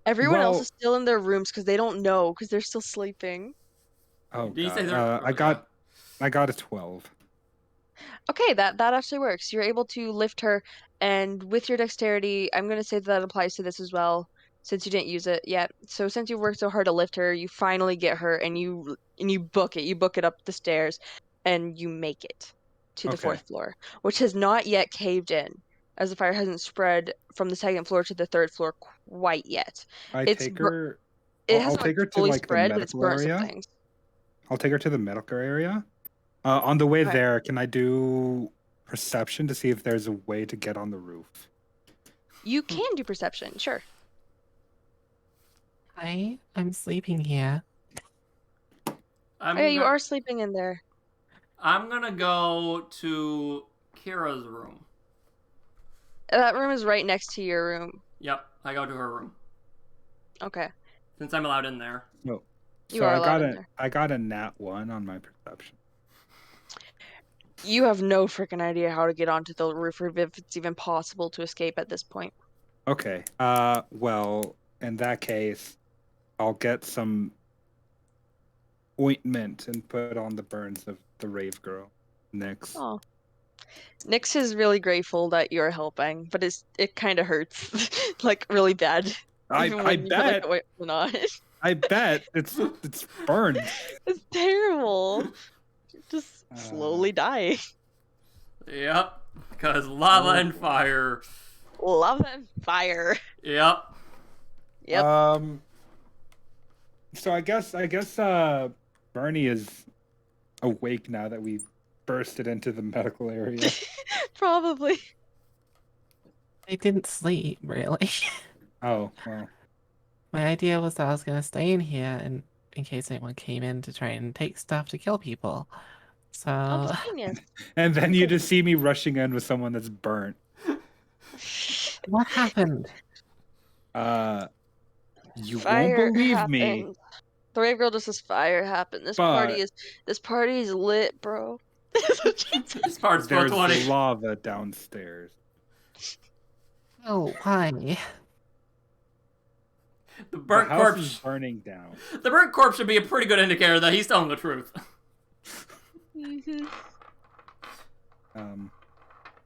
Everyone else Well, is still in their rooms because they don't know because they're still sleeping. oh Did you say god. there? I got a 12. Okay, that actually works. You're able to lift her, and with your dexterity, I'm gonna say that applies to this as well, since you didn't use it yet. So since you've worked so hard to lift her, you finally get her, and you book it. You book it up the stairs, and you make it to the Okay. fourth floor, which has not yet caved in, as the fire hasn't spread from the second floor to the third floor quite yet. I It's take her. it I'll hasn't like take her to fully like the spread, but it's medical burnt some area. things. I'll take her to the medical area. On the way Okay. there, can I do perception to see if there's a way to get on the roof? You can do perception, sure. Hi, I'm sleeping here. Oh yeah, you gonna, are sleeping in there. I'm gonna go to Kira's room. That room is right next to your room. Yep, I go to her room Okay. since I'm allowed in there. No. You So are allowed in there. I got a nat 1 on my perception. You have no freaking idea how to get onto the roof or if it's even possible to escape at this point. Okay. Well, in that case, I'll get some ointment and put on the burns of the Rave Girl. Nyx. Oh. Nyx is really grateful that you're helping, but it kind of hurts, like really bad, even I when you put like bet. the ointment on. I bet it's burned. It's terrible. You're just slowly dying. Yep, because lava and fire. Love and fire. Yep. Yep. So I guess Bernie is awake now that we bursted into the medical area. Probably. I didn't sleep, really. Oh, well. My idea was that I was gonna stay in here and in case anyone came in to try and take stuff to kill people. So Oh, that's genius. And then you just see me rushing in with someone that's burnt. what happened? You Fire won't believe me. happened. The Rave Girl just says fire happened. This party is lit, bro. This part's There's 420. lava downstairs. Oh, why? The burnt The house corpse. is burning down. The burnt corpse should be a pretty good indicator that he's telling the truth. Mm-hmm. I I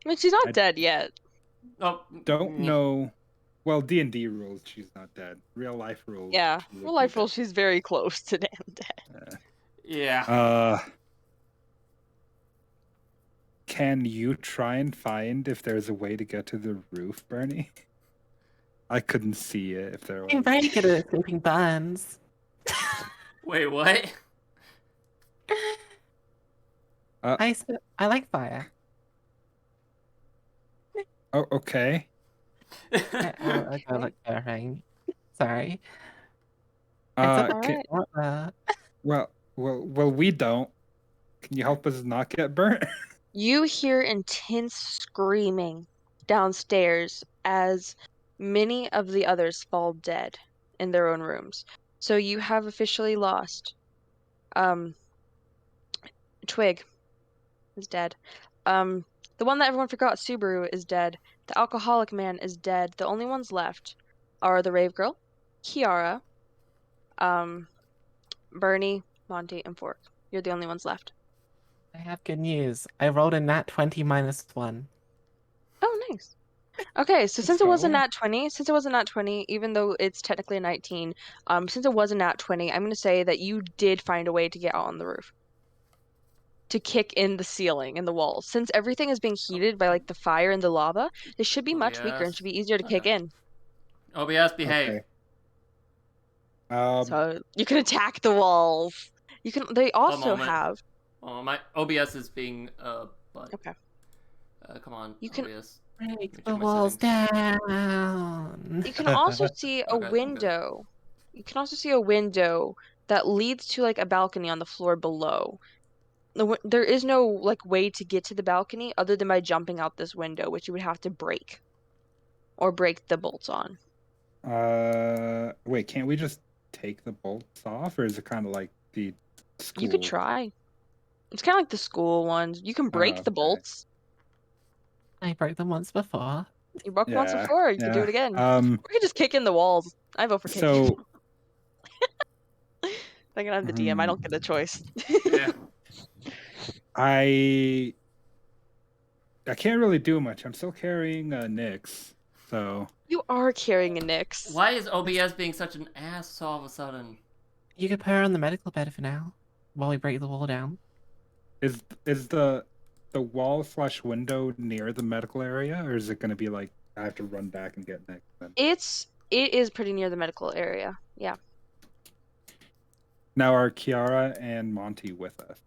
mean, she's not dead yet. Oh, don't know. Well, D&D rules, she's not dead. Real life rules. Yeah, she would real be life dead. rules, she's very close to damn dead. yeah. Can you try and find if there's a way to get to the roof, Bernie? I couldn't see it if there was. I'm very good at escaping burns. Wait, what? I like fire. Oh, okay. I go look for a ring. Sorry. Can, Alright. well, we don't. Can you help us not get burnt? You hear intense screaming downstairs as many of the others fall dead in their own rooms. So you have officially lost. Twig is dead. The one that everyone forgot, Subaru, is dead. The alcoholic man is dead. The only ones left are the Rave Girl, Kiara, Bernie, Monty, and Fork. You're the only ones left. I have good news. I rolled a nat 20 minus 1. Oh, nice. Okay, so since it was a So? nat 20, even though it's technically a 19, since it was a nat 20, I'm going to say that you did find a way to get out on the roof. To kick in the ceiling and the walls. Since everything is being heated by like the fire and the lava, it should be much weaker and OBS. should be easier to kick in. OBS, behave. Okay. So you can attack the walls. You can. They also moment. have. Oh, my OBS is being but Okay. come on. You can- OBS. Break check the my walls settings. You can also see a Okay, window. You can also see a window that leads to like a balcony on the floor below. There is no like way to get to the balcony other than by jumping out this window, which you would have to break, or break the bolts on. Wait, can't we just take the bolts off, or is it kind of like the school? You could try. It's kind of like the school ones. You can break the okay. bolts. I broke them once before. You broke once Yeah, before. You can do yeah. it again. Or you can just kick in the walls. I vote for kicking. So Thinking I'm the DM, I don't get a choice. Yeah. I can't really do much. I'm still carrying Nyx, so You are carrying a Nyx. Why is OBS being such an ass all of a sudden? You could put her on the medical bed for now, while we break the wall down. is the wall/window near the medical area, or is it going to be like I have to run back and get Nyx? Then? It is pretty near the medical area. Yeah. Now are Kiara and Monty with us?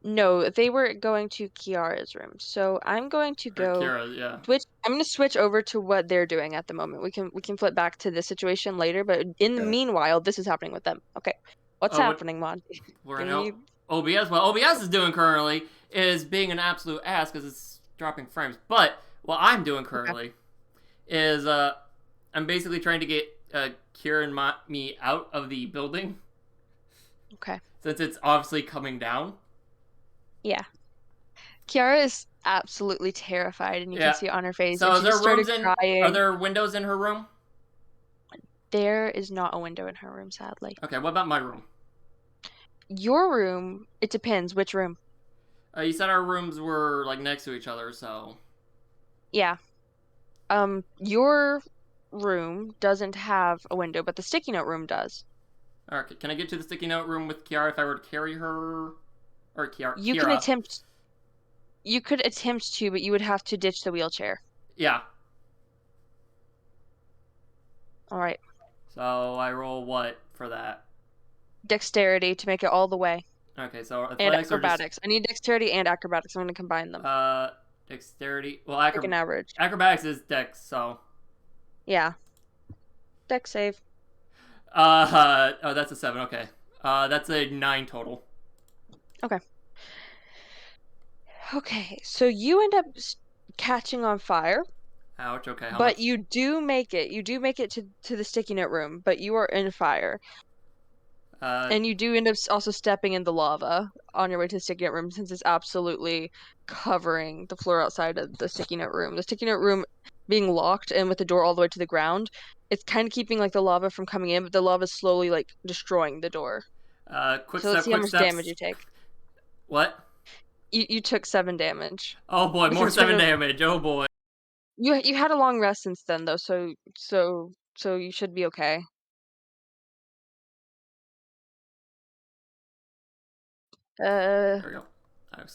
No, they were going to Kiara's room. So I'm going to Or go Kira, yeah. I'm going to switch over to what they're doing at the moment. We can flip back to this situation later, but in the Okay. meanwhile, this is happening with them. Okay. What's happening, Monty? We're Give in me- OBS. What OBS is doing currently is being an absolute ass because it's dropping frames. But what I'm doing currently is I'm basically trying to get Kira and me out of the building Okay. since it's obviously coming down. Yeah. Kiara is absolutely terrified, and you Yeah. can see it on her face. So and is she there just started rooms in? crying. Are there windows in her room? There is not a window in her room, sadly. Okay. What about my room? Your room, it depends which room. You said our rooms were like next to each other, so Yeah. Your room doesn't have a window, but the sticky note room does. okay. Can I get to the sticky note room with Kiara if I were to carry her? Or Kiara? You Kira. can attempt. You could attempt to, but you would have to ditch the wheelchair. Yeah. All right. So I roll what for that? Dexterity to make it all the way. Okay, so And athletics or acrobatics. I need dexterity and acrobatics. I'm going to combine them. just dexterity. Well, Like an average. acrobatics is dex, so Yeah. Dex save. oh, that's a 7. Okay, that's a 9 total. Okay, so you end up catching on fire, Ouch. Okay, how but much? you do make it. You do make it to the sticky note room, but you are in fire. And you do end up also stepping in the lava on your way to the sticky note room since it's absolutely covering the floor outside of the sticky note room. The sticky note room being locked and with the door all the way to the ground, it's kind of keeping like the lava from coming in, but the lava is slowly like destroying the door. Quick So step. let's see how Quick much steps. damage you take. What? You took 7 damage. Oh boy, more Because 7 damage. Oh boy. You had a long rest since then though, so you should be okay. There we go.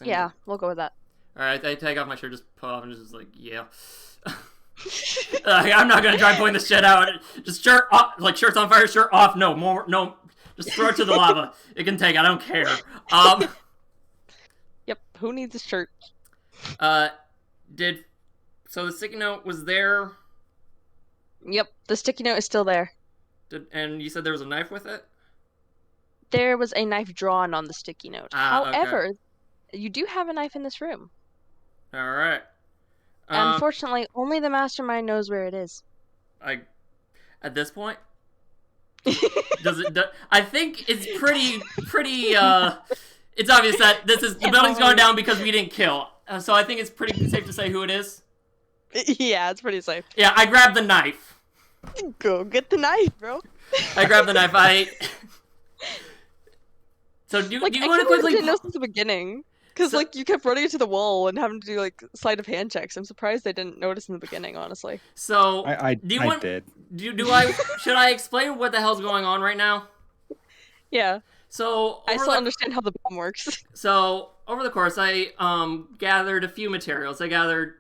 Yeah, we'll go with that. All right, I take off my shirt, just put off, and just like, yeah. I'm not gonna try pulling this shit out. Just shirt off, like shirt's on fire, shirt off. No more, no. Just throw it to the lava. It can take. I don't care. Yep. Who needs a shirt? So the sticky note was there? Yep. The sticky note is still there. And you said there was a knife with it? There was a knife drawn on the sticky note. Okay. However, you do have a knife in this room. All right. Unfortunately, only the mastermind knows where it is. At this point, I think it's pretty. It's obvious that the building's going down because we didn't kill. So I think it's pretty safe to say who it is. Yeah, it's pretty safe. Yeah, I grabbed the knife. Go get the knife, bro. I grabbed the knife. So do you want to quickly? Didn't know since the beginning, because like you kept running into the wall and having to do like sleight of hand checks. I'm surprised they didn't notice in the beginning, honestly. So I did. Should I explain what the hell's going on right now? Yeah. So I still understand how the bomb works. So over the course, I gathered a few materials. I gathered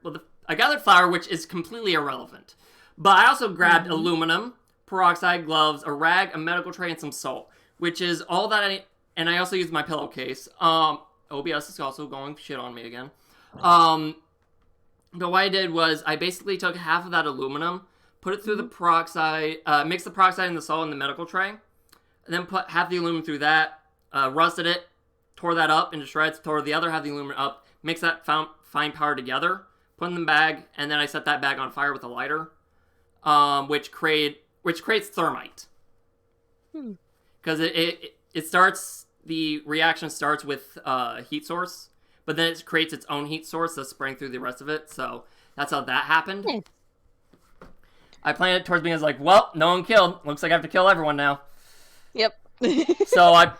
flour, which is completely irrelevant, but I also grabbed aluminum, peroxide, gloves, a rag, a medical tray, and some salt, which is all that and I also used my pillowcase. OBS is also going shit on me again. But what I did was I basically took half of that aluminum, put it through the peroxide, mixed the peroxide and the salt in the medical tray, and then put half the aluminum through that, rusted it, tore that up into shreds, tore the other half of the aluminum up, mixed that fine powder together, put it in the bag, and then I set that bag on fire with a lighter, which creates thermite. Because the reaction starts with heat source, but then it creates its own heat source that's spraying through the rest of it. So that's how that happened. I planned it towards me as like, well, no one killed. Looks like I have to kill everyone now. Yep. So I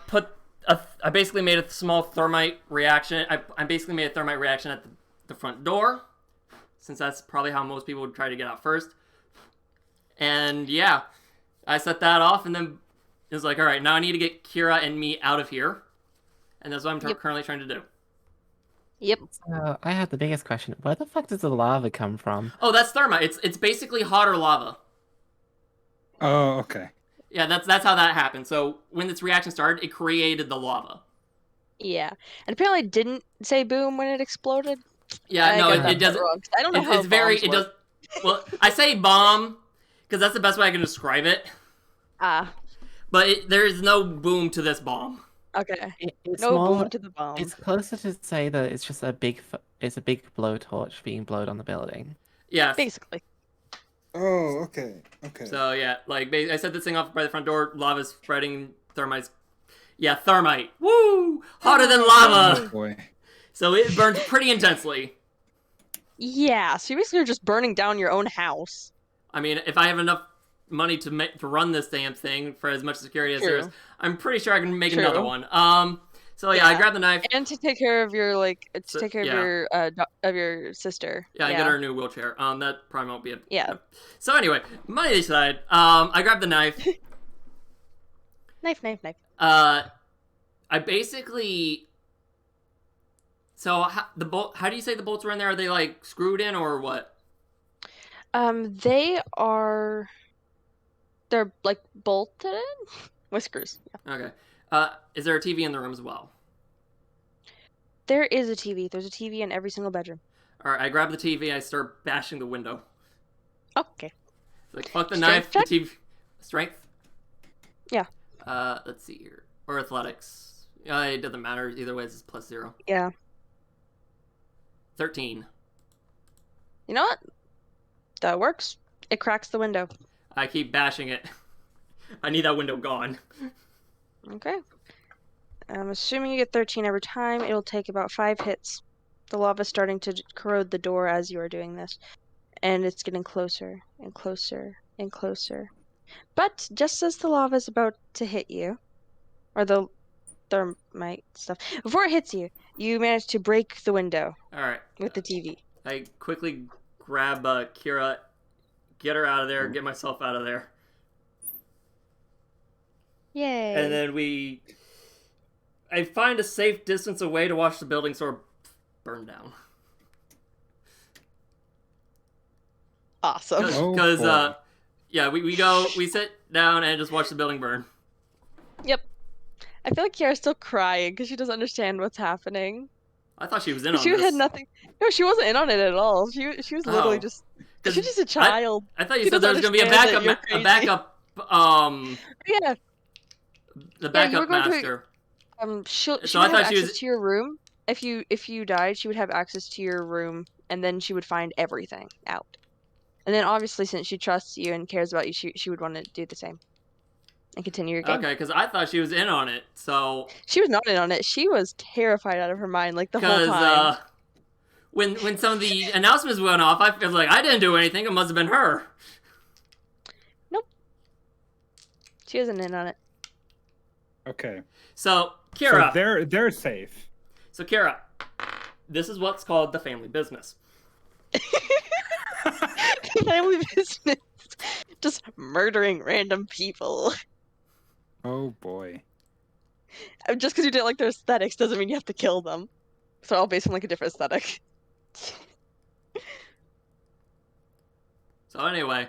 basically made a small thermite reaction. I basically made a thermite reaction at the front door, since that's probably how most people would try to get out first. And yeah, I set that off, and then it was like, all right, now I need to get Kira and me out of here, and that's what I'm currently trying to do. Yep. So I have the biggest question: where the fuck does the lava come from? Oh, that's thermite. It's basically hotter lava. Oh, okay. Yeah, that's how that happened. So when this reaction started, it created the lava. Yeah. And apparently it didn't say boom when it exploded. Yeah, no, it doesn't. Wrong, I don't know how it's very. bombs It does. work. Well, I say bomb because that's the best way I can describe it. Ah. But there is no boom to this bomb. Okay. It's No more, boom to the bomb. It's closer to say that it's just a big blowtorch being blown on the building. Yes. Basically. Oh, okay. Okay. So yeah, like I set this thing off by the front door. Lava's spreading. Thermite's. Yeah, thermite. Woo! Hotter than lava. Oh, boy. So it burns pretty intensely. Yeah, so you basically are just burning down your own house. I mean, if I have enough money to run this damn thing for as much security as there is, I'm pretty sure I can make another one. So yeah, I grabbed the knife and to take care of your of your sister. Yeah, I get her a new wheelchair. That probably won't be a Yeah. So anyway, money aside, I grabbed the knife. Knife. I basically. So how do you say the bolts were in there? Are they like screwed in or what? They're like bolted in with screws. Yeah. Okay. Is there a TV in the room as well? There is a TV. There's a TV in every single bedroom. All right, I grab the TV and I start bashing the window. Okay. It's like fuck the Strength knife, check? the TV. Strength. Yeah. Let's see here. Or athletics. It doesn't matter either way. It's +0. Yeah. 13. You know what? That works. It cracks the window. I keep bashing it. I need that window gone. Okay. I'm assuming you get 13 every time. It'll take about 5 hits. The lava's starting to corrode the door as you are doing this. And it's getting closer and closer and closer. But just as the lava's about to hit you, or the thermite stuff, before it hits you, you manage to break the window. All right. With the TV. I quickly grab Kira, get her out of there, get myself out of there. Yay. And then I find a safe distance away to watch the building sort of burn down. Awesome. Because, yeah, we sit down and just watch the building burn. Yep. I feel like Kiara's still crying because she doesn't understand what's happening. I thought she was in on She this. had nothing. No, she wasn't in on it at all. She was literally just. She's just a child. I thought you She said there was doesn't going to be a understand that you're backup, Yeah. the backup master. She So would I have thought she access was. to your room. If you died, she would have access to your room, and then she would find everything out. And then obviously, since she trusts you and cares about you, she would want to do the same. And continue your game. Okay, because I thought she was in on it, so. She was not in on it. She was terrified out of her mind, like the whole time. When some of the announcements went off, I was like, I didn't do anything. It must have been her. Nope. She wasn't in on it. Okay. So Kira, So they're safe. So Kira, this is what's called the family business. Family business. Just murdering random people. Oh boy. Just because you didn't like their aesthetics doesn't mean you have to kill them. So all based on like a different aesthetic. So anyway,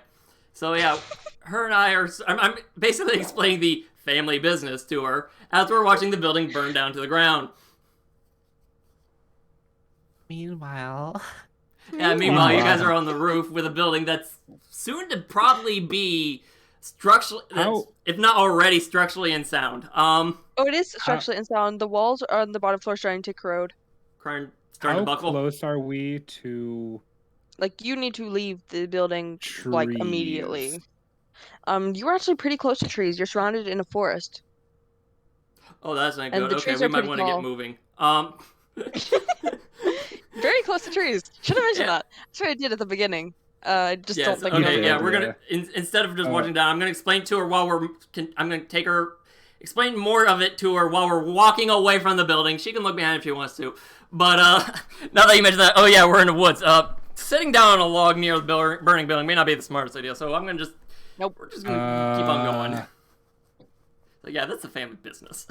so yeah, her and I are. I'm basically explaining the family business to her as we're watching the building burn down to the ground. Meanwhile. Yeah, meanwhile, you guys are on the roof with a building that's soon to probably be structurally, if not already structurally unsound. Oh, it is structurally unsound. The walls are on the bottom floor starting to corrode. Starting to buckle. How close are we to? Like, you need to leave the building like Trees. immediately. You were actually pretty close to trees. You're surrounded in a forest. Oh, that's not And good. the Okay, trees we are might pretty want to tall. get moving. Very close to trees. Should have mentioned that. That's what I did at the beginning. I just Yes. don't think Okay. you'll Yeah. do We're it. gonna instead of just watching down, I'm gonna explain to her while I'm gonna take her. Explain more of it to her while we're walking away from the building. She can look behind if she wants to. But now that you mentioned that, oh yeah, we're in the woods. Sitting down on a log near the burning building may not be the smartest idea. So I'm gonna just we're just gonna keep on going. So yeah, that's a family business.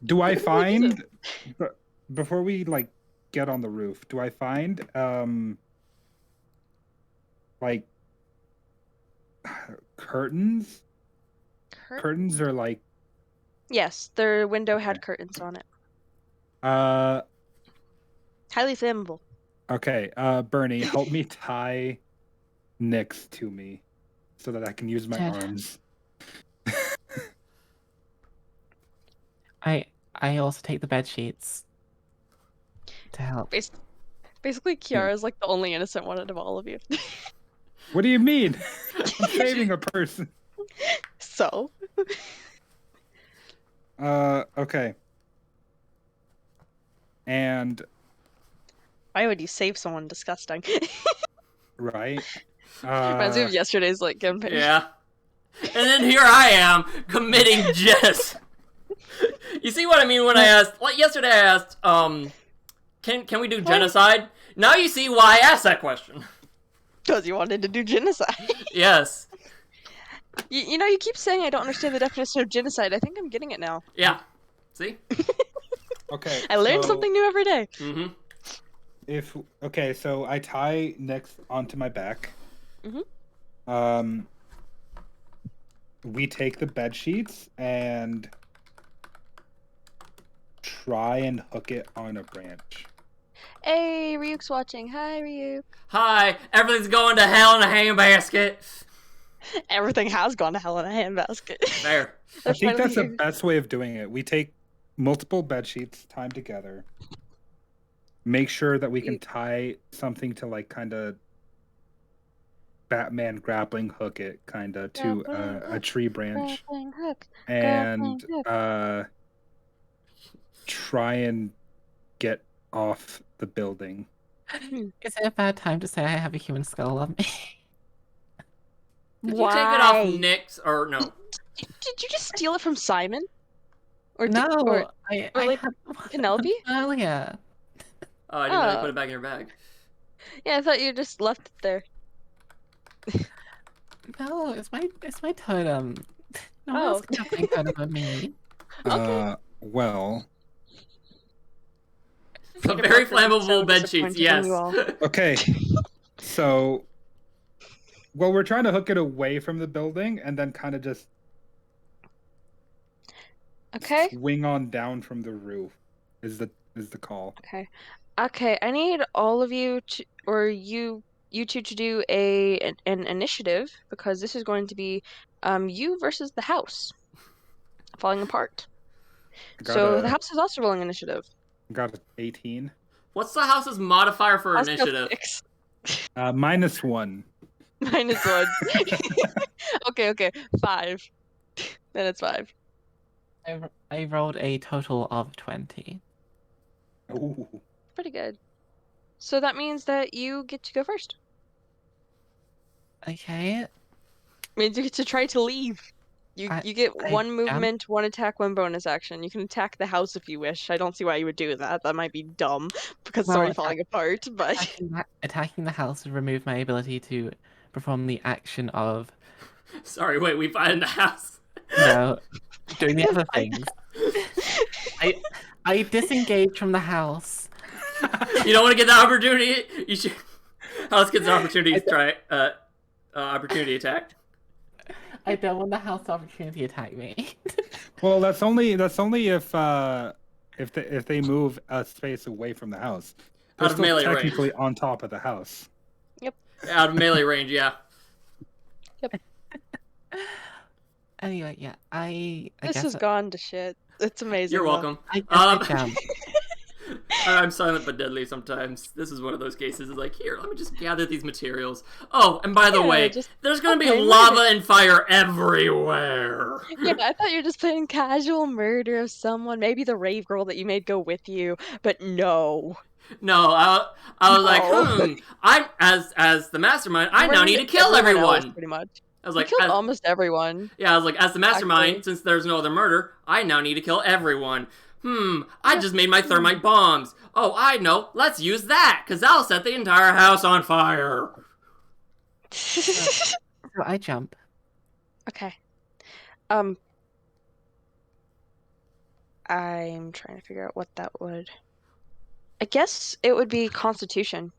Do I find before we like get on the roof? Do I find like curtains? Curtains are like. Yes, their window had curtains on it. Highly flammable. Okay, Bernie, help me tie Nyx to me so that I can use my arms. I also take the bed sheets to help. Basically, Kiara's like the only innocent one out of all of you. What do you mean? I'm saving a person. So. Okay. And. Why would you save someone disgusting? Right. Reminds me of yesterday's like campaign. Yeah. And then here I am committing genocide. You see what I mean when I asked? Like yesterday, I asked, can we do genocide? Now you see why I asked that question. Because you wanted to do genocide. Yes. You know, you keep saying I don't understand the definition of genocide. I think I'm getting it now. Yeah. See? Okay. I learn something new every day. Mm-hmm. So I tie Nyx onto my back. Mm-hmm. We take the bed sheets and try and hook it on a branch. Hey, Ryuk's watching. Hi, Ryuk. Hi. Everything's going to hell in a handbasket. Everything has gone to hell in a handbasket. Fair. I think that's the best way of doing it. We take multiple bed sheets tied together. Make sure that we can tie something to like kind of Batman grappling hook it kind of to a tree branch and try and get off the building. Is it a bad time to say I have a human skull on me? Did you take it off Nyx or no? Did you just steal it from Simon? Or No, I had Penelope? Earlier. Oh, I didn't really put it back in your bag. Yeah, I thought you just left it there. No, it's my totem. No one else can have my totem but me. Well. Some very flammable bed sheets, yes. Okay. So, well, we're trying to hook it away from the building and then kind of just swing on down from the roof is the call. Okay, I need all of you to, or you two to do an initiative because this is going to be you versus the house falling apart. So the house is also rolling initiative. Got an 18. What's the house's modifier for initiative? -1. -1. Okay. 5. Then it's 5. I rolled a total of 20. Ooh. Pretty good. So that means that you get to go first. Okay. Means you get to try to leave. You get one movement, one attack, one bonus action. You can attack the house if you wish. I don't see why you would do that. That might be dumb because it's already falling apart. But attacking the house would remove my ability to perform the action of. Sorry, wait. We find the house. No, doing the other things. I disengage from the house. You don't want to get the opportunity. You should. House gets an opportunity to try opportunity attack. I don't want the house to opportunity attack me. Well, that's only if they move a space away from the house. They're Out of melee range. Technically on top of the house. Yep. Out of melee range, yeah. Yep. Anyway, yeah, I this guess has gone to shit. It's amazing. You're welcome. I I'm silent but deadly sometimes. This is one of those cases. It's like, here, let me just gather these materials. Oh, and by the way, there's going to be lava and fire everywhere. Yeah, I thought you were just playing casual murder of someone. Maybe the Rave Girl that you made go with you. But no. No, I was like, No. I'm as the mastermind, I You now need to murdered kill everyone else, everyone. pretty much. I was You like, killed almost everyone. yeah, I was like, as the mastermind, Actually. since there's no other murder, I now need to kill everyone. I just made my thermite bombs. Oh, I know. Let's use that, because that'll set the entire house on fire. So I jump. Okay. I'm trying to figure out what that would. I guess it would be Constitution.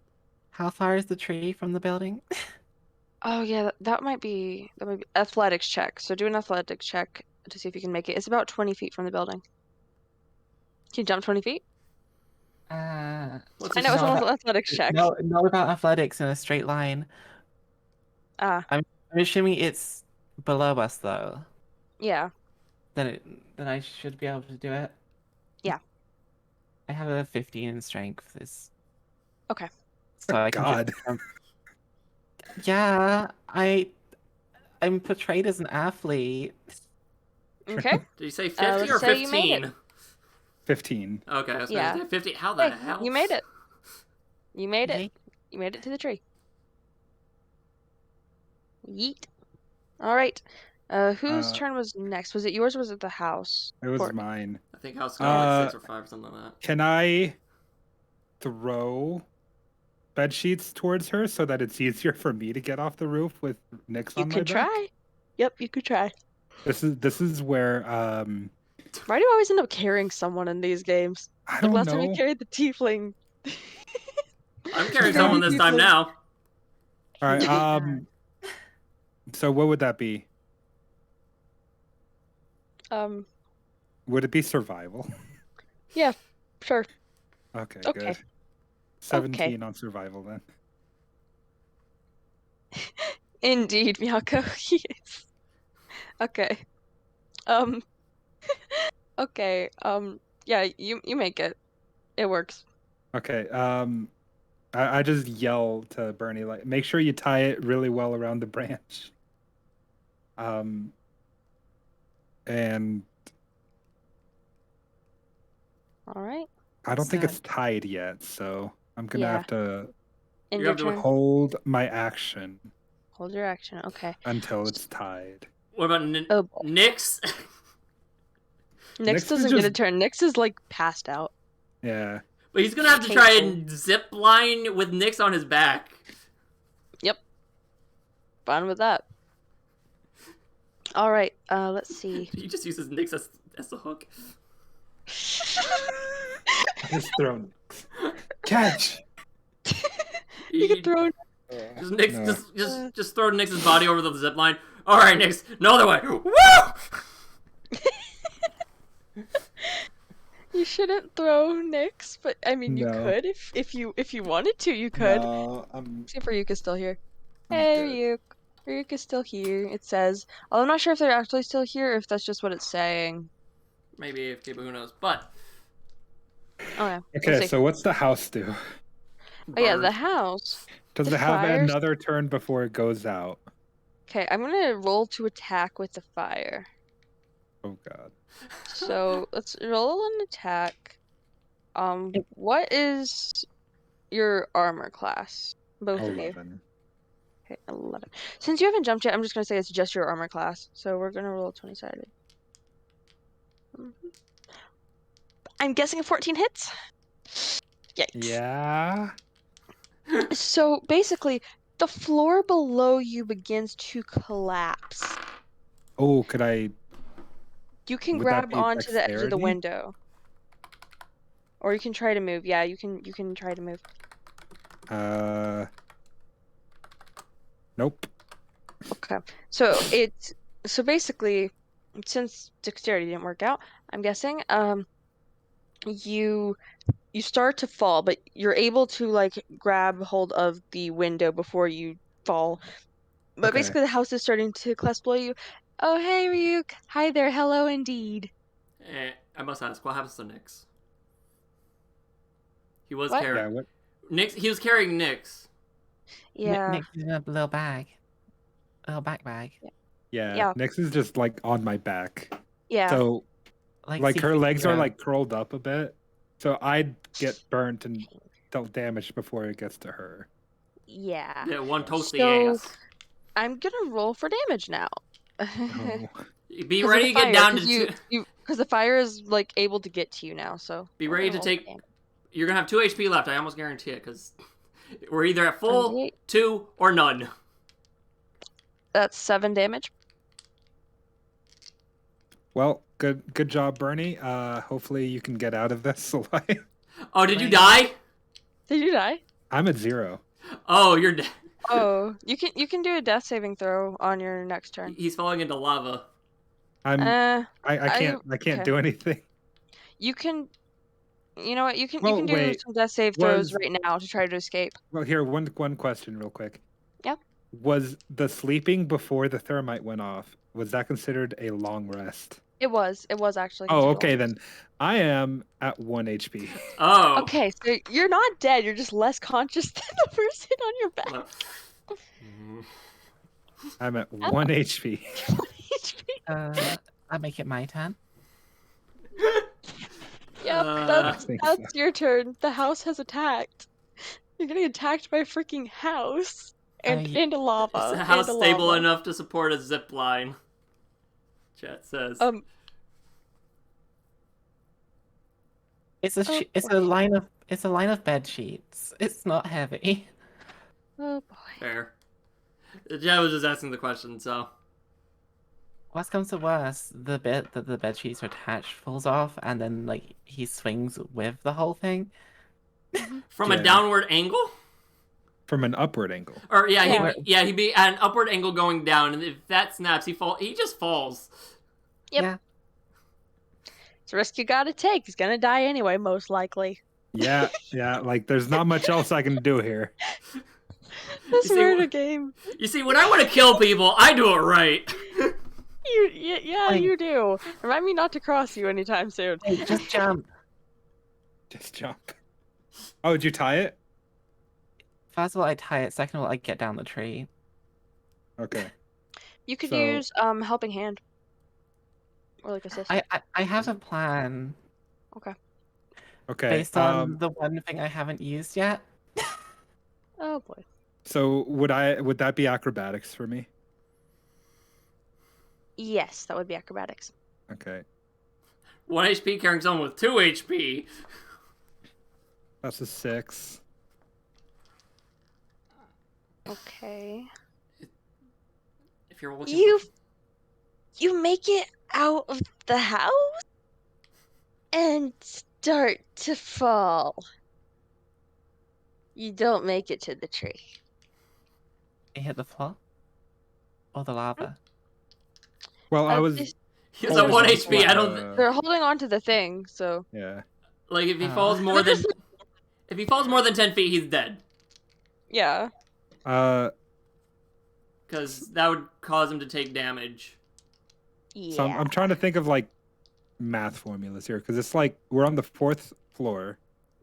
How far is the tree from the building? Oh yeah, that might be athletics check. So do an athletics check to see if you can make it. It's about 20 feet from the building. Can you jump 20 feet? What's I this? know it's not an about- athletics check. No, not about athletics in a straight line. Ah, I'm assuming it's below us though. yeah. Then I should be able to do it. Yeah. I have a 15 in strength. Okay. So I can God. Yeah, I'm portrayed as an athlete. Okay. Did you say 50 let's or say you made 15? 15. Okay, I was Yeah. gonna say 50. How the Hey, hell? you made it. You made it. Yay. You made it to the tree. Yeet. All right. Whose Uh, turn was next? Was it yours or was it the house? It was Courtney. mine. I think house got like 6 Uh, or 5 or something like that. Can I throw bed sheets towards her so that it's easier for me to get off the roof with Nyx You on my could back? try. Yep, you could try. This is where Why do you always end up carrying someone in these games? I Like don't last time you know. carried the tiefling. I'm carrying The someone baby this time tiefling. now. All right. So what would that be? Would it be survival? Yeah, sure. Okay, Okay. good. 17 on survival then. Indeed, Miyako. Yes. Okay. Okay. Yeah, you make it. It works. Okay. I just yell to Bernie like, make sure you tie it really well around the branch. And All right. I don't think So- it's tied yet, so I'm gonna Yeah. have to End You your have to turn. hold my action Hold your action. Okay. until it's tied. What about Oh boy. Nyx? Nyx Nyx is doesn't get a just- turn. Nyx is like passed out. Yeah. But he's gonna have to try and zip line with Nyx on his back. Fine with that. All right. Let's see. He just uses Nyx as the hook. Just throw catch. You can throw. Just Nyx, No. just throw Nyx's body over the zip line. All right, Nyx, no other way. Woo! You shouldn't throw Nyx, but I mean you No. could if you wanted to. You could. No, I'm See if Ryuka's still here. I'm Hey, good. Ryuka's still here. It says. Although I'm not sure if they're actually still here or if that's just what it's saying. Maybe if but who knows? But Okay. Okay, Let's see. so what's the house do? Oh yeah, Barb. the house. Does The it have fires- another turn before it goes out? Okay, I'm gonna roll to attack with the fire. Oh god. So let's roll an attack. What is your armor class? Both of you. 11. Okay, 11. Since you haven't jumped yet, I'm just gonna say it's just your armor class. So we're gonna roll 20-sided. I'm guessing a 14 hits. Yikes. Yeah. So basically, the floor below you begins to collapse. Oh, could I You can Would that grab be onto the edge of the dexterity? window. Or you can try to move. Yeah, you can try to move. Nope. Okay. So basically, since dexterity didn't work out, I'm guessing, you start to fall, but you're able to like grab hold of the window before you fall. But Okay. basically the house is starting to collapse below you. Oh hey Ryuk. Hi there, hello indeed. I must ask, what happens to Nyx? He was What? Yeah, carrying what Nyx. He was carrying Nyx. Yeah. Nick's in a little bag. A little backpack. yeah. Yeah. Nyx is just like on my back. Yeah. So like her legs are C3PO. like curled up a bit. So I'd get burnt and dealt damage before it gets to her. Yeah. Yeah, one toasty So- ass. I'm gonna roll for damage now. Oh. Be ready to get down to two. Because the fire is like able to get to you now. So Be we're ready gonna to roll for take. damage. You're gonna have 2 HP left. I almost guarantee it, because we're either at full, 1d8. 2, or none. That's 7 damage. Well, good job, Bernie. Hopefully you can get out of this alive. Oh, did you Wait. die? Did you die? I'm at 0. Oh, you're dead. Oh, you can do a death saving throw on your next turn. He's falling into lava. I can't okay. do anything. You can. You know what? You Well, can do wait, some death save throws was- right now to try to escape. Well, here one question real quick. Yeah. Was the sleeping before the thermite went off? Was that considered a long rest? It was actually. Oh, considered okay long. then. I am at 1 HP. Oh. Okay, so you're not dead. You're just less conscious than the person on your back. Well, I'm at 1 HP. I'll make it my turn. Yep, I think so. that's your turn. The house has attacked. You're getting attacked by a freaking house and I- into lava. is the house into stable lava. enough to support a zip line? Chat says. It's a Oh, it's a line of bed sheets. It's not heavy. Oh boy. Fair. Chat was just asking the question, so. Worst comes to worst, the bit that the bed sheets are attached falls off, and then like he swings with the whole thing. From a Yeah. downward angle? From an upward angle. Or Yeah. he'd be at an upward angle going down, and if that snaps, he just falls. Yep. Yeah. It's a risk you gotta take. He's gonna die anyway, most likely. Yeah, like there's not much else I can do here. This see, murder game. You see, when I want to kill people, I do it right. Like- You do. Remind me not to cross you anytime soon. Hey, just jump. Just jump. Oh, did you tie it? First of all, I tie it. Second of all, I get down the tree. Okay. You could So- use helping hand. Or like assist. I have a plan Okay. based on the one thing I haven't used yet. Oh boy. So would that be acrobatics for me? Yes, that would be acrobatics. Okay. 1 HP carrying someone with 2 HP. That's a 6. Okay. If you're looking You make it out of the house and start to fall. You don't make it to the tree. I hit the floor or the lava. Well, I was He's at 1 holding HP. I don't on, They're holding on to the thing, so yeah. like if he Oh. falls more than 10 feet, he's dead. yeah. Because that would cause him to take damage. Yeah. So I'm trying to think of like math formulas here because it's like we're on the 4th floor.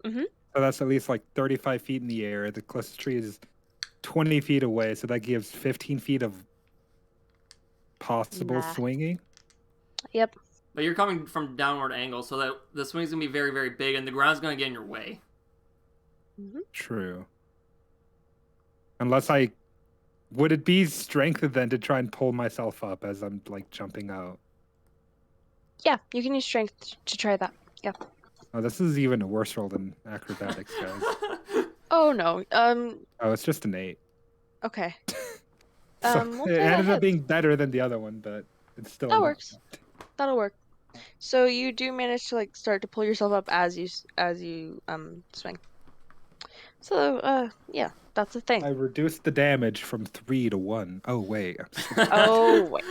Mhm. So that's at least like 35 feet in the air. The closest tree is 20 feet away, so that gives 15 feet of possible Math. swinging. Yep. But you're coming from downward angle, so that the swing's gonna be very, very big, and the ground's gonna get in your way. True. Unless would it be strength then to try and pull myself up as I'm like jumping out? Yeah, you can use strength to try that. Yeah. Oh, this is even a worse roll than acrobatics, guys. Oh no. Oh, it's just an 8. Okay. So We'll it try ended that. up being better than the other one, but it's still That not- works. That'll work. So you do manage to like start to pull yourself up as you swing. So yeah, that's the thing. I reduced the damage from 3 to 1. Oh wait. Oh wait.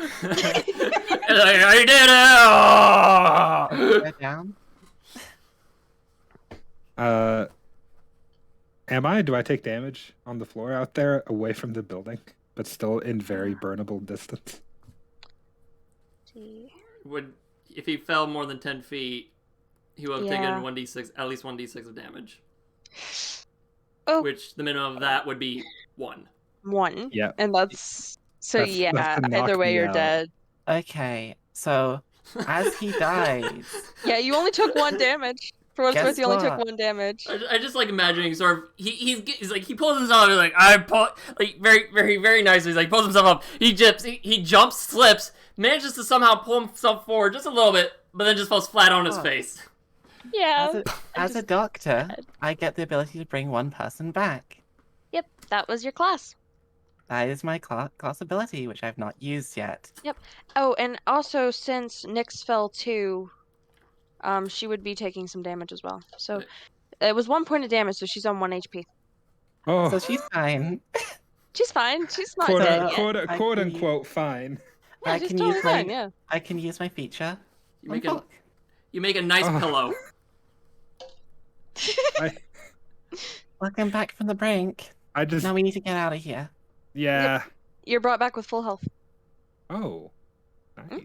I did it! Go down. Am I? Do I take damage on the floor out there away from the building, but still in very burnable distance? Would if he fell more than 10 feet, he would have Yeah. taken 1d6, at least 1d6 of damage. Oh, Which the minimum of that would be 1. 1. Yeah. And that's so That's yeah. to knock Either way, me you're out. dead. Okay, so as he dies, Yeah, you only took 1 damage. For what it's Guess worth, you only took what? 1 damage. I just like imagining sort of he's like he pulls himself up, he's like I pull like very nicely. He's like pulls himself up. He jumps, slips, manages to somehow pull himself forward just a little bit, but then just falls flat on his face. Yeah. As a doctor, I get the ability to bring 1 person back. Yep, that was your class. That is my class ability, which I've not used yet. Yep. Oh, and also since Nyx fell too, she would be taking some damage as well. So it was 1 point of damage, so she's on 1 HP. Oh, So she's fine. She's fine. She's not quote, dead yet. quote unquote fine. Yeah, I she's can totally use fine, my yeah. I can use my feature. You make a nice Oh. pillow. Welcome back from the brink. I just Now we need to get out of here. yeah. You're brought back with full health. Oh, nice.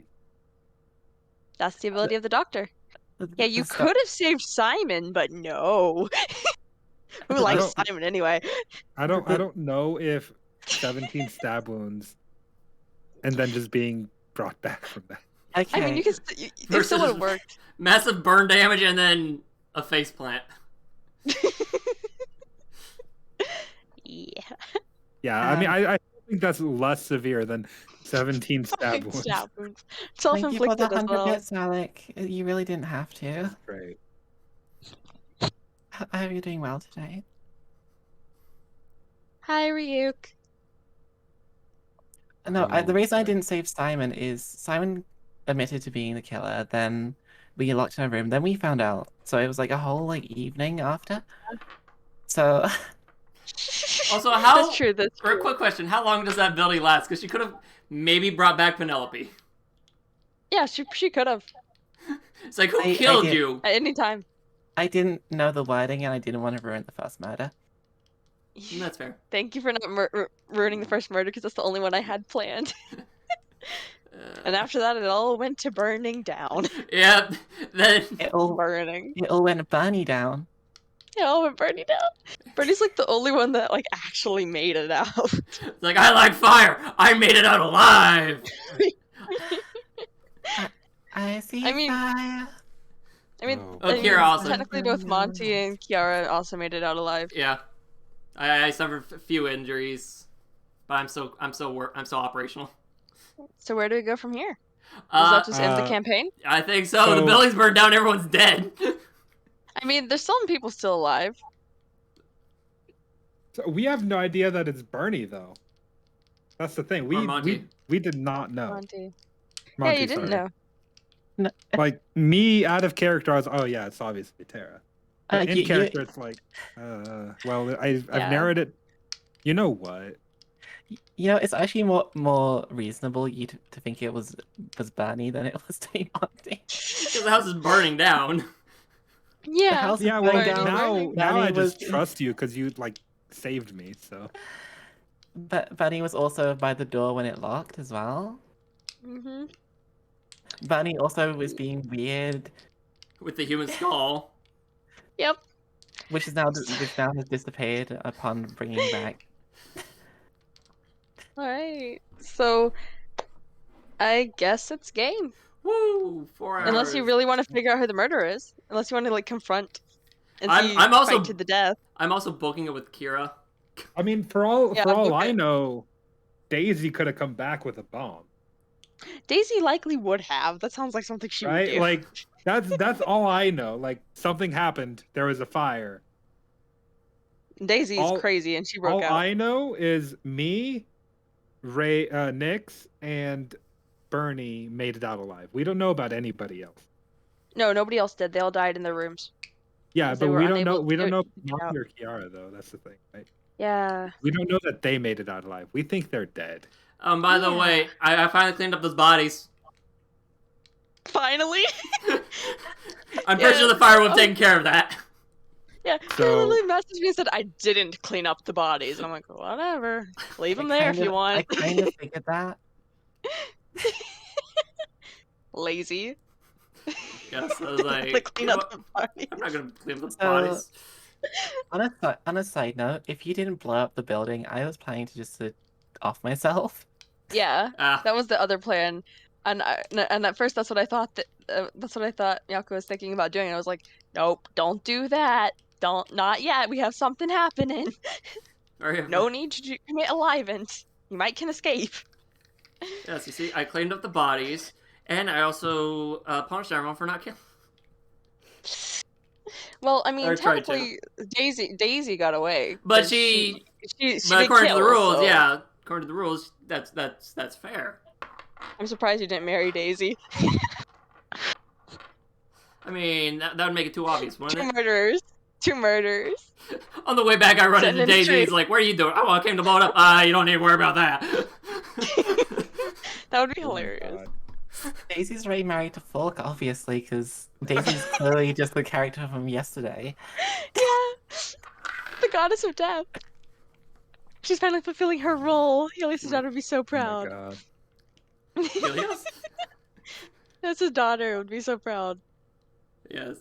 That's the ability of the doctor. Yeah, you The sto- could have saved Simon, but no. Who likes don't- Simon anyway? I don't know if 17 stab wounds and then just being brought back from that. Okay. I mean, you can. It still would have worked. Massive burn damage and then a face plant. Yeah. Yeah, I mean, I think that's less severe than 17 stab wounds. Stab wounds. Thank you for the Self-inflicted as 100 well. bits, Alec. You really didn't have to. Great. I hope you're doing well today. Hi, Ryuk. No, the reason I okay. didn't save Simon is Simon admitted to being the killer, then we locked in a room, then we found out. So it was like a whole like evening after. So Also, how? That's true. That's For a true. quick question, how long does that ability last? Because she could have maybe brought back Penelope. Yeah, she could have It's like, who I killed did- you? at any time. I didn't know the wording and I didn't want to ruin the first murder. That's fair. Thank you for not ruining the first murder because that's the only one I had planned. And after that, it all went to burning down. Yeah, then It all Burning. went Bernie down. It all went burning down. Bernie's like the only one that like actually made it out. it's like, I like fire. I made it out alive. I see I mean- fire. I mean, Oh. Oh, Kiara also. technically both Monty and Kiara also made it out alive. Yeah, I suffered a few injuries, but I'm so operational. So where do we go from here? Does that just end the Uh, campaign? I think so. The So- building's burned down. Everyone's dead. I mean, there's some people still alive. So we have no idea that it's Bernie though. That's the thing. Monty. We did not know. Monty. Monty, yeah, you didn't sorry. know. Like me out of character, I was oh yeah, it's obviously Terra. But in character, it's like, well, I've Yeah. narrowed it. You know what? You know, it's actually more reasonable to think it was Bernie than it was Team Monty. Because the house is burning down. Yeah. house is Yeah, well burning down. now I Bernie was- just trust you because you like saved me. So But Bernie was also by the door when it locked as well. Mm-hmm. Bernie also was being weird, With the human skull. Yep. which now has dissipated upon bringing back. All right. So, I guess it's game. Woo! 4 hours. Unless you really want to figure out who the murderer is. Unless you want to like confront and I'm also- fight to the death. I'm also booking it with Kira. I mean, for all Yeah, I okay. know, Daisy could have come back with a bomb, Daisy likely would have. That sounds like something she would right? do. Like that's all I know. Like something happened, there was a fire. Daisy is all- crazy and she broke All out. I know is me, Ray, Nyx, and Bernie made it out alive. We don't know about anybody else. No, nobody else did. They all died in their rooms. Yeah, 'Cause they but were we don't know. unable We to don't know get out. Monty or Kiara though. That's the thing, right? Yeah. We don't know that they made it out alive. We think they're dead. By the Yeah. way, I finally cleaned up those bodies. Finally. I'm pretty Yeah. sure the fire would have taken care of that. Yeah. He So- literally messaged me and said I didn't clean up the bodies. And I'm like, whatever. Leave them there if you I want. kind of figured that. Lazy. Yes, I was like, Like clean you know up what? the bodies. I'm not gonna clean up those So- bodies. On a side note, if you didn't blow up the building, I was planning to just off myself. Yeah. Ah, That was the other plan. And at first, that's what I thought Yako was thinking about doing. And I was like, nope, don't do that. Not yet. We have something happening. No need to commit alignment. You can escape. Yes, you see, I cleaned up the bodies, and I also punished everyone for not killing. Well, I mean, Or tried to. technically, Daisy got away, But 'cause she did according to the kill, rules, so yeah, according to the rules, that's fair. I'm surprised you didn't marry Daisy. I mean, that would make it too obvious, wouldn't it? Two murderers. On the way back, I run Sitting into in the Daisy. street. He's like, "Where are you doing?" "Oh, I came to blow it up." You don't need to worry about that. That would be Oh my hilarious. God. Daisy's already married to Falk, obviously, because Daisy's clearly just the character from yesterday. Yeah. The goddess of death. She's finally fulfilling her role. Helios' daughter would be so Oh my proud. God. Helios? That's his daughter would be so proud. Yes.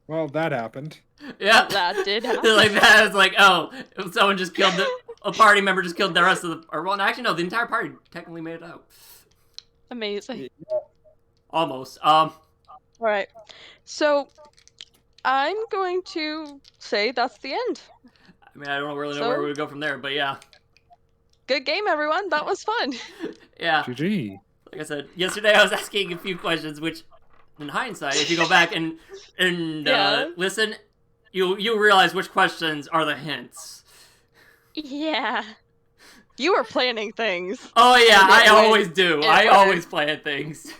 Well, that happened. Yeah. That did happen. Like that. It's like, oh, someone just killed a party member just killed the rest of the. Or well, actually, no, the entire party technically made it out. Amazing. Almost. Alright. So, I'm going to say that's the end. I mean, I don't really know where we would go from there, but yeah. Good game, everyone. That was fun. Yeah. GG. Like I said, yesterday I was asking a few questions, which, in hindsight, if you go back and Yeah. listen, you'll realize which questions are the hints. Yeah. You were planning things. Oh yeah, I It always do. I worked. always plan things.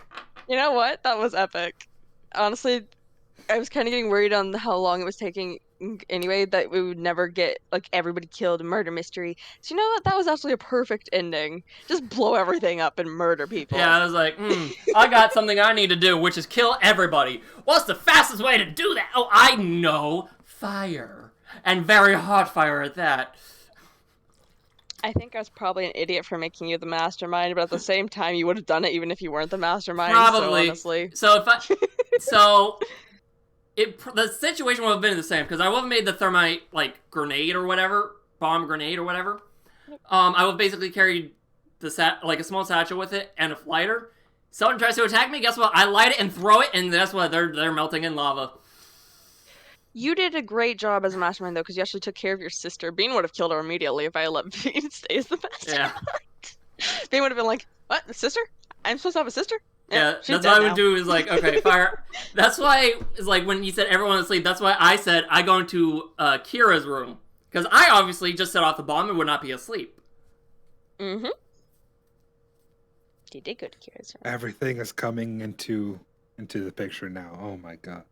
You know what? That was epic. Honestly, I was kind of getting worried on how long it was taking anyway, that we would never get, like, everybody killed, a murder mystery. So you know what? That was actually a perfect ending. Just blow everything up and murder people. Yeah, I was like, I got something I need to do, which is kill everybody. What's the fastest way to do that? Oh, I know. Fire. And very hot fire at that. I think I was probably an idiot for making you the mastermind, but at the same time, you would have done it even if you weren't the mastermind. Probably. So honestly. So if I... So... the situation would have been the same, because I would have made the thermite, like, grenade or whatever. Bomb grenade or whatever. I would have basically carried the like a small satchel with it and a lighter. Someone tries to attack me, guess what? I light it and throw it, and guess what? They're melting in lava. You did a great job as a mastermind, though, because you actually took care of your sister. Bean would have killed her immediately if I let Bean stay as the mastermind. Yeah. Bean would have been like, what? The sister? I'm supposed to have a sister? Yeah, she's that's what I dead would now. do is like, okay, fire. That's why, it's like when you said everyone was asleep, that's why I said I go into Kira's room. Because I obviously just set off the bomb and would not be asleep. Mm-hmm. You did go to Kira's room. Everything is coming into the picture now. Oh my God.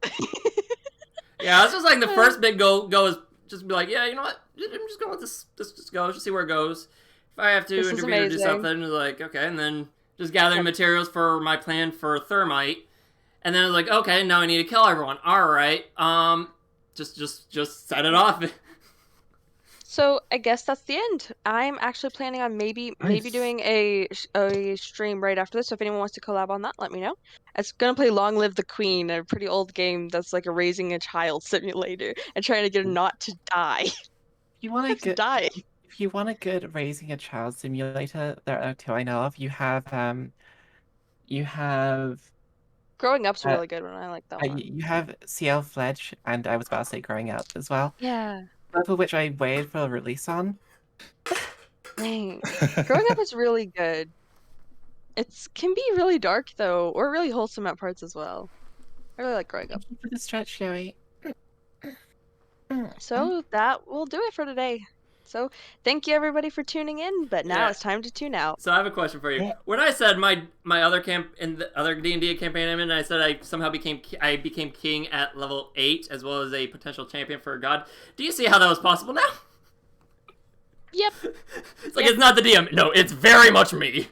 Yeah, it's just like the first big go is just be like, yeah, you know what? I'm just going to let this just go, just see where it goes. If I have to This is intervene or do amazing. something, it's like, okay, and then just gathering materials for my plan for thermite. And then I was like, okay, now I need to kill everyone. Alright, just set it off. So I guess that's the end. I'm actually planning on maybe Nice. doing a stream right after this. So if anyone wants to collab on that, let me know. It's gonna play Long Live the Queen, a pretty old game that's like a raising a child simulator and trying to get her not to die. You want That's to dying. If you want a good raising a child simulator, there are two I know of. You have Growing Up's a really good one. I like that one. you have CL Fledge, and I was about to say Growing Up as well. Yeah. Both of which I waited for a release on. Dang. Growing Up is really good. It can be really dark though, or really wholesome at parts as well. I really like Growing Up. Thank you for the stretch, Joey. So that will do it for today. So thank you everybody for tuning in, but now Yeah. it's time to tune out. So I have a question for you. Yeah. When I said my other camp in the other D&D campaign I'm in, I said I somehow became king at level 8 as well as a potential champion for a god. Do you see how that was possible now? Yep. It's like it's not the DM. No, it's very much me.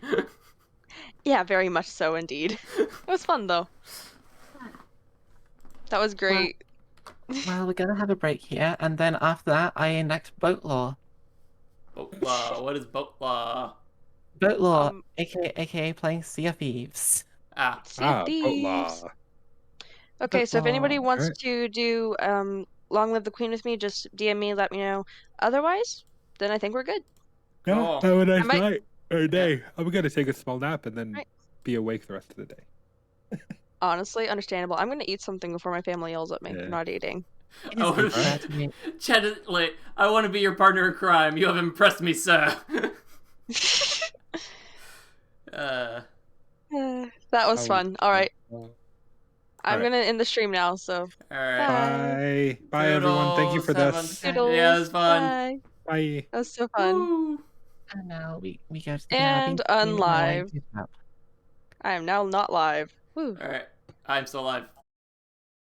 Yeah, very much so indeed. It was fun though. That was great. Well, we're gonna have a break here, and then after that, I enact boat law. Boat law. What is boat law? Boat law, Um, aka playing Sea of Thieves. Ah. Sea of boat law. Thieves. Okay, so if anybody Boat law. wants Alright. to do Long Live the Queen with me, just DM me, let me know. Otherwise, then I think we're good. Yeah, Cool. have a nice I might- night. Or a day. I'm gonna take a small nap and then Right. be awake the rest of the day. Honestly, understandable. I'm gonna eat something before my family yells at me for Yeah. not eating. It is good for to me. Chad, like, I want to be your partner in crime. You have impressed me, sir. That was fun. All right, I'm Alright. gonna end the stream now. So All right. bye. Bye. Bye, everyone. Thank you Toodles, for this. Toodles. Yeah, it was fun. Bye. Bye. That was so fun. Woo. And now we go to the And Derby. unlive. I am now not live. Woo. All right. I'm still alive.